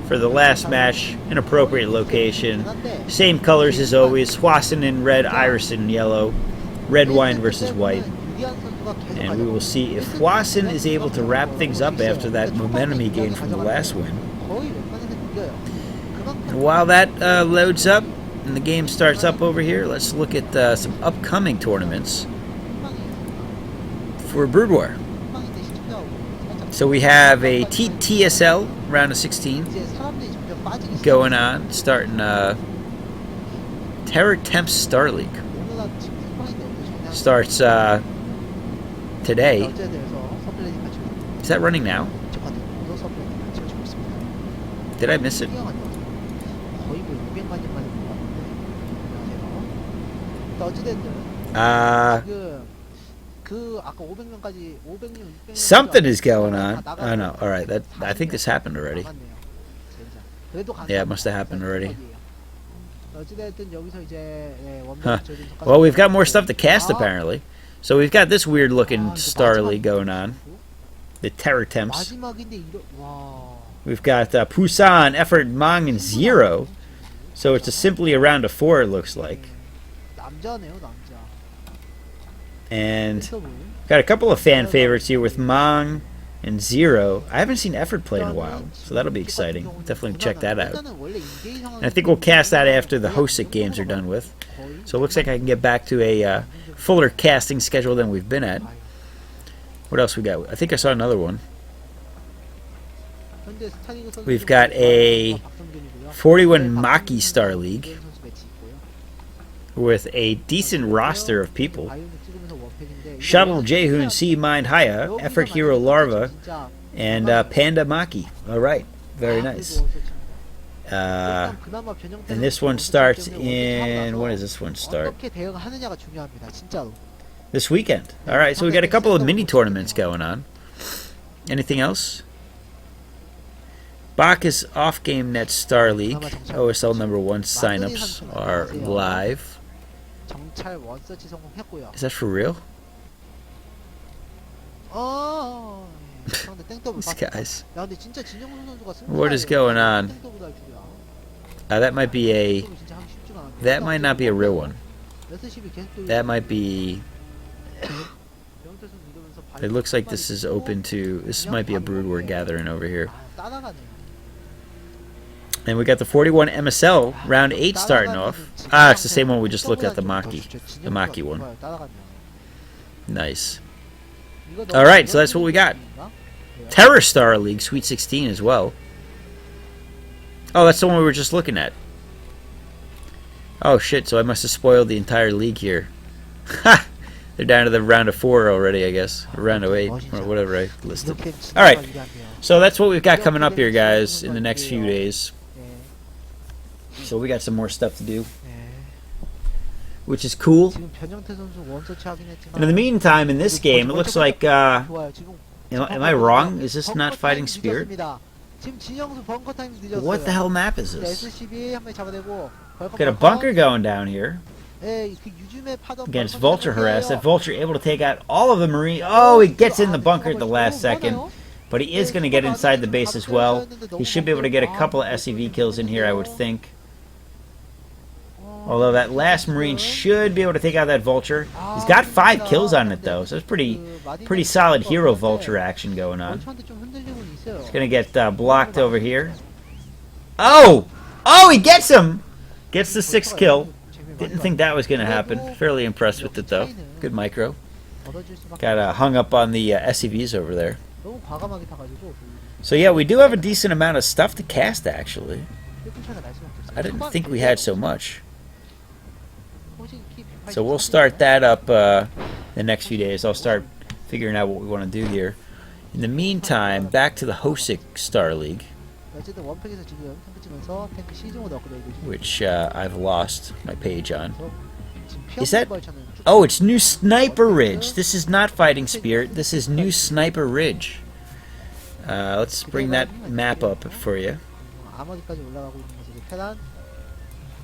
for the last match, an appropriate location. Same colors as always, Swassen in red, Iris in yellow. Red wine versus white. And we will see if Swassen is able to wrap things up after that momentum he gained from the last win. And while that loads up and the game starts up over here, let's look at some upcoming tournaments for Brood War. So we have a TSL round of 16 going on, starting Terror Temp Star League. Starts today. Is that running now? Did I miss it? Something is going on. Oh no, alright, that I think this happened already. Yeah, it must have happened already. Huh. Well, we've got more stuff to cast apparently. So we've got this weird looking Star League going on. The Terror Temps. We've got Pusan, Effort, Mang, and Zero. So it's simply a round of 4, it looks like. And got a couple of fan favorites here with Mang and Zero. I haven't seen Effort play in a while, so that'll be exciting. Definitely check that out. And I think we'll cast that after the Hosic games are done with. So it looks like I can get back to a fuller casting schedule than we've been at. What else we got? I think I saw another one. We've got a 41 Maki Star League with a decent roster of people. Shuttle, Jehoon, Sea Mind, Haya, Effort Hero Larva, and Panda Maki. Alright, very nice. And this one starts in... When does this one start? This weekend. Alright, so we got a couple of mini tournaments going on. Anything else? Bacchus Off Game Net Star League OSL number 1 signups are live. Is that for real? These guys. What is going on? That might be a... That might not be a real one. That might be... It looks like this is open to... This might be a Brood War gathering over here. And we got the 41 MSL round 8 starting off. Ah, it's the same one we just looked at, the Maki one. Nice. Alright, so that's what we got. Terror Star League, Sweet 16 as well. Oh, that's the one we were just looking at. Oh shit, so I must have spoiled the entire league here. Ha! They're down to the round of 4 already, I guess. Or round of 8, or whatever I listed. Alright, so that's what we've got coming up here, guys, in the next few days. So we got some more stuff to do, which is cool. And in the meantime, in this game, it looks like... am I wrong? Is this not Fighting Spirit? What the hell map is this? Got a bunker going down here. Against Vulture harass. That Vulture able to take out all of the Marine. Oh, he gets in the bunker at the last second. But he is going to get inside the base as well. He should be able to get a couple of SCV kills in here, I would think. Although that last Marine should be able to take out that Vulture. He's got 5 kills on it, though. So it's pretty solid hero Vulture action going on. He's going to get blocked over here. Oh! Oh, he gets him! Gets the 6th kill. Didn't think that was going to happen. Fairly impressed with it, though. Good micro. Got hung up on the SCVs over there. So yeah, we do have a decent amount of stuff to cast, actually. I didn't think we had so much. So we'll start that up the next few days. I'll start figuring out what we want to do here. In the meantime, back to the Hosic Star League, which I've lost my page on. Is that... Oh, it's New Sniper Ridge. This is not Fighting Spirit. This is New Sniper Ridge. Let's bring that map up for you.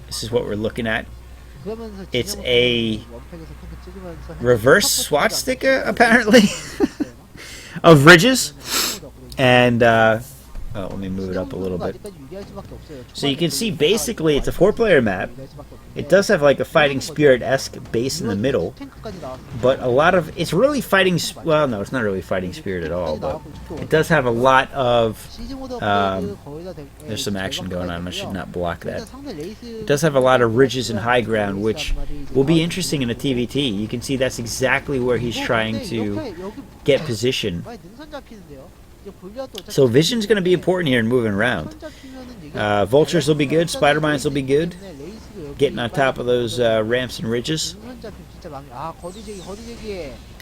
This is what we're looking at. It's a reverse swastika, apparently, of ridges. And, oh, let me move it up a little bit. So you can see, basically, it's a 4-player map. It does have, like, a Fighting Spirit-esque base in the middle. But a lot of... It's really Fighting... Well, no, it's not really Fighting Spirit at all. But it does have a lot of... there's some action going on. I should not block that. It does have a lot of ridges and high ground, which will be interesting in a TVT. You can see that's exactly where he's trying to get position. So vision's going to be important here in moving around. Vultures will be good. Spider mines will be good. Getting on top of those ramps and ridges.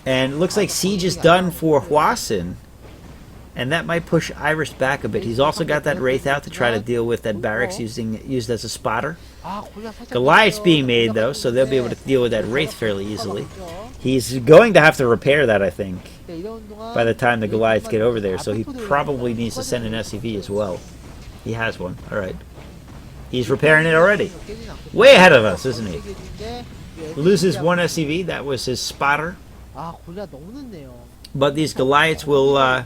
And it looks like siege is done for Hwasin. And that might push Iris back a bit. He's also got that Wraith out to try to deal with that barracks used as a spotter. Goliath's being made, though, so they'll be able to deal with that Wraith fairly easily. He's going to have to repair that, I think, by the time the Goliaths get over there. So he probably needs to send an SCV as well. He has one. All right. He's repairing it already. Way ahead of us, isn't he? Loses one SCV. That was his spotter. But these Goliaths will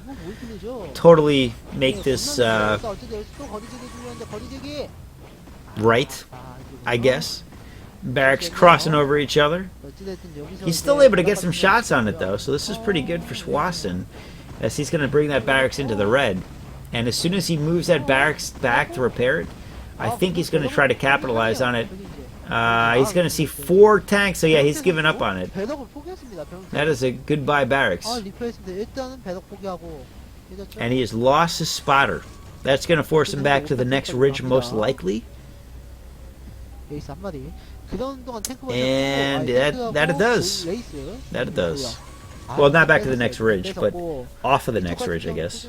totally make this right, I guess. Barracks crossing over each other. He's still able to get some shots on it, though, so this is pretty good for Hwasin, as he's going to bring that barracks into the red. And as soon as he moves that barracks back to repair it, I think he's going to try to capitalize on it. He's going to see 4 tanks, so yeah, he's given up on it. That is a goodbye barracks. And he has lost his spotter. That's going to force him back to the next ridge, most likely. And that it does. That it does. Well, not back to the next ridge, but off of the next ridge, I guess.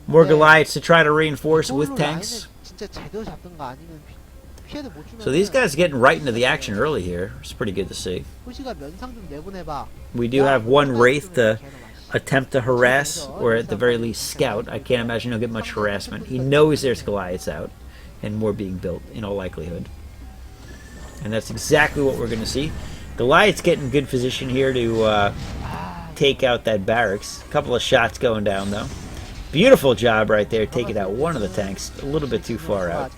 More Goliaths to try to reinforce with tanks. So these guys are getting right into the action early here. It's pretty good to see. We do have one Wraith to attempt to harass, or at the very least scout. I can't imagine he'll get much harassment. He knows there's Goliaths out, and more being built, in all likelihood. And that's exactly what we're going to see. Goliath's getting good position here to take out that barracks. A couple of shots going down, though. Beautiful job right there, taking out one of the tanks. A little bit too far out.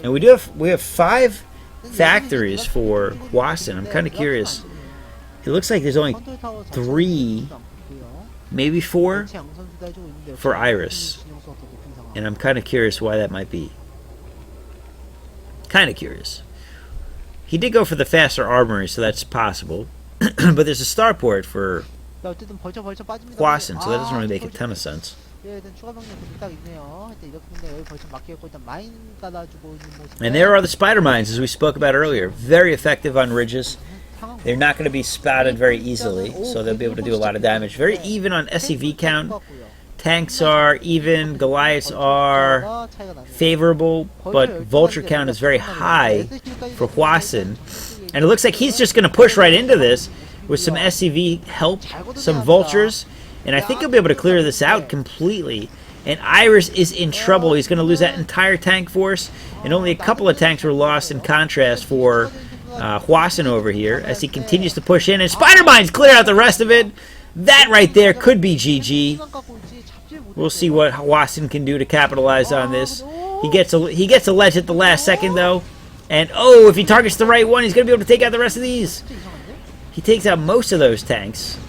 And we have 5 factories for Hwasin. I'm kind of curious. It looks like there's only 3, maybe 4, for Iris. And I'm kind of curious why that might be. Kind of curious. He did go for the faster armory, so that's possible. But there's a starport for Hwasin, so that doesn't really make a ton of sense. 예, 일단 추가 병력 좀 딱 있네요. 일단 이렇게 되면 여기 벌써 막혀있고 일단 마인 깔아주고 있는 모습. And there are the spider mines, as we spoke about earlier. Very effective on ridges. They're not going to be spotted very easily, so they'll be able to do a lot of damage. Very even on SCV count. Tanks are even, Goliaths are favorable, but Vulture count is very high for Hwasin. And it looks like he's just going to push right into this with some SCV help, some Vultures, and I think he'll be able to clear this out completely. And Iris is in trouble. He's going to lose that entire tank force, and only a couple of tanks were lost in contrast for Hwasin over here as he continues to push in. And Spider Mines clear out the rest of it. That right there could be GG. We'll see what Hwasin can do to capitalize on this. He gets a ledge at the last second, though. And, oh, if he targets the right one, he's going to be able to take out the rest of these. He takes out most of those tanks.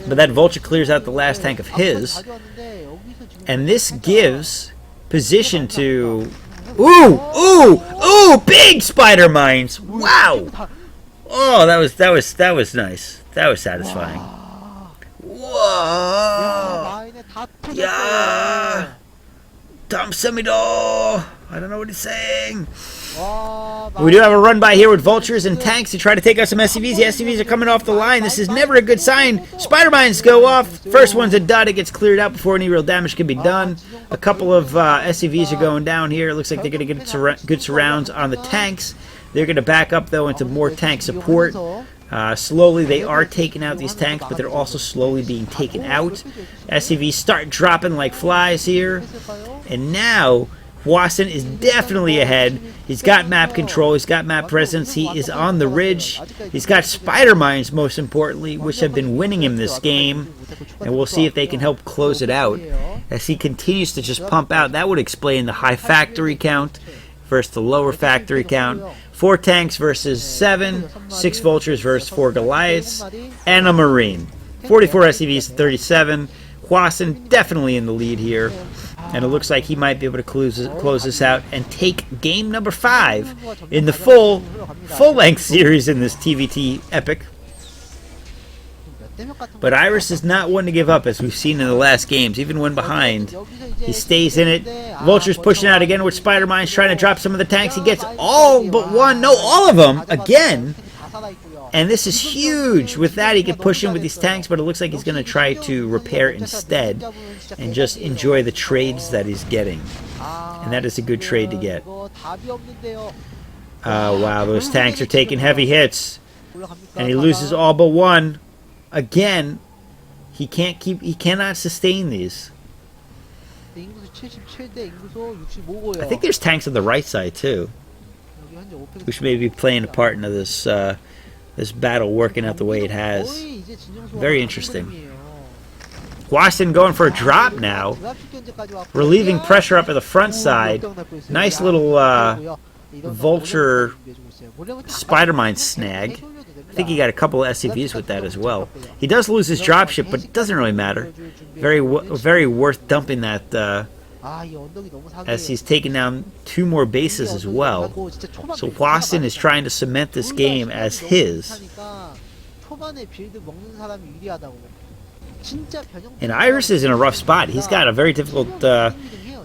But that Vulture clears out the last tank of his. And this gives position to... Ooh! Ooh! Ooh! Big spider mines! Wow! Oh, that was nice. That was satisfying. Whoa! Yeah! Damsamido! I don't know what he's saying. We do have a run by here with Vultures and tanks to try to take out some SCVs. The SCVs are coming off the line. This is never a good sign. Spider mines go off. First one's a dud. It gets cleared out before any real damage can be done. A couple of SCVs are going down here. It looks like they're going to get good surrounds on the tanks. They're going to back up, though, into more tank support. Slowly, they are taking out these tanks, but they're also slowly being taken out. SCVs start dropping like flies here. And now... Hwasin is definitely ahead. He's got map control. He's got map presence. He is on the ridge. He's got spider mines, most importantly, which have been winning him this game. And we'll see if they can help close it out. As he continues to just pump out, that would explain the high factory count versus the lower factory count. 4 tanks versus 7. 6 Vultures versus 4 Goliaths. And a Marine. 44 SCVs to 37. Hwasin definitely in the lead here. And it looks like he might be able to close this out and take game number 5 in the full-length series in this TVT epic. But Iris is not one to give up, as we've seen in the last games. Even when behind, he stays in it. Vulture's pushing out again with Spider Mines, trying to drop some of the tanks. He gets all but one, no, all of them, again. And this is huge. With that, he can push in with these tanks, but it looks like he's going to try to repair instead and just enjoy the trades that he's getting. And that is a good trade to get. Oh, wow, those tanks are taking heavy hits. And he loses all but one. Again, he cannot sustain these. I think there's tanks on the right side, too, which may be playing a part into this this battle working out the way it has. Very interesting. Hwasin going for a drop now. Relieving pressure up at the front side. Nice little Vulture Spider Mine snag. I think he got a couple of SCVs with that as well. He does lose his dropship, but it doesn't really matter. Very worth dumping that as he's taken down 2 more bases as well. So Hwasin is trying to cement this game as his. And Iris is in a rough spot. He's got a very difficult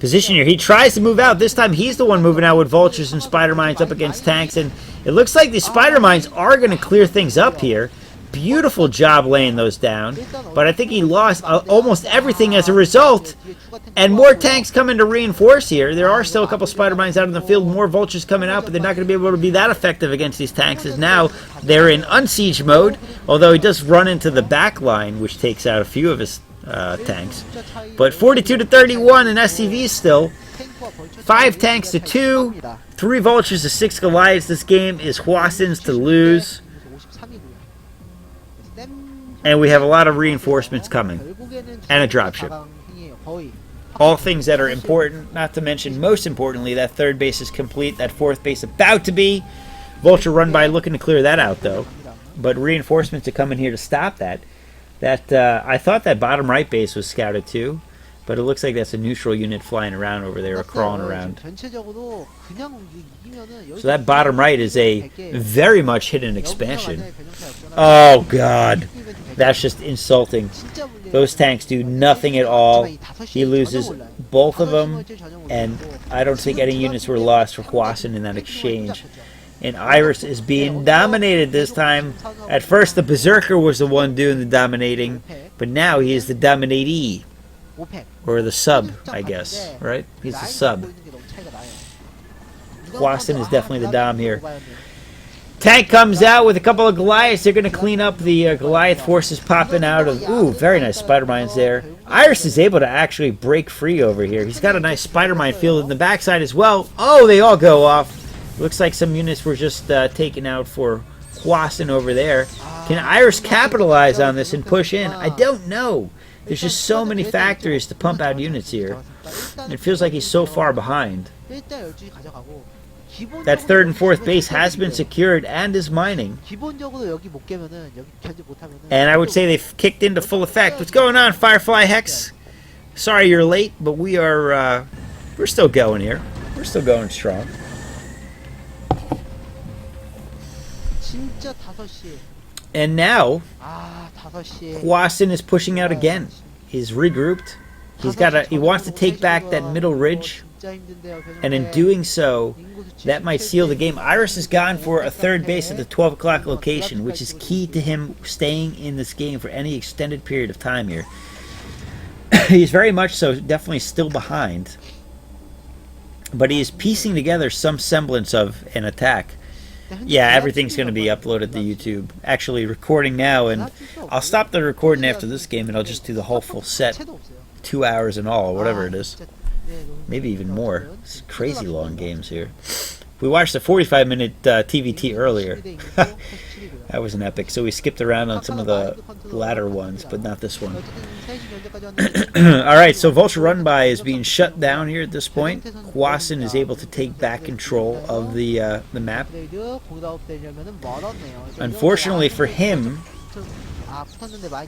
position here. He tries to move out. This time he's the one moving out with Vultures and Spider Mines up against tanks. And it looks like the Spider Mines are going to clear things up here. Beautiful job laying those down. But I think he lost almost everything as a result. And more tanks coming to reinforce here. There are still a couple Spider Mines out in the field. More Vultures coming out, but they're not going to be able to be that effective against these tanks, as now they're in unsiege mode. Although he does run into the back line, which takes out a few of his tanks. But 42 to 31 in SCVs still. 5 tanks to 2. 3 Vultures to 6 Goliaths. This game is Hwasin's to lose. And we have a lot of reinforcements coming. And a dropship. All things that are important, not to mention, most importantly, that 3rd base is complete. That 4th base about to be. Vulture run by looking to clear that out, though. But reinforcements are coming here to stop that. I thought that bottom right base was scouted too. But it looks like that's a neutral unit flying around over there, or crawling around. So that bottom right is a very much hidden expansion. Oh, God. That's just insulting. 진짜 문제예요. Those tanks do nothing at all. 이 5시 He loses 전혀 몰라요. both of 5시 them, 멀티 전혀 몰라요. and I don't think any units were lost for Hwasun in that exchange. And Iris is being dominated this time. At first, the Berserker was the one doing the dominating, but now he is the dominatee. 5팩. Or the sub, I guess, right? He's the sub. Hwasun is definitely the dom here. Tank comes out with a couple of Goliaths. They're going to clean up the Goliath forces popping out of... Ooh, very nice spider mines there. Iris is able to actually break free over here. He's got a nice spider mine field in the backside as well. Oh, they all go off. Looks like some units were just taken out for Hwasun over there. Can Iris capitalize on this and push in? I don't know. There's just so many factories to pump out units here. It feels like he's so far behind. That third and fourth base has been secured and is mining. And I would say they've kicked into full effect. What's going on, Firefly Hex? Sorry you're late, but we're still going here. We're still going strong. And now, Hwasun is pushing out again. He's regrouped. He wants to take back that middle ridge, and in doing so, that might seal the game. Iris has gone for a third base at the 12 o'clock location, which is key to him staying in this game for any extended period of time here. He's very much so definitely still behind, but he is piecing together some semblance of an attack. Yeah, everything's going to be uploaded to YouTube. Actually recording now, and I'll stop the recording after this game, and I'll just do the whole full set. 2 hours in all, or whatever it is. Maybe even more. It's crazy long games here. We watched a 45-minute TVT earlier. That was an epic. So we skipped around on some of the latter ones, but not this one. Alright, so Vulture Run By is being shut down here at this point. Hwasun is able to take back control of the map. Unfortunately for him,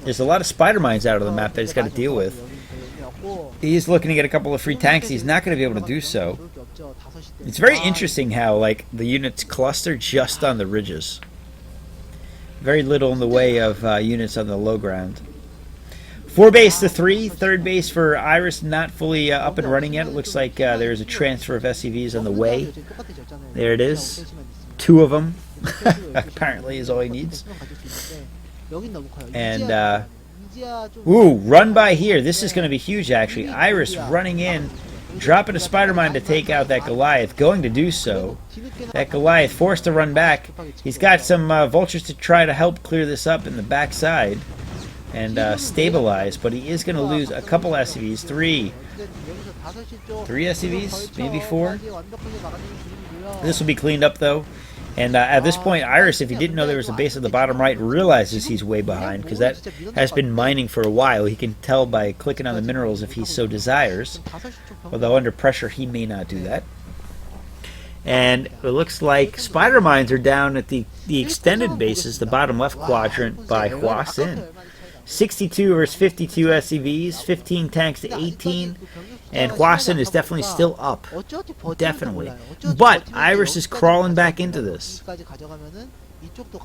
there's a lot of spider mines out of the map that he's got to deal with. He's looking to get a couple of free tanks. He's not going to be able to do so. It's very interesting how like the units cluster just on the ridges. Very little in the way of units on the low ground. 4 base to 3. Third base for Iris not fully up and running yet. It looks like there's a transfer of SCVs on the way. There it is. 2 of them apparently is all he needs. And ooh, run by here. This is going to be huge, actually. Iris running in, dropping a spider mine to take out that Goliath, going to do so. That Goliath forced to run back. He's got some vultures to try to help clear this up in the backside and stabilize, but he is going to lose a couple SCVs. 3 SCVs, maybe 4. This will be cleaned up, though. And at this point, Iris, if he didn't know there was a base at the bottom right, realizes he's way behind, because that has been mining for a while. He can tell by clicking on the minerals if he so desires, although under pressure he may not do that. And it looks like spider mines are down at the extended bases, the bottom left quadrant by Hwasun. 62 versus 52 SCVs, 15 tanks to 18. And Hwasun is definitely still up. Definitely. But Iris is crawling back into this.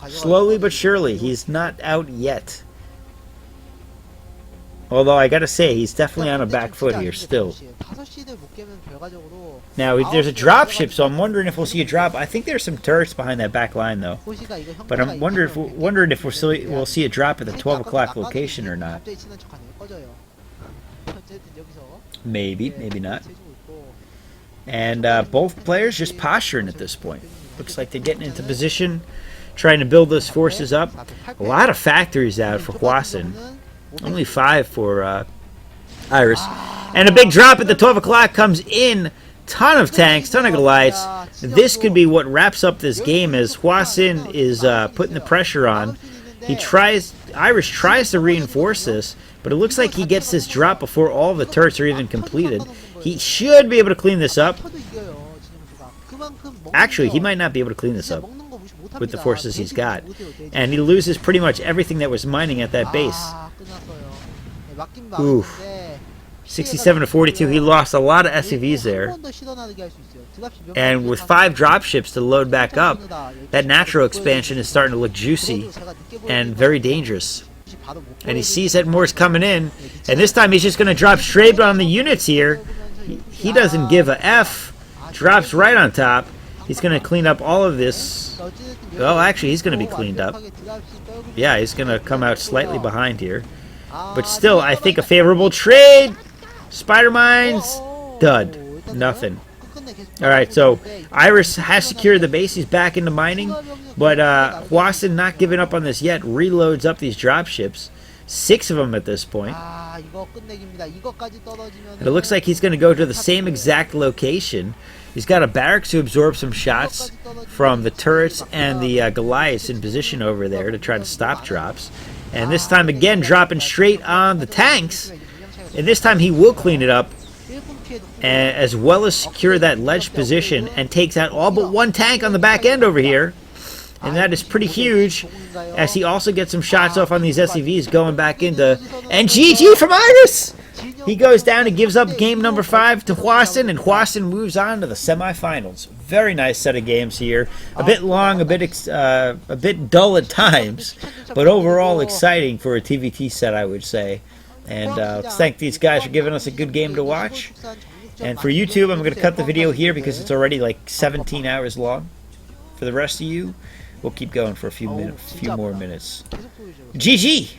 Slowly but surely. He's not out yet. Although I gotta say, he's definitely on a back foot here still. Now, there's a drop ship, so I'm wondering if we'll see a drop. I think there's some turrets behind that back line, though. But I'm wondering if we'll see a drop at the 12 o'clock location or not. Maybe, maybe not. And both players just posturing at this point. Looks like they're getting into position, trying to build those forces up. A lot of factories out for Hwasun. Only 5 for Iris. And a big drop at the 12 o'clock comes in. Ton of tanks, ton of Goliaths. This could be what wraps up this game as Hwasun is putting the pressure on. Iris tries to reinforce this, but it looks like he gets this drop before all the turrets are even completed. He should be able to clean this up. Actually, he might not be able to clean this up with the forces he's got. And he loses pretty much everything that was mining at that base. Oof. 67 to 42, he lost a lot of SCVs there. And with 5 dropships to load back up, that natural expansion is starting to look juicy and very dangerous. And he sees that Moore's coming in. And this time he's just going to drop straight on the units here. He doesn't give a F. Drops right on top. He's going to clean up all of this. Well, actually, he's going to be cleaned up. Yeah, he's going to come out slightly behind here. But still, I think a favorable trade. Spider Mines. Dud. Nothing. Alright, so Iris has secured the base. He's back into mining. But Hwaston not giving up on this yet. Reloads up these dropships. 6 of them at this point. And it looks like he's going to go to the same exact location. He's got a barracks to absorb some shots from the turrets and the Goliaths in position over there to try to stop drops. And this time again dropping straight on the tanks. And this time he will clean it up, and as well as secure that ledge position, and takes out all but one tank on the back end over here. And that is pretty huge, as he also gets some shots off on these SCVs going back into... And GG from Iris! He goes down and gives up game number 5 to Hwaston, and Hwaston moves on to the semifinals. Very nice set of games here. A bit long, a bit dull at times, but overall exciting for a TVT set, I would say. And let's thank these guys for giving us a good game to watch. And for YouTube, I'm going to cut the video here because it's already like 17 hours long. For the rest of you, we'll keep going for a few more minutes. GG!